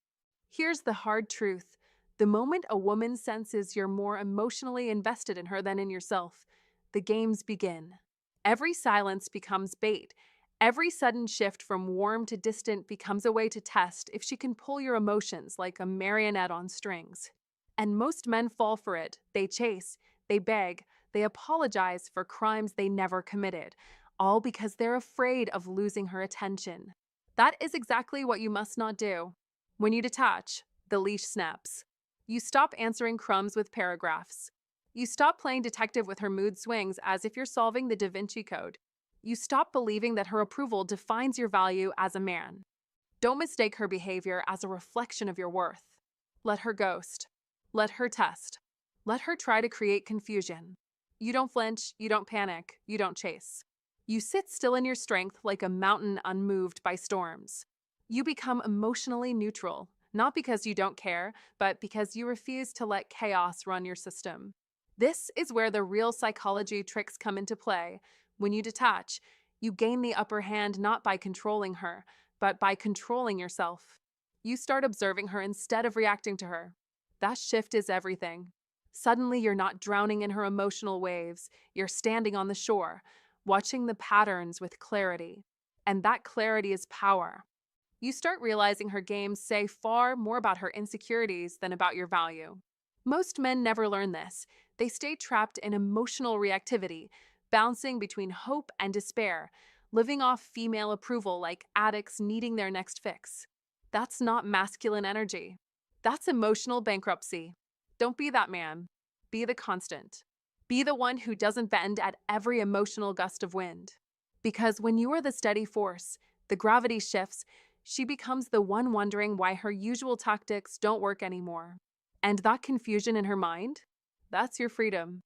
Here's the hard truth. The moment a woman senses you're more emotionally invested in her than in yourself, the games begin. Every silence becomes bait. Every sudden shift from warm to distant becomes a way to test if she can pull your emotions like a marionette on strings. And most men fall for it. They chase, they beg, they apologize for crimes they never committed, all because they're afraid of losing her attention. That is exactly what you must not do. When you detach, the leash snaps. You stop answering crumbs with paragraphs. You stop playing detective with her mood swings as if you're solving the Da Vinci Code. You stop believing that her approval defines your value as a man. Don't mistake her behavior as a reflection of your worth. Let her ghost. Let her test. Let her try to create confusion. You don't flinch, you don't panic, you don't chase. You sit still in your strength like a mountain unmoved by storms. You become emotionally neutral, not because you don't care, but because you refuse to let chaos run your system. This is where the real psychology tricks come into play. When you detach, you gain the upper hand not by controlling her, but by controlling yourself. You start observing her instead of reacting to her. That shift is everything. Suddenly, you're not drowning in her emotional waves, you're standing on the shore, watching the patterns with clarity. And that clarity is power. You start realizing her games say far more about her insecurities than about your value. Most men never learn this. They stay trapped in emotional reactivity, bouncing between hope and despair, living off female approval like addicts needing their next fix. That's not masculine energy. That's emotional bankruptcy. Don't be that man. Be the constant. Be the one who doesn't bend at every emotional gust of wind. Because when you are the steady force, the gravity shifts, she becomes the one wondering why her usual tactics don't work anymore. And that confusion in her mind? That's your freedom.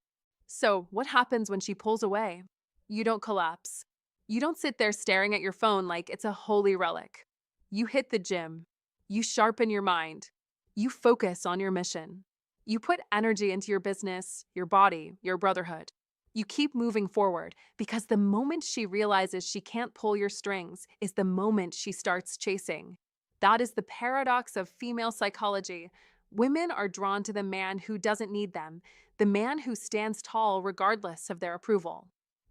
So, what happens when she pulls away? You don't collapse. You don't sit there staring at your phone like it's a holy relic. You hit the gym. You sharpen your mind. You focus on your mission. You put energy into your business, your body, your brotherhood. You keep moving forward because the moment she realizes she can't pull your strings is the moment she starts chasing. That is the paradox of female psychology. Women are drawn to the man who doesn't need them, the man who stands tall regardless of their approval.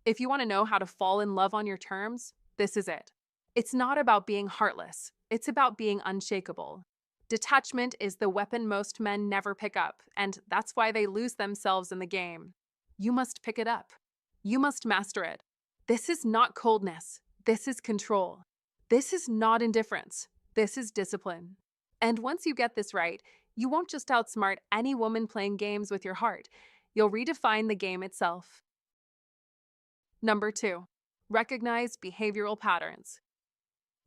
If you want to know how to fall in love on your terms, this is it. It's not about being heartless, it's about being unshakable. Detachment is the weapon most men never pick up, and that's why they lose themselves in the game. You must pick it up. You must master it. This is not coldness. This is control. This is not indifference. This is discipline. And once you get this right, You won't just outsmart any woman playing games with your heart, you'll redefine the game itself. Number 2. Recognize behavioral patterns.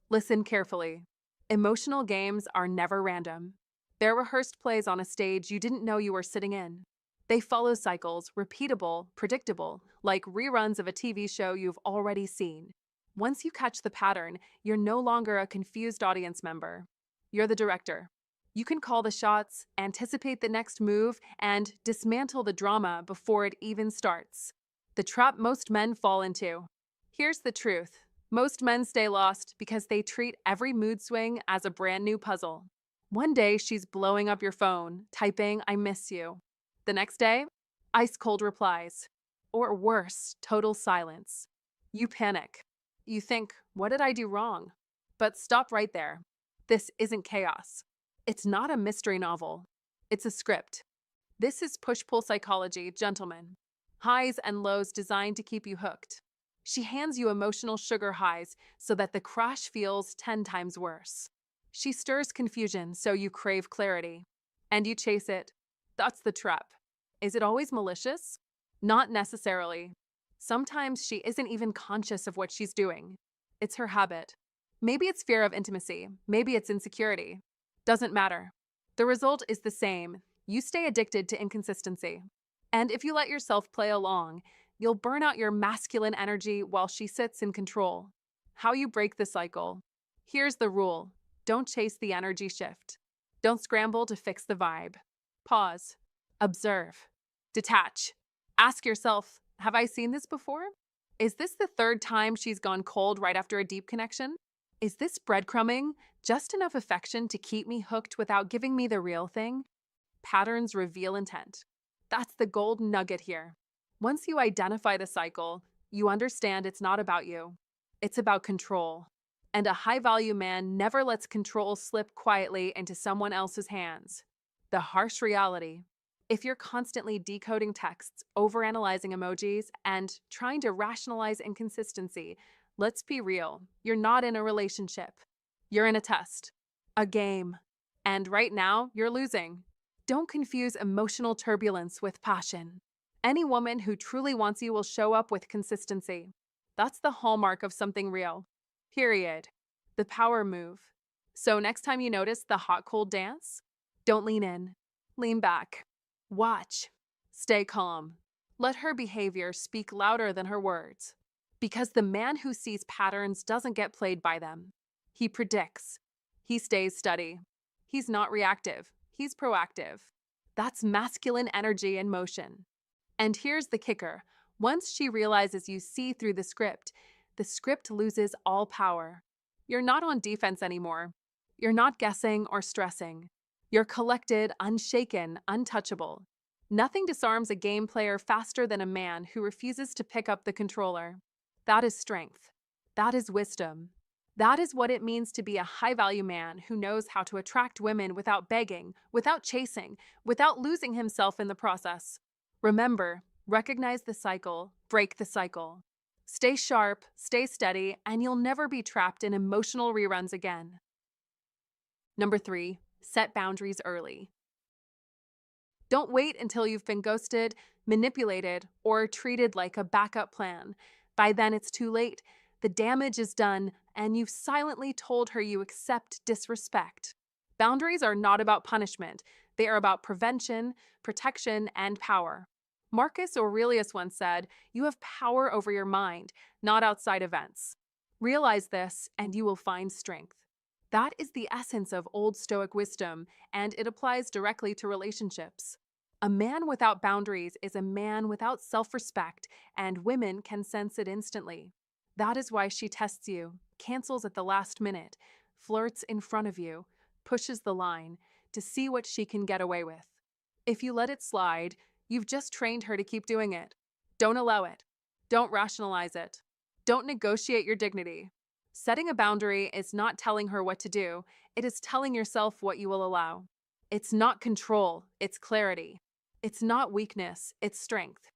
Listen carefully. Emotional games are never random. They're rehearsed plays on a stage you didn't know you were sitting in. They follow cycles, repeatable, predictable, like reruns of a TV show you've already seen. Once you catch the pattern, you're no longer a confused audience member. You're the director. You can call the shots, anticipate the next move, and dismantle the drama before it even starts. The trap most men fall into. Here's the truth. Most men stay lost because they treat every mood swing as a brand new puzzle. One day, she's blowing up your phone, typing, "I miss you." The next day, ice cold replies. Or worse, total silence. You panic. You think, what did I do wrong? But stop right there. This isn't chaos. It's not a mystery novel. It's a script. This is push-pull psychology, gentlemen. Highs and lows designed to keep you hooked. She hands you emotional sugar highs so that the crash feels 10 times worse. She stirs confusion so you crave clarity. And you chase it. That's the trap. Is it always malicious? Not necessarily. Sometimes she isn't even conscious of what she's doing. It's her habit. Maybe it's fear of intimacy. Maybe it's insecurity. Doesn't matter. The result is the same. You stay addicted to inconsistency. And if you let yourself play along, you'll burn out your masculine energy while she sits in control. How you break the cycle. Here's the rule. Don't chase the energy shift. Don't scramble to fix the vibe. Pause. Observe. Detach. Ask yourself, have I seen this before? Is this the third time she's gone cold right after a deep connection? Is this breadcrumbing just enough affection to keep me hooked without giving me the real thing? Patterns reveal intent. That's the gold nugget here. Once you identify the cycle, you understand it's not about you. It's about control. And a high-value man never lets control slip quietly into someone else's hands. The harsh reality. If you're constantly decoding texts, overanalyzing emojis, and trying to rationalize inconsistency, let's be real, you're not in a relationship. You're in a test. A game. And right now, you're losing. Don't confuse emotional turbulence with passion. Any woman who truly wants you will show up with consistency. That's the hallmark of something real. Period. The power move. So next time you notice the hot-cold dance, don't lean in. Lean back. Watch. Stay calm. Let her behavior speak louder than her words. Because the man who sees patterns doesn't get played by them. He predicts. He stays steady. He's not reactive. He's proactive. That's masculine energy in motion. And here's the kicker. Once she realizes you see through the script loses all power. You're not on defense anymore. You're not guessing or stressing. You're collected, unshaken, untouchable. Nothing disarms a game player faster than a man who refuses to pick up the controller. That is strength. That is wisdom. That is what it means to be a high-value man who knows how to attract women without begging, without chasing, without losing himself in the process. Remember, recognize the cycle, break the cycle. Stay sharp, stay steady, and you'll never be trapped in emotional reruns again. Number 3, set boundaries early. Don't wait until you've been ghosted, manipulated, or treated like a backup plan. By then, it's too late. The damage is done, and you've silently told her you accept disrespect. Boundaries are not about punishment. They are about prevention, protection, and power. Marcus Aurelius once said, "You have power over your mind, not outside events." Realize this, and you will find strength. That is the essence of Old Stoic wisdom, and it applies directly to relationships. A man without boundaries is a man without self-respect, and women can sense it instantly. That is why she tests you, cancels at the last minute, flirts in front of you, pushes the line, to see what she can get away with. If you let it slide, you've just trained her to keep doing it. Don't allow it. Don't rationalize it. Don't negotiate your dignity. Setting a boundary is not telling her what to do, it is telling yourself what you will allow. It's not control, it's clarity. It's not weakness, it's strength.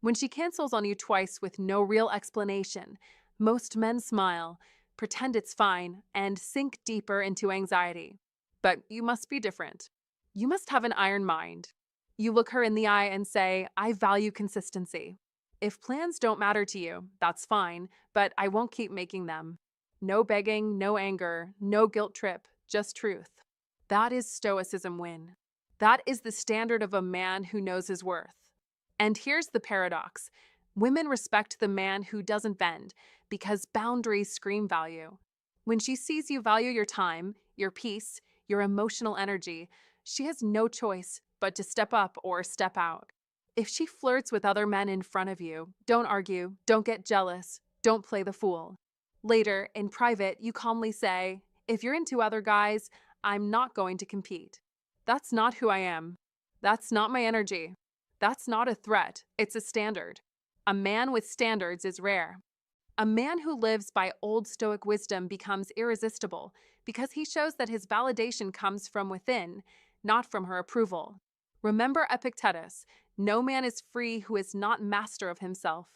When she cancels on you twice with no real explanation, most men smile, pretend it's fine, and sink deeper into anxiety. But you must be different. You must have an iron mind. You look her in the eye and say, I value consistency. If plans don't matter to you, that's fine, but I won't keep making them. No begging, no anger, no guilt trip, just truth. That is Stoicism win. That is the standard of a man who knows his worth. And here's the paradox. Women respect the man who doesn't bend because boundaries scream value. When she sees you value your time, your peace, your emotional energy, she has no choice but to step up or step out. If she flirts with other men in front of you, don't argue, don't get jealous, don't play the fool. Later, in private, you calmly say, if you're into other guys, I'm not going to compete. That's not who I am. That's not my energy. That's not a threat, it's a standard. A man with standards is rare. A man who lives by Old Stoic wisdom becomes irresistible because he shows that his validation comes from within, not from her approval. Remember Epictetus, no man is free who is not master of himself.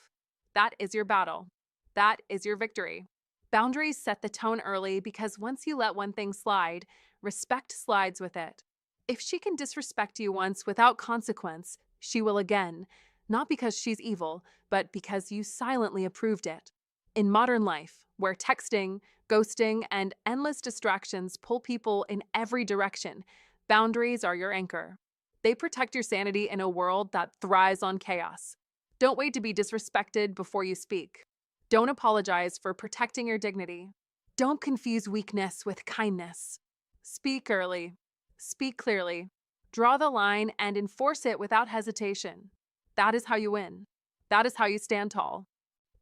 That is your battle. That is your victory. Boundaries set the tone early because once you let one thing slide, respect slides with it. If she can disrespect you once without consequence, she will again, not because she's evil, but because you silently approved it. In modern life, where texting, ghosting, and endless distractions pull people in every direction, boundaries are your anchor. They protect your sanity in a world that thrives on chaos. Don't wait to be disrespected before you speak. Don't apologize for protecting your dignity. Don't confuse weakness with kindness. Speak early. Speak clearly. Draw the line and enforce it without hesitation. That is how you win. That is how you stand tall.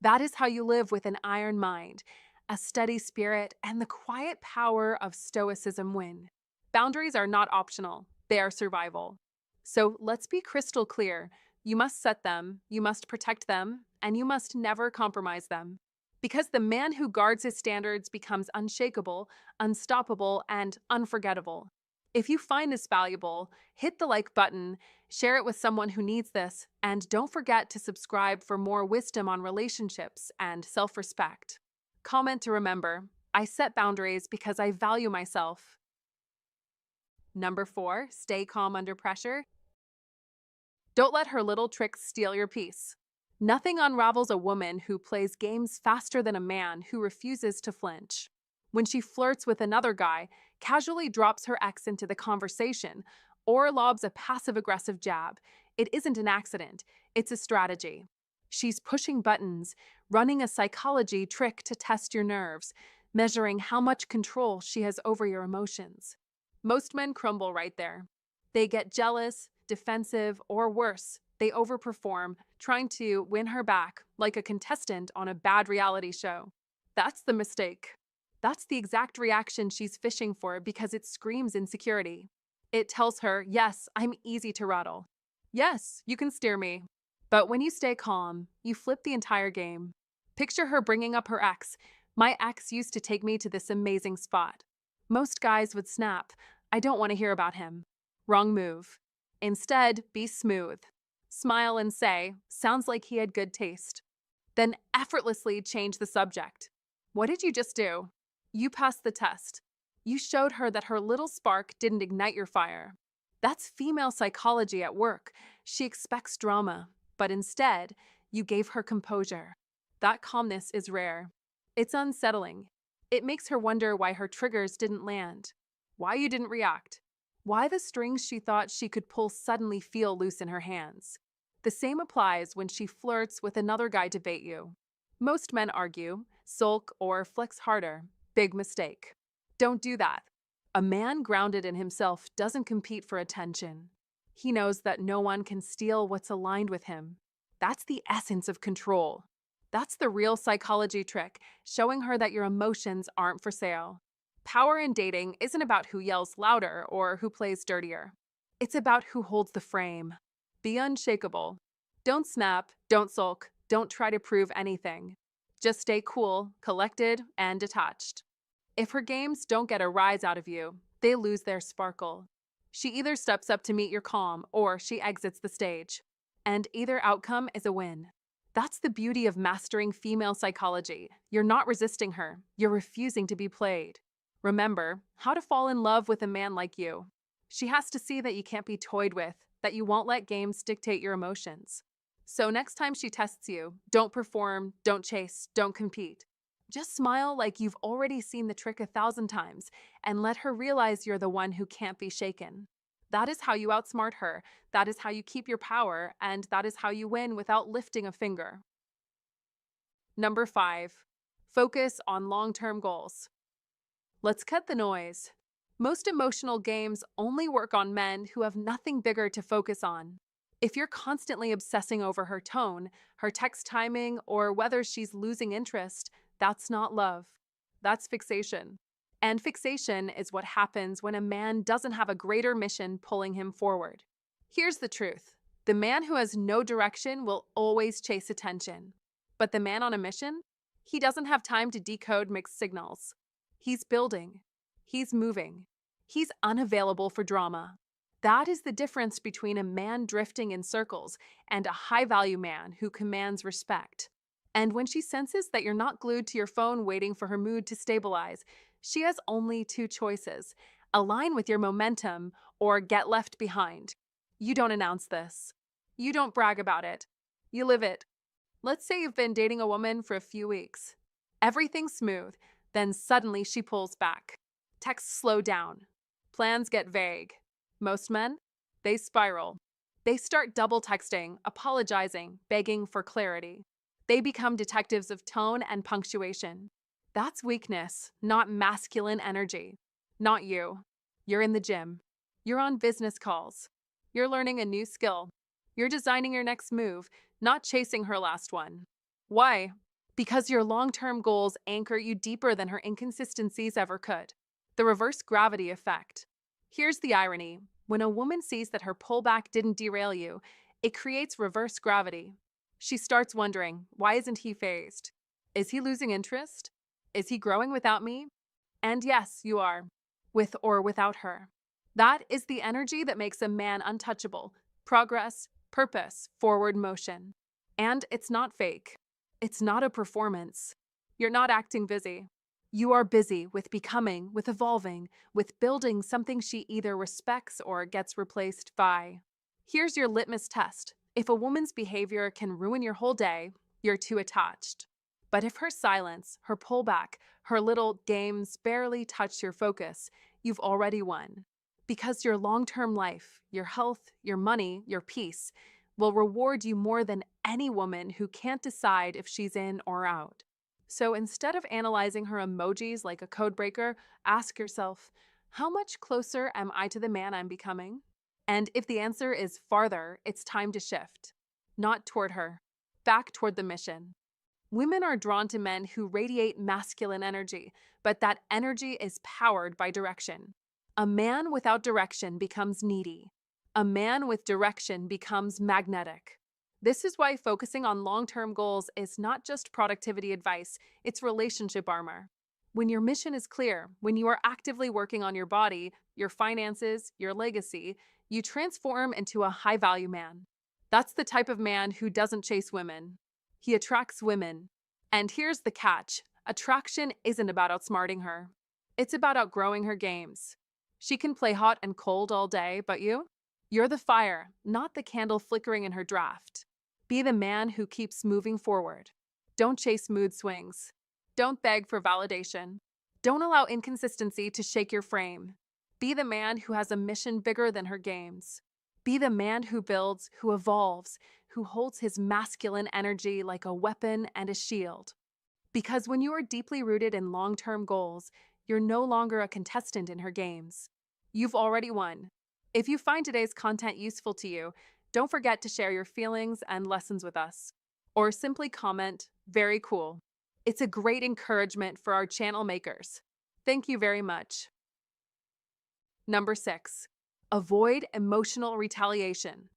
That is how you live with an iron mind, a steady spirit, and the quiet power of Stoicism win. Boundaries are not optional, they are survival. So let's be crystal clear. You must set them, you must protect them, and you must never compromise them. Because the man who guards his standards becomes unshakable, unstoppable, and unforgettable. If you find this valuable, hit the like button, share it with someone who needs this, and don't forget to subscribe for more wisdom on relationships and self-respect. Comment to remember, I set boundaries because I value myself. Number 4, stay calm under pressure. Don't let her little tricks steal your peace. Nothing unravels a woman who plays games faster than a man who refuses to flinch. When she flirts with another guy, casually drops her ex into the conversation, or lobs a passive-aggressive jab, it isn't an accident, it's a strategy. She's pushing buttons, running a psychology trick to test your nerves, measuring how much control she has over your emotions. Most men crumble right there. They get jealous, defensive, or worse, they overperform, trying to win her back like a contestant on a bad reality show. That's the mistake. That's the exact reaction she's fishing for because it screams insecurity. It tells her, yes, I'm easy to rattle. Yes, you can steer me. But when you stay calm, you flip the entire game. Picture her bringing up her ex. My ex used to take me to this amazing spot. Most guys would snap. I don't want to hear about him. Wrong move. Instead, be smooth. Smile and say, sounds like he had good taste. Then effortlessly change the subject. What did you just do? You passed the test. You showed her that her little spark didn't ignite your fire. That's female psychology at work. She expects drama, but instead, you gave her composure. That calmness is rare. It's unsettling. It makes her wonder why her triggers didn't land, why you didn't react, why the strings she thought she could pull suddenly feel loose in her hands. The same applies when she flirts with another guy to bait you. Most men argue, sulk, or flex harder. Big mistake. Don't do that. A man grounded in himself doesn't compete for attention. He knows that no one can steal what's aligned with him. That's the essence of control. That's the real psychology trick, showing her that your emotions aren't for sale. Power in dating isn't about who yells louder or who plays dirtier. It's about who holds the frame. Be unshakable. Don't snap, don't sulk, don't try to prove anything. Just stay cool, collected, and detached. If her games don't get a rise out of you, they lose their sparkle. She either steps up to meet your calm or she exits the stage. And either outcome is a win. That's the beauty of mastering female psychology. You're not resisting her, you're refusing to be played. Remember how to fall in love with a man like you. She has to see that you can't be toyed with, that you won't let games dictate your emotions. So next time she tests you, don't perform, don't chase, don't compete. Just smile like you've already seen the trick 1,000 times and let her realize you're the one who can't be shaken. That is how you outsmart her, that is how you keep your power, and that is how you win without lifting a finger. Number 5. Focus on long-term goals. Let's cut the noise. Most emotional games only work on men who have nothing bigger to focus on. If you're constantly obsessing over her tone, her text timing, or whether she's losing interest, that's not love. That's fixation. And fixation is what happens when a man doesn't have a greater mission pulling him forward. Here's the truth. The man who has no direction will always chase attention. But the man on a mission? He doesn't have time to decode mixed signals. He's building. He's moving. He's unavailable for drama. That is the difference between a man drifting in circles and a high-value man who commands respect. And when she senses that you're not glued to your phone waiting for her mood to stabilize, she has only two choices: align with your momentum or get left behind. You don't announce this. You don't brag about it. You live it. Let's say you've been dating a woman for a few weeks. Everything's smooth, then suddenly she pulls back. Texts slow down. Plans get vague. Most men, they spiral. They start double texting, apologizing, begging for clarity. They become detectives of tone and punctuation. That's weakness, not masculine energy. Not you. You're in the gym. You're on business calls. You're learning a new skill. You're designing your next move, not chasing her last one. Why? Because your long-term goals anchor you deeper than her inconsistencies ever could. The reverse gravity effect. Here's the irony. When a woman sees that her pullback didn't derail you, it creates reverse gravity. She starts wondering, why isn't he phased? Is he losing interest? Is he growing without me? And yes, you are. With or without her. That is the energy that makes a man untouchable. Progress, purpose, forward motion. And it's not fake. It's not a performance. You're not acting busy. You are busy with becoming, with evolving, with building something she either respects or gets replaced by. Here's your litmus test. If a woman's behavior can ruin your whole day, you're too attached. But if her silence, her pullback, her little games barely touch your focus, you've already won. Because your long-term life, your health, your money, your peace will reward you more than any woman who can't decide if she's in or out. So instead of analyzing her emojis like a code breaker, ask yourself, how much closer am I to the man I'm becoming? And if the answer is farther, it's time to shift. Not toward her, back toward the mission. Women are drawn to men who radiate masculine energy, but that energy is powered by direction. A man without direction becomes needy. A man with direction becomes magnetic. This is why focusing on long-term goals is not just productivity advice, it's relationship armor. When your mission is clear, when you are actively working on your body, your finances, your legacy, you transform into a high-value man. That's the type of man who doesn't chase women. He attracts women. And here's the catch. Attraction isn't about outsmarting her. It's about outgrowing her games. She can play hot and cold all day, but you? You're the fire, not the candle flickering in her draft. Be the man who keeps moving forward. Don't chase mood swings. Don't beg for validation. Don't allow inconsistency to shake your frame. Be the man who has a mission bigger than her games. Be the man who builds, who evolves, who holds his masculine energy like a weapon and a shield. Because when you are deeply rooted in long-term goals, you're no longer a contestant in her games. You've already won. If you find today's content useful to you, don't forget to share your feelings and lessons with us. Or simply comment, "Very cool." It's a great encouragement for our channel makers. Thank you very much. Number 6. Avoid emotional retaliation.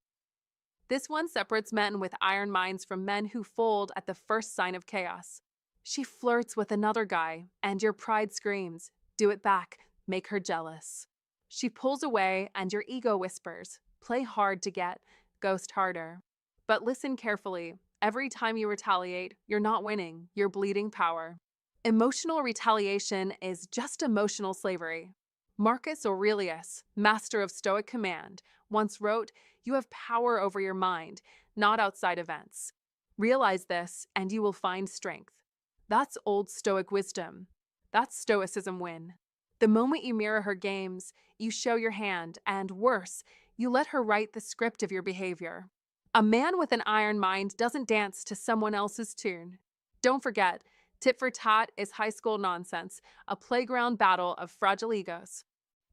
This one separates men with iron minds from men who fold at the first sign of chaos. She flirts with another guy, and your pride screams, "Do it back, make her jealous." She pulls away, and your ego whispers, "Play hard to get, ghost harder." But listen carefully. Every time you retaliate, you're not winning, you're bleeding power. Emotional retaliation is just emotional slavery. Marcus Aurelius, master of Stoic command, once wrote, "You have power over your mind, not outside events. Realize this, and you will find strength." That's old Stoic wisdom. That's Stoicism win. The moment you mirror her games, you show your hand, and worse, you let her write the script of your behavior. A man with an iron mind doesn't dance to someone else's tune. Don't forget, tit for tat is high school nonsense, a playground battle of fragile egos.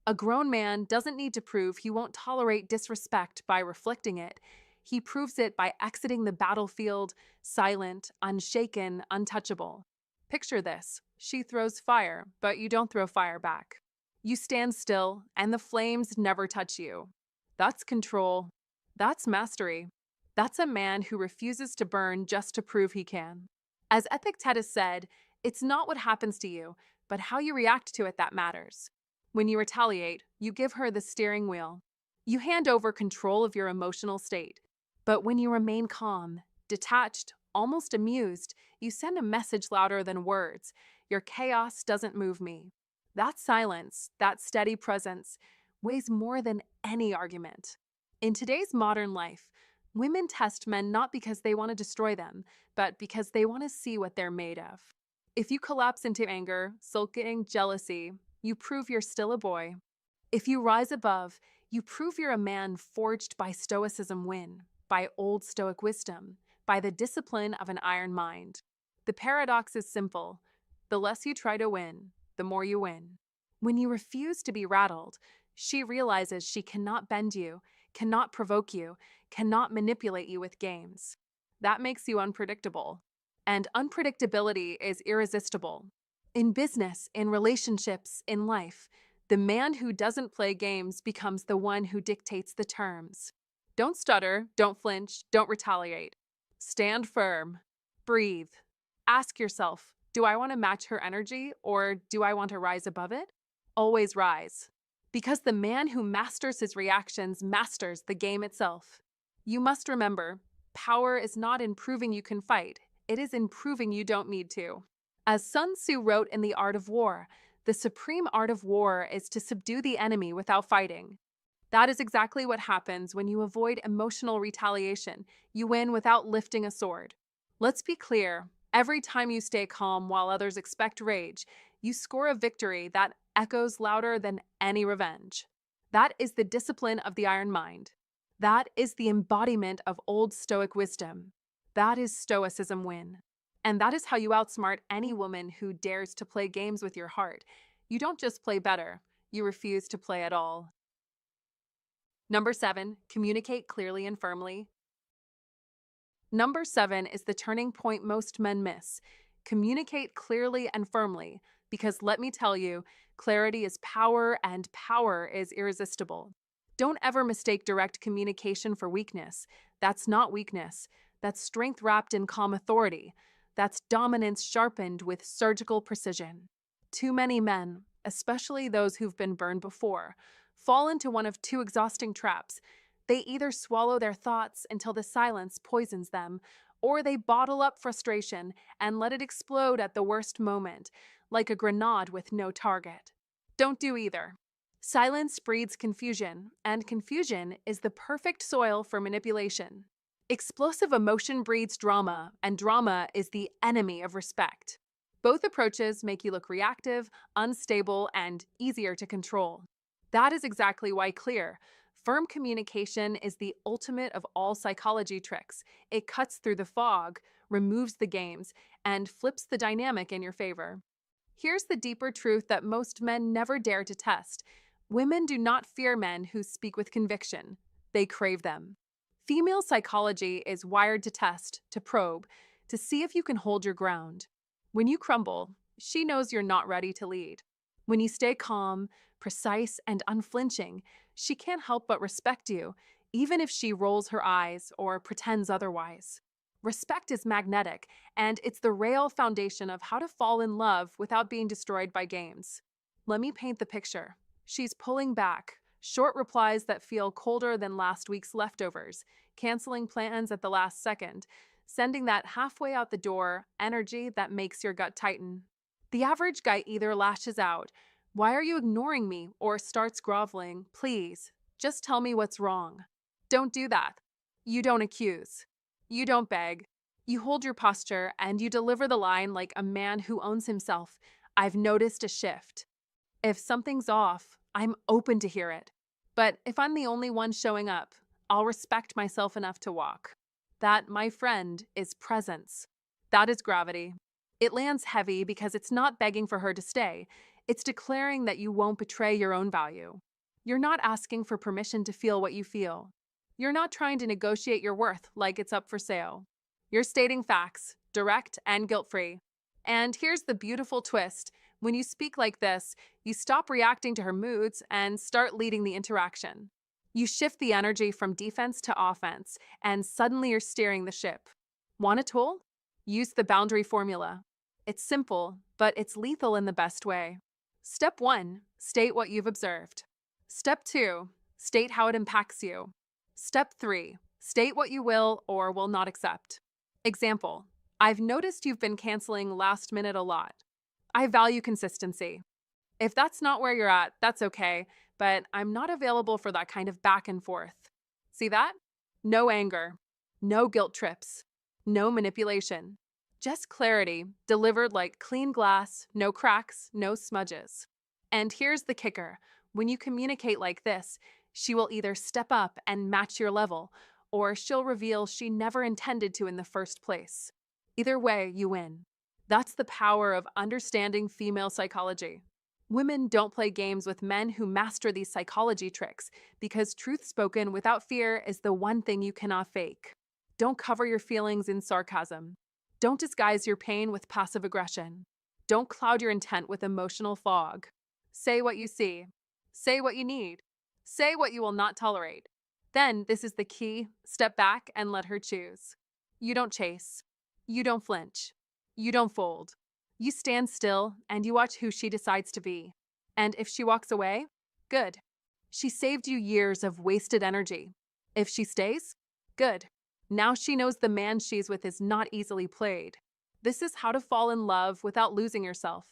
A grown man doesn't need to prove he won't tolerate disrespect by reflecting it. He proves it by exiting the battlefield, silent, unshaken, untouchable. Picture this. She throws fire, but you don't throw fire back. You stand still, and the flames never touch you. That's control. That's mastery. That's a man who refuses to burn just to prove he can. As Epictetus said, it's not what happens to you, but how you react to it that matters. When you retaliate, you give her the steering wheel. You hand over control of your emotional state. But when you remain calm, detached, almost amused, you send a message louder than words. Your chaos doesn't move me. That silence, that steady presence, weighs more than any argument. In today's modern life, women test men not because they want to destroy them, but because they want to see what they're made of. If you collapse into anger, sulking, jealousy, you prove you're still a boy. If you rise above, you prove you're a man forged by Stoicism win, by old Stoic wisdom, by the discipline of an iron mind. The paradox is simple. The less you try to win, the more you win. When you refuse to be rattled, she realizes she cannot bend you, cannot provoke you, cannot manipulate you with games. That makes you unpredictable. And unpredictability is irresistible. In business, in relationships, in life, the man who doesn't play games becomes the one who dictates the terms. Don't stutter, don't flinch, don't retaliate. Stand firm. Breathe. Ask yourself, do I want to match her energy or do I want to rise above it? Always rise. Because the man who masters his reactions masters the game itself. You must remember, power is not in proving you can fight, it is in proving you don't need to. As Sun Tzu wrote in The Art of War, the supreme art of war is to subdue the enemy without fighting. That is exactly what happens when you avoid emotional retaliation. You win without lifting a sword. Let's be clear, every time you stay calm while others expect rage, you score a victory that echoes louder than any revenge. That is the discipline of the iron mind. That is the embodiment of old Stoic wisdom. That is Stoicism win. And that is how you outsmart any woman who dares to play games with your heart. You don't just play better, you refuse to play at all. Number 7, communicate clearly and firmly. Number 7 is the turning point most men miss. Communicate clearly and firmly, because let me tell you, clarity is power and power is irresistible. Don't ever mistake direct communication for weakness. That's not weakness. That's strength wrapped in calm authority. That's dominance sharpened with surgical precision. Too many men, especially those who've been burned before, fall into one of two exhausting traps. They either swallow their thoughts until the silence poisons them, or they bottle up frustration and let it explode at the worst moment, like a grenade with no target. Don't do either. Silence breeds confusion, and confusion is the perfect soil for manipulation. Explosive emotion breeds drama, and drama is the enemy of respect. Both approaches make you look reactive, unstable, and easier to control. That is exactly why clear, firm communication is the ultimate of all psychology tricks. It cuts through the fog, removes the games, and flips the dynamic in your favor. Here's the deeper truth that most men never dare to test. Women do not fear men who speak with conviction. They crave them. Female psychology is wired to test, to probe, to see if you can hold your ground. When you crumble, she knows you're not ready to lead. When you stay calm, precise, and unflinching, she can't help but respect you, even if she rolls her eyes or pretends otherwise. Respect is magnetic, and it's the real foundation of how to fall in love without being destroyed by games. Let me paint the picture. She's pulling back, short replies that feel colder than last week's leftovers, canceling plans at the last second, sending that halfway out the door energy that makes your gut tighten. The average guy either lashes out, Why are you ignoring me? Or starts groveling, please, just tell me what's wrong. Don't do that. You don't accuse. You don't beg. You hold your posture and you deliver the line like a man who owns himself. I've noticed a shift. If something's off, I'm open to hear it. But if I'm the only one showing up, I'll respect myself enough to walk. That, my friend, is presence. That is gravity. It lands heavy because it's not begging for her to stay. It's declaring that you won't betray your own value. You're not asking for permission to feel what you feel. You're not trying to negotiate your worth like it's up for sale. You're stating facts, direct and guilt-free. And here's the beautiful twist. When you speak like this, you stop reacting to her moods and start leading the interaction. You shift the energy from defense to offense, and suddenly you're steering the ship. Want a tool? Use the boundary formula. It's simple, but it's lethal in the best way. Step 1, state what you've observed. Step 2, state how it impacts you. Step 3, state what you will or will not accept. Example, I've noticed you've been canceling last minute a lot. I value consistency. If that's not where you're at, that's okay, but I'm not available for that kind of back and forth. See that? No anger, no guilt trips, no manipulation. Just clarity, delivered like clean glass, no cracks, no smudges. And here's the kicker. When you communicate like this, she will either step up and match your level, or she'll reveal she never intended to in the first place. Either way, you win. That's the power of understanding female psychology. Women don't play games with men who master these psychology tricks because truth spoken without fear is the one thing you cannot fake. Don't cover your feelings in sarcasm. Don't disguise your pain with passive aggression. Don't cloud your intent with emotional fog. Say what you see. Say what you need. Say what you will not tolerate. Then, this is the key, step back and let her choose. You don't chase. You don't flinch. You don't fold. You stand still and you watch who she decides to be. And if she walks away, good. She saved you years of wasted energy. If she stays, good. Now she knows the man she's with is not easily played. This is how to fall in love without losing yourself.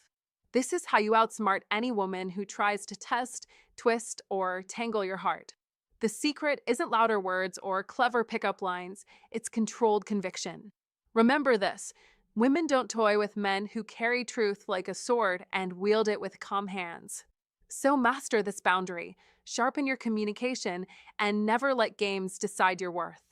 This is how you outsmart any woman who tries to test, twist, or tangle your heart. The secret isn't louder words or clever pickup lines, it's controlled conviction. Remember this. Women don't toy with men who carry truth like a sword and wield it with calm hands. So master this boundary, sharpen your communication, and never let games decide your worth.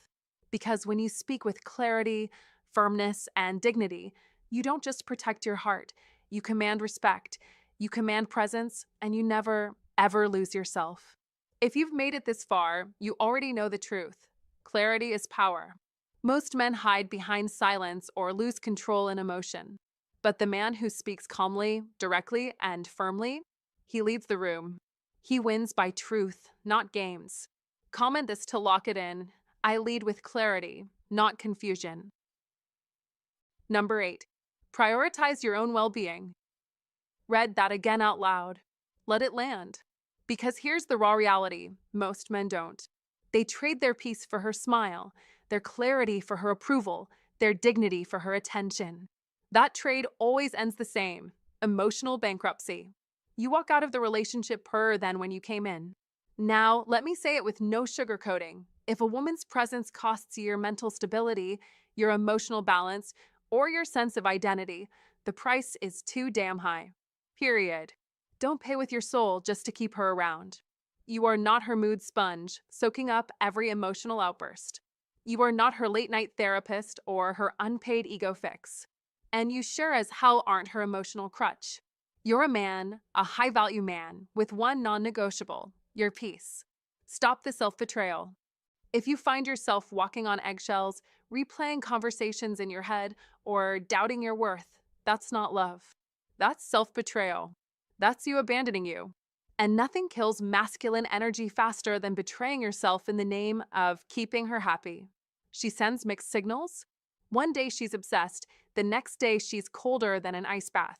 Because when you speak with clarity, firmness, and dignity, you don't just protect your heart, you command respect, you command presence, and you never, ever lose yourself. If you've made it this far, you already know the truth. Clarity is power. Most men hide behind silence or lose control in emotion. But the man who speaks calmly, directly, and firmly, he leads the room. He wins by truth, not games. Comment this to lock it in. I lead with clarity, not confusion. Number 8. Prioritize your own well-being. Read that again out loud. Let it land. Because here's the raw reality, most men don't. They trade their peace for her smile, their clarity for her approval, their dignity for her attention. That trade always ends the same, emotional bankruptcy. You walk out of the relationship poorer than when you came in. Now, let me say it with no sugarcoating. If a woman's presence costs you your mental stability, your emotional balance, or your sense of identity, the price is too damn high. Period. Don't pay with your soul just to keep her around. You are not her mood sponge, soaking up every emotional outburst. You are not her late-night therapist or her unpaid ego fix. And you sure as hell aren't her emotional crutch. You're a man, a high-value man, with one non-negotiable, your peace. Stop the self-betrayal. If you find yourself walking on eggshells, replaying conversations in your head, or doubting your worth, that's not love. That's self-betrayal. That's you abandoning you. And nothing kills masculine energy faster than betraying yourself in the name of keeping her happy. She sends mixed signals. One day she's obsessed, the next day she's colder than an ice bath.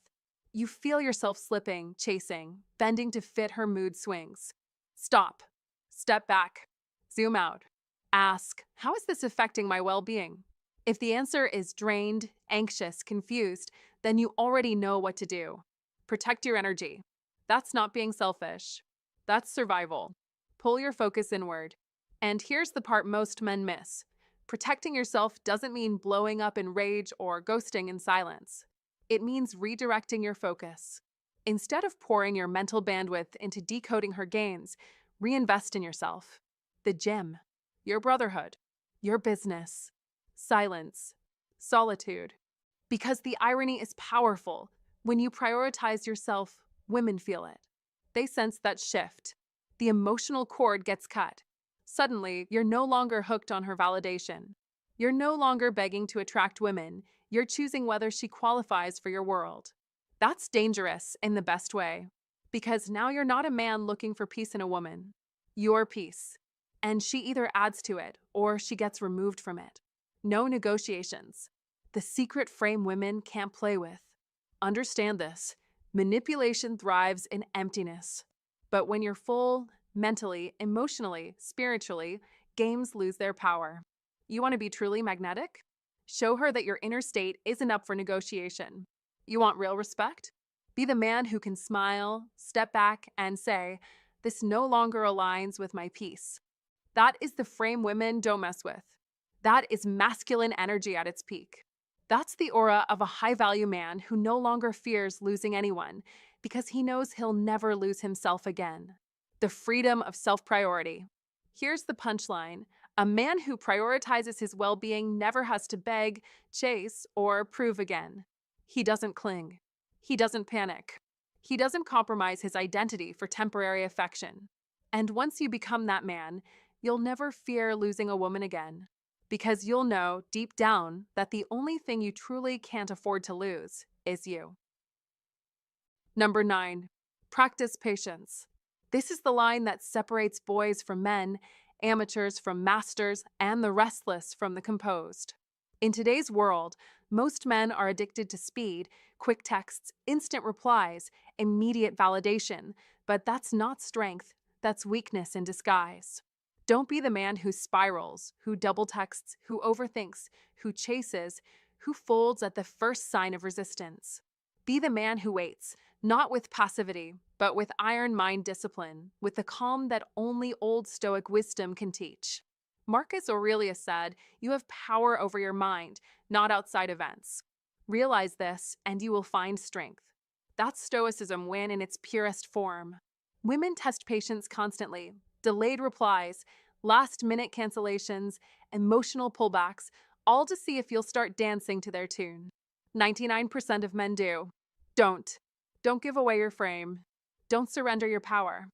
You feel yourself slipping, chasing, bending to fit her mood swings. Stop. Step back. Zoom out. Ask, how is this affecting my well-being? If the answer is drained, anxious, confused, then you already know what to do. Protect your energy. That's not being selfish. That's survival. Pull your focus inward. And here's the part most men miss. Protecting yourself doesn't mean blowing up in rage or ghosting in silence. It means redirecting your focus. Instead of pouring your mental bandwidth into decoding her gains, reinvest in yourself. The gym, your brotherhood, your business, silence, solitude. Because the irony is powerful. When you prioritize yourself, women feel it. They sense that shift. The emotional cord gets cut. Suddenly, you're no longer hooked on her validation. You're no longer begging to attract women. You're choosing whether she qualifies for your world. That's dangerous in the best way. Because now you're not a man looking for peace in a woman. You're peace. And she either adds to it or she gets removed from it. No negotiations. The secret frame women can't play with. Understand this. Manipulation thrives in emptiness. But when you're full, mentally, emotionally, spiritually, games lose their power. You want to be truly magnetic? Show her that your inner state isn't up for negotiation. You want real respect? Be the man who can smile, step back, and say, "This no longer aligns with my peace." That is the frame women don't mess with. That is masculine energy at its peak. That's the aura of a high-value man who no longer fears losing anyone because he knows he'll never lose himself again. The freedom of self-priority. Here's the punchline. A man who prioritizes his well-being never has to beg, chase, or prove again. He doesn't cling. He doesn't panic. He doesn't compromise his identity for temporary affection. And once you become that man, you'll never fear losing a woman again. Because you'll know deep down that the only thing you truly can't afford to lose is you. Number 9, practice patience. This is the line that separates boys from men, amateurs from masters, and the restless from the composed. In today's world, most men are addicted to speed, quick texts, instant replies, immediate validation, but that's not strength, that's weakness in disguise. Don't be the man who spirals, who double texts, who overthinks, who chases, who folds at the first sign of resistance. Be the man who waits, not with passivity, but with iron mind discipline, with the calm that only Old Stoic wisdom can teach. Marcus Aurelius said, "You have power over your mind, not outside events." Realize this, and you will find strength. That's Stoicism when in its purest form. Women test patience constantly. Delayed replies, last-minute cancellations, emotional pullbacks, all to see if you'll start dancing to their tune. 99% of men do. Don't. Don't give away your frame. Don't surrender your power.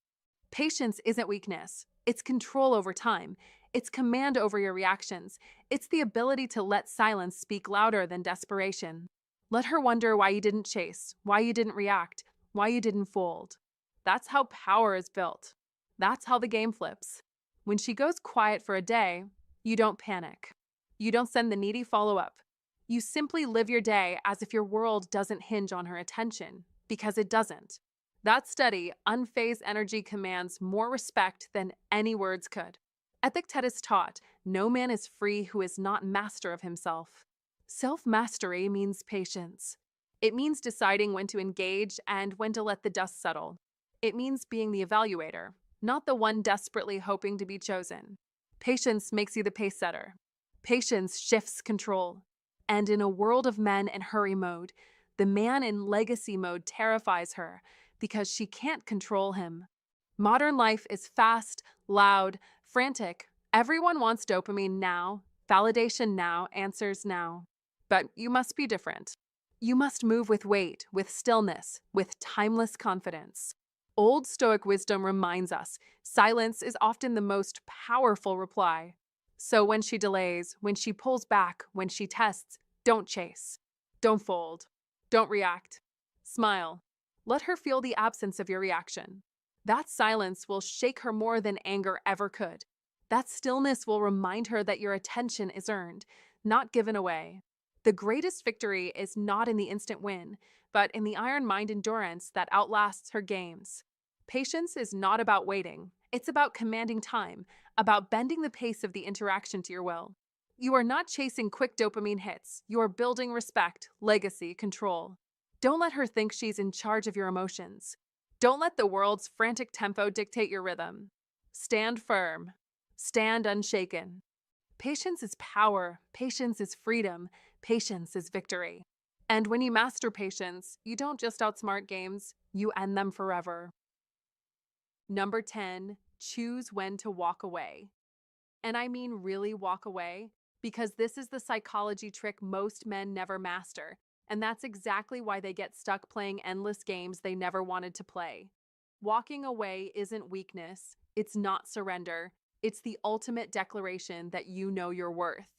Patience isn't weakness. It's control over time. It's command over your reactions. It's the ability to let silence speak louder than desperation. Let her wonder why you didn't chase, why you didn't react, why you didn't fold. That's how power is built. That's how the game flips. When she goes quiet for a day, you don't panic. You don't send the needy follow-up. You simply live your day as if your world doesn't hinge on her attention, because it doesn't. That steady, unfazed energy commands more respect than any words could. Epictetus taught, no man is free who is not master of himself. Self-mastery means patience. It means deciding when to engage and when to let the dust settle. It means being the evaluator, not the one desperately hoping to be chosen. Patience makes you the pace setter. Patience shifts control. And in a world of men in hurry mode, the man in legacy mode terrifies her because she can't control him. Modern life is fast, loud, frantic. Everyone wants dopamine now, validation now, answers now. But you must be different. You must move with weight, with stillness, with timeless confidence. Old Stoic wisdom reminds us silence is often the most powerful reply. So when she delays, when she pulls back, when she tests, don't chase. Don't fold. Don't react. Smile. Let her feel the absence of your reaction. That silence will shake her more than anger ever could. That stillness will remind her that your attention is earned, not given away. The greatest victory is not in the instant win, but in the iron mind endurance that outlasts her games. Patience is not about waiting. It's about commanding time, about bending the pace of the interaction to your will. You are not chasing quick dopamine hits. You are building respect, legacy, control. Don't let her think she's in charge of your emotions. Don't let the world's frantic tempo dictate your rhythm. Stand firm. Stand unshaken. Patience is power. Patience is freedom. Patience is victory. And when you master patience, you don't just outsmart games, you end them forever. Number 10, choose when to walk away. And I mean really walk away, because this is the psychology trick most men never master. And that's exactly why they get stuck playing endless games they never wanted to play. Walking away isn't weakness, it's not surrender, it's the ultimate declaration that you know your worth.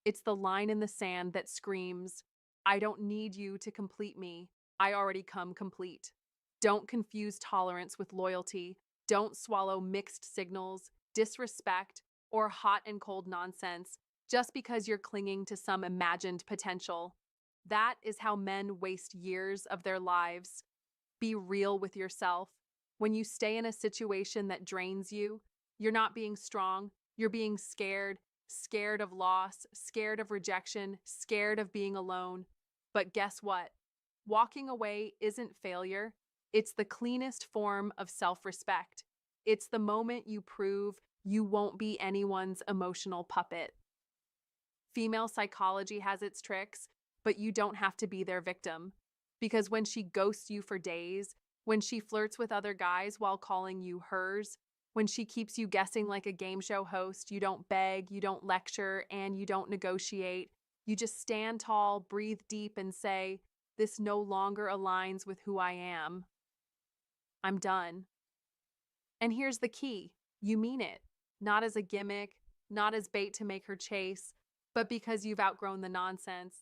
It's the line in the sand that screams, I don't need you to complete me. I already come complete. Don't confuse tolerance with loyalty. Don't swallow mixed signals, disrespect, or hot and cold nonsense just because you're clinging to some imagined potential. That is how men waste years of their lives. Be real with yourself. When you stay in a situation that drains you, you're not being strong, you're being scared, scared of loss, scared of rejection, scared of being alone. But guess what? Walking away isn't failure, it's the cleanest form of self respect. It's the moment you prove you won't be anyone's emotional puppet. Female psychology has its tricks, but you don't have to be their victim. Because when she ghosts you for days, when she flirts with other guys while calling you hers, when she keeps you guessing like a game show host, you don't beg, you don't lecture, and you don't negotiate. You just stand tall, breathe deep, and say, this no longer aligns with who I am. I'm done. And here's the key, you mean it. Not as a gimmick, not as bait to make her chase, but because you've outgrown the nonsense.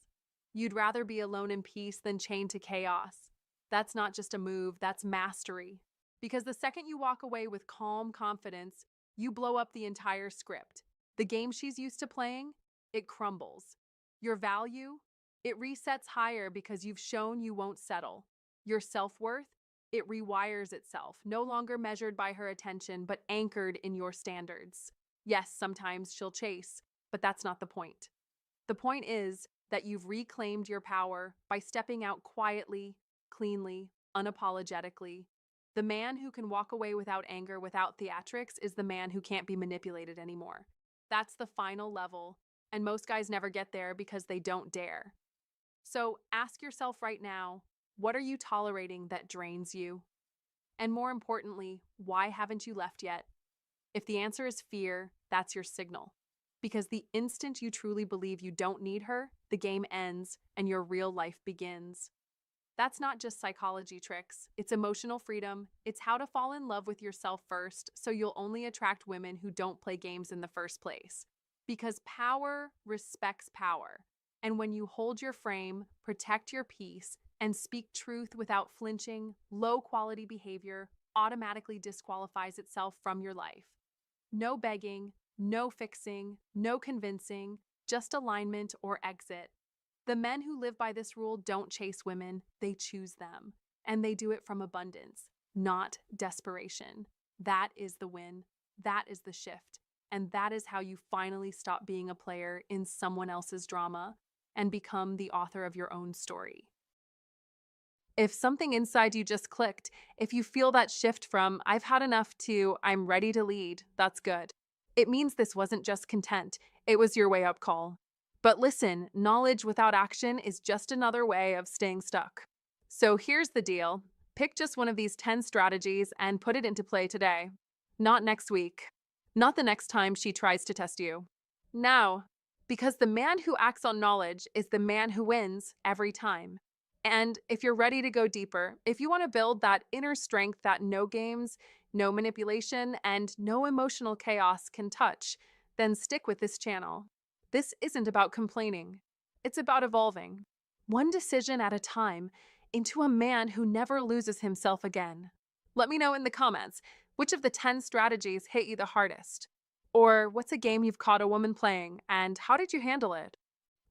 You'd rather be alone in peace than chained to chaos. That's not just a move, that's mastery. Because the second you walk away with calm confidence, you blow up the entire script. The game she's used to playing, it crumbles. Your value, it resets higher because you've shown you won't settle. Your self-worth, it rewires itself, no longer measured by her attention, but anchored in your standards. Yes, sometimes she'll chase, but that's not the point. The point is that you've reclaimed your power by stepping out quietly, cleanly, unapologetically. The man who can walk away without anger, without theatrics, is the man who can't be manipulated anymore. That's the final level, and most guys never get there because they don't dare. So ask yourself right now, what are you tolerating that drains you? And more importantly, why haven't you left yet? If the answer is fear, that's your signal. Because the instant you truly believe you don't need her, the game ends and your real life begins. That's not just psychology tricks, it's emotional freedom. It's how to fall in love with yourself first so you'll only attract women who don't play games in the first place. Because power respects power. And when you hold your frame, protect your peace, and speak truth without flinching, low quality behavior automatically disqualifies itself from your life. No begging, no fixing, no convincing, just alignment or exit. The men who live by this rule don't chase women, they choose them. And they do it from abundance, not desperation. That is the win. That is the shift. And that is how you finally stop being a player in someone else's drama and become the author of your own story. If something inside you just clicked, if you feel that shift from I've had enough to I'm ready to lead, that's good. It means this wasn't just content, it was your way up call. But listen, knowledge without action is just another way of staying stuck. So here's the deal. Pick just one of these 10 strategies and put it into play today. Not next week. Not the next time she tries to test you. Now, because the man who acts on knowledge is the man who wins every time. And if you're ready to go deeper, if you want to build that inner strength that no games, no manipulation, and no emotional chaos can touch, then stick with this channel. This isn't about complaining. It's about evolving, one decision at a time, into a man who never loses himself again. Let me know in the comments, which of the 10 strategies hit you the hardest? Or what's a game you've caught a woman playing, and how did you handle it?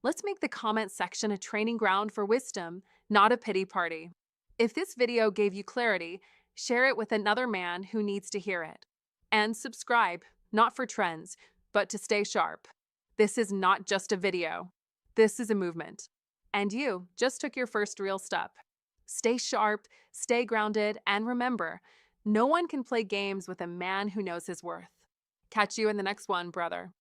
Let's make the comment section a training ground for wisdom, not a pity party. If this video gave you clarity, share it with another man who needs to hear it. And subscribe, not for trends, but to stay sharp. This is not just a video. This is a movement. And you just took your first real step. Stay sharp, stay grounded, and remember, no one can play games with a man who knows his worth. Catch you in the next one, brother.